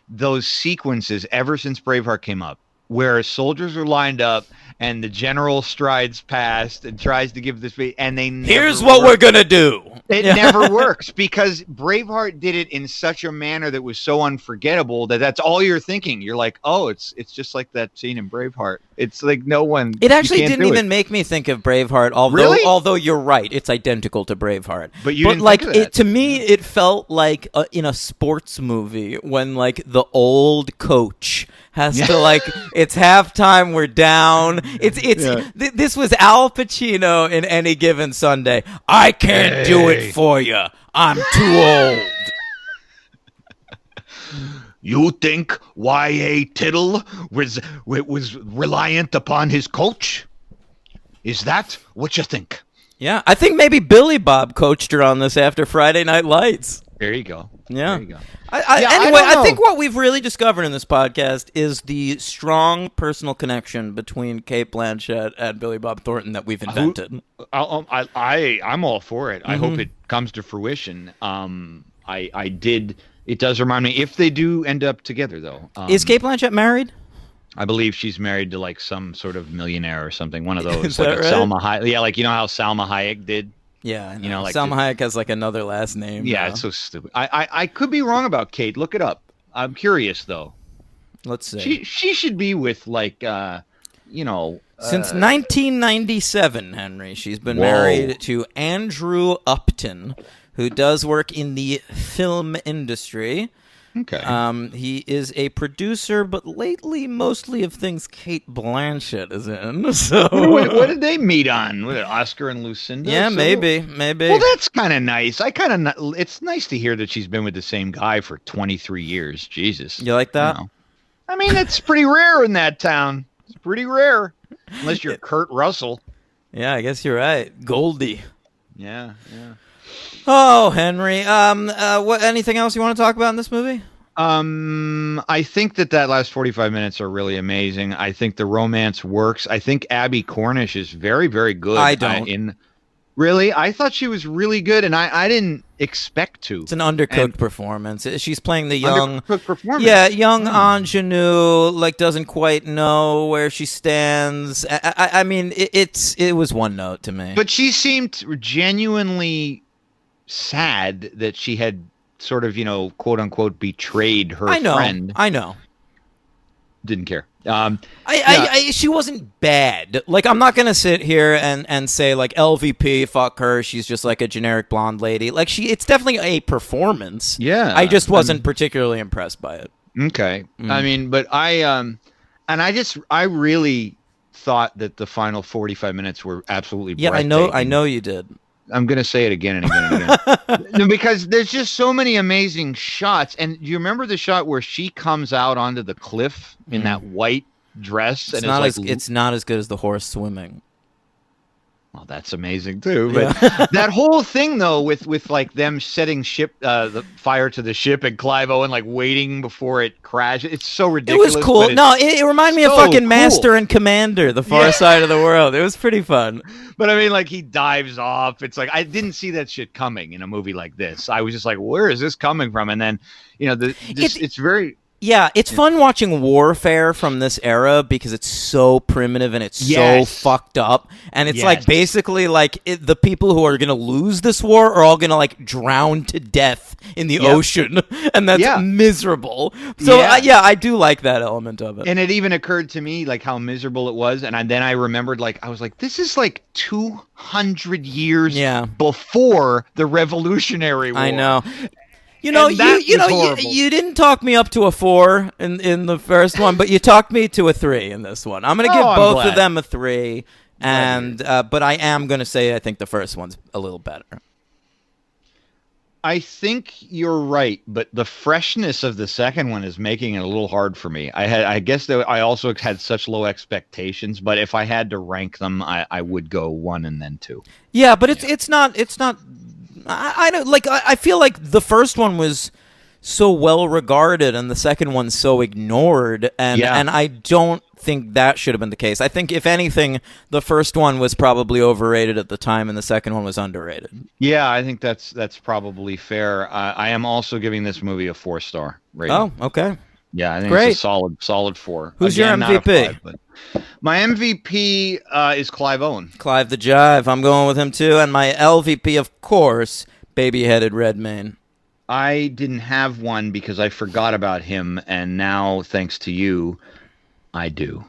those sequences ever since Braveheart came up, where soldiers are lined up and the general strides past and tries to give this speech, and they never Here's what we're gonna do. It never works because Braveheart did it in such a manner that was so unforgettable that's all you're thinking. You're like, oh, it's just like that scene in Braveheart. It's like no one. It actually didn't even make me think of Braveheart. Although you're right, it's identical to Braveheart. But didn't think of that. To me, it felt like in a sports movie when the old coach has to it's halftime, we're down. This was Al Pacino in Any Given Sunday. I can't do it for you. I'm too old. You think Y.A. Tittle was reliant upon his coach? Is that what you think? Yeah, I think maybe Billy Bob coached her on this after Friday Night Lights. There you go. Yeah. There you go. Anyway, I think what we've really discovered in this podcast is the strong personal connection between Cate Blanchett and Billy Bob Thornton that we've invented. I'm all for it. I hope it comes to fruition. It does remind me, if they do end up together, though. Is Cate Blanchett married? I believe she's married to like some sort of millionaire or something. One of those, Is like that a right? Salma Hayek. Yeah, like you know how Salma Hayek did. Yeah, I know. You know, like Salma Hayek has like another last name. Yeah, now. it's so stupid. I could be wrong about Kate. Look it up. I'm curious though. Let's see. She should be with like you know. Since 1997, Henry, she's been married to Andrew Upton, who does work in the film industry. Okay. He is a producer, but lately mostly of things Kate Blanchett is in. So what did they meet on? Was it Oscar and Lucinda? yeah, So- maybe. Well, that's kind of nice. It's nice to hear that she's been with the same guy for 23 years. Jesus. You like that? know. I mean, it's pretty rare in that town. It's pretty rare. Unless you're Kurt Russell. Yeah, I guess you're right. Goldie. Yeah. Oh, Henry. What? Anything else you want to talk about in this movie? I think that last 45 minutes are really amazing. I think the romance works. I think Abby Cornish is very, very good. I don't. Really? I thought she was really good, and I didn't expect to. It's an undercooked performance. She's playing the young, Undercooked performance. yeah, young ingenue, like doesn't quite know where she stands. I mean, it was one note to me. But she seemed genuinely sad that she had sort of, quote unquote, betrayed her friend. I know. Didn't care. She wasn't bad. Like, I'm not gonna sit here and say like LVP, fuck her. She's just like a generic blonde lady. Like it's definitely a performance. Yeah. I just wasn't particularly impressed by it. Okay. I mean, but I really thought that the final 45 minutes were absolutely Yeah, I breathtaking. know you did. I'm going to say it again and again and again. No, because there's just so many amazing shots. And you remember the shot where she comes out onto the cliff in that white dress? It's not as good as the horse swimming. Well, that's amazing too. But that whole thing though, with like them setting the fire to the ship and Clive Owen like waiting before it crashes, it's so ridiculous. It was cool. No, it reminded me of so fucking cool. Master and Commander, The Far Side of the World. It was pretty fun. But I mean, like he dives off. It's like I didn't see that shit coming in a movie like this. I was just like, where is this coming from? And then, it's very. Yeah, it's fun watching warfare from this era because it's so primitive and it's so fucked up. And it's like basically like the people who are going to lose this war are all going to like drown to death in the ocean. And that's miserable. So I do like that element of it. And it even occurred to me like how miserable it was. And then I remembered I was like, this is like 200 years before the Revolutionary War. I know. You didn't talk me up to a 4 in the first one, but you talked me to a 3 in this one. I'm going to give both of them a 3, and but I am going to say I think the first one's a little better. I think you're right, but the freshness of the second one is making it a little hard for me. I guess that I also had such low expectations, but if I had to rank them, I would go 1 and then 2. Yeah, but it's not. I don't like. I feel like the first one was so well regarded, and the second one so ignored, and I don't think that should have been the case. I think if anything, the first one was probably overrated at the time, and the second one was underrated. Yeah, I think that's probably fair. I am also giving this movie a 4-star rating. Oh, okay. Yeah, I think Great. it's a solid 4. Who's Again, your not a MVP? 5, but my MVP is Clive Owen. Clive the Jive. I'm going with him too, and my LVP, of course, baby-headed Redmayne. I didn't have one because I forgot about him, and now, thanks to you, I do.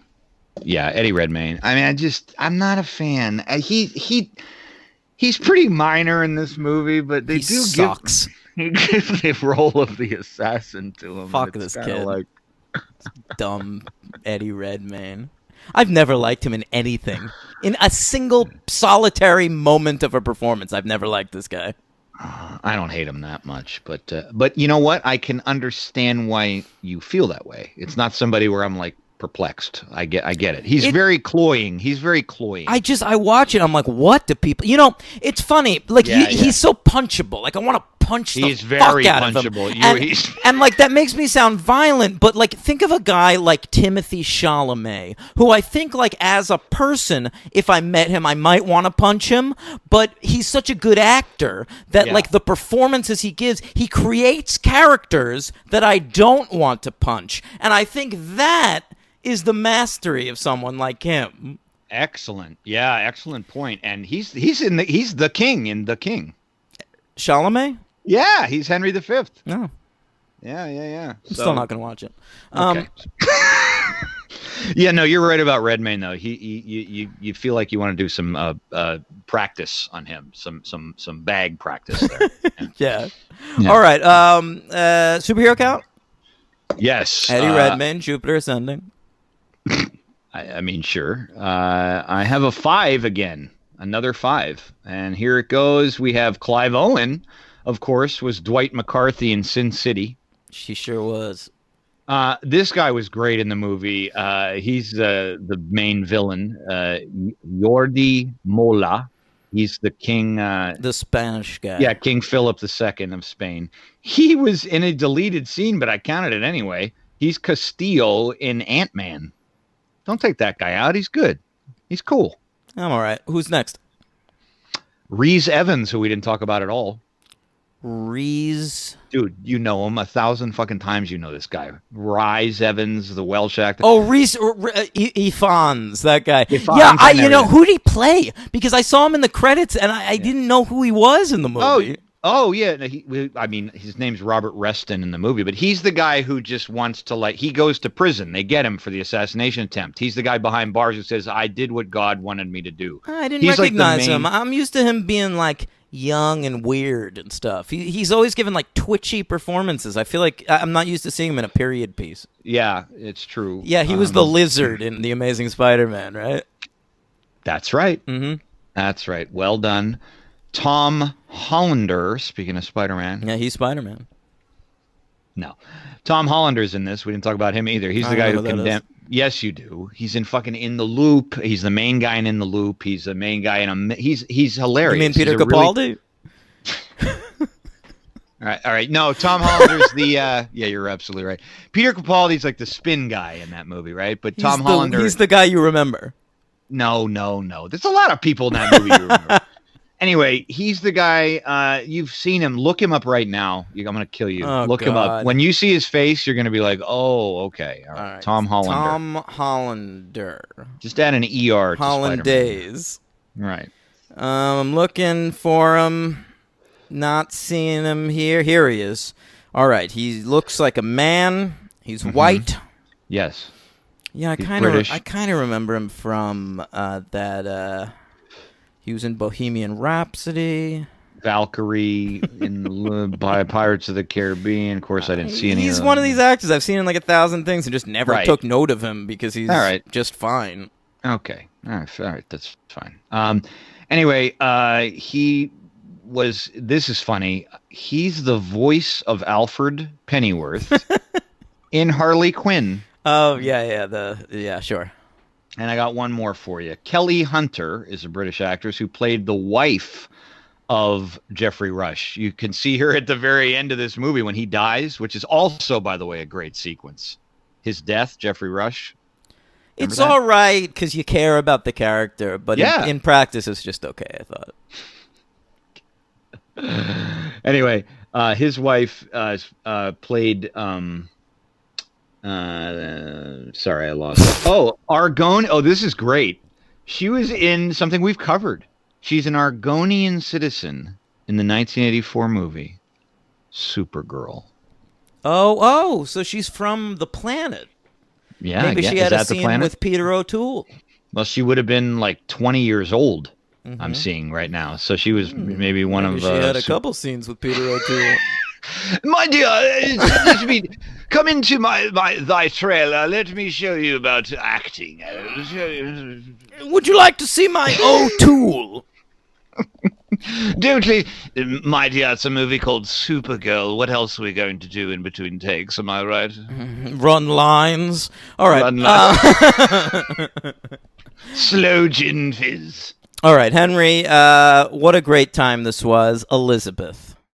Yeah, Eddie Redmayne. I mean, I'm not a fan. He's pretty minor in this movie, but they sucks. Give the role of the assassin to him. Fuck this kid. Dumb Eddie Redmayne. I've never liked him in anything. In a single solitary moment of a performance, I've never liked this guy. I don't hate him that much, but you know what? I can understand why you feel that way. It's not somebody where I'm like perplexed. I get it. He's very cloying. I watch it. I'm like, what do people? It's funny. Like he's so punchable. Like I want to punch the fuck out of him. And like that makes me sound violent, but like think of a guy like Timothée Chalamet, who I think like as a person, if I met him, I might want to punch him, but he's such a good actor that like the performances he gives, he creates characters that I don't want to punch. And I think that is the mastery of someone like him. Excellent. Yeah, excellent point. And he's the king in The King. Chalamet? Yeah, he's Henry V. No. Yeah. I'm still not going to watch it. Okay. Yeah, no, you're right about Redmayne though. You feel like you want to do some practice on him, some bag practice there. Yeah. All right. Superhero count? Yes. Eddie Redmayne, Jupiter Ascending. I mean, sure. I have a 5 again, another 5, and here it goes. We have Clive Owen, of course, was Dwight McCarthy in Sin City. She sure was. This guy was great in the movie. He's the main villain, Jordi Mola. He's the king. The Spanish guy. Yeah, King Philip II of Spain. He was in a deleted scene, but I counted it anyway. He's Castillo in Ant-Man. Don't take that guy out. He's good. He's cool. I'm all right. Who's next? Rhys Evans, who we didn't talk about at all. Rhys. Dude, you know him 1,000 fucking times. You know this guy. Rhys Evans, the Welsh actor. Oh, Rhys Ifans, that guy. Ifans, Yeah, who'd he play? Because I saw him in the credits and I didn't know who he was in the movie. Oh yeah. I mean, his name's Robert Reston in the movie, but he's the guy who just wants to he goes to prison. They get him for the assassination attempt. He's the guy behind bars who says, "I did what God wanted me to do." I didn't recognize him. I'm used to him being like young and weird and stuff. He's always given like twitchy performances. I feel like I'm not used to seeing him in a period piece. Yeah, it's true. Yeah, he was the lizard in The Amazing Spider-Man, right? That's right. Mm-hmm. That's right. Well done. Tom Hollander, speaking of Spider-Man. Yeah, he's Spider-Man. No. Tom Hollander's in this. We didn't talk about him either. He's the guy who condemned. Yes, you do. He's in fucking In the Loop. He's the main guy in The Loop. He's the main guy in he's hilarious. You mean Peter Capaldi? All right. No, Tom Hollander's the yeah, you're absolutely right. Peter Capaldi's like the spin guy in that movie, right? But Tom Hollander, he's the guy you remember. No. There's a lot of people in that movie you remember. Anyway, he's the guy. You've seen him. Look him up right now. I'm going to kill you. Look him up. When you see his face, you're going to be like, oh, okay. All right. Tom Hollander. Tom Hollander. Just add an ER to Hollandaise. Right. I'm looking for him. Not seeing him here. Here he is. All right. He looks like a man. He's white. Yes. Yeah, I kind of remember him from that... He was in Bohemian Rhapsody. Valkyrie by Pirates of the Caribbean. Of course, I didn't see any. He's one of these actors I've seen in like 1,000 things and just never took note of him because he's just fine. Okay. All right. That's fine. Anyway, he was. This is funny. He's the voice of Alfred Pennyworth in Harley Quinn. Oh yeah, sure. And I got one more for you. Kelly Hunter is a British actress who played the wife of Geoffrey Rush. You can see her at the very end of this movie when he dies, which is also, by the way, a great sequence. His death, Geoffrey Rush. It's all right because you care about the character, but in practice, it's just okay, I thought. Anyway, his wife played... sorry, I lost it. Oh, Argon. Oh, this is great. She was in something we've covered. She's an Argonian citizen in the 1984 movie Supergirl. Oh, so she's from the planet. Yeah, maybe she had a scene with Peter O'Toole. Well, she would have been like 20 years old. I'm seeing right now. So she was maybe one of. She had a couple scenes with Peter O'Toole. My dear, let me come into thy trailer. Let me show you about acting. Would you like to see my O'Toole? Don't leave. My dear, it's a movie called Supergirl. What else are we going to do in between takes? Am I right? Run lines. All right. Run lines. Slow gin fizz. All right, Henry. What a great time this was. Elizabeth.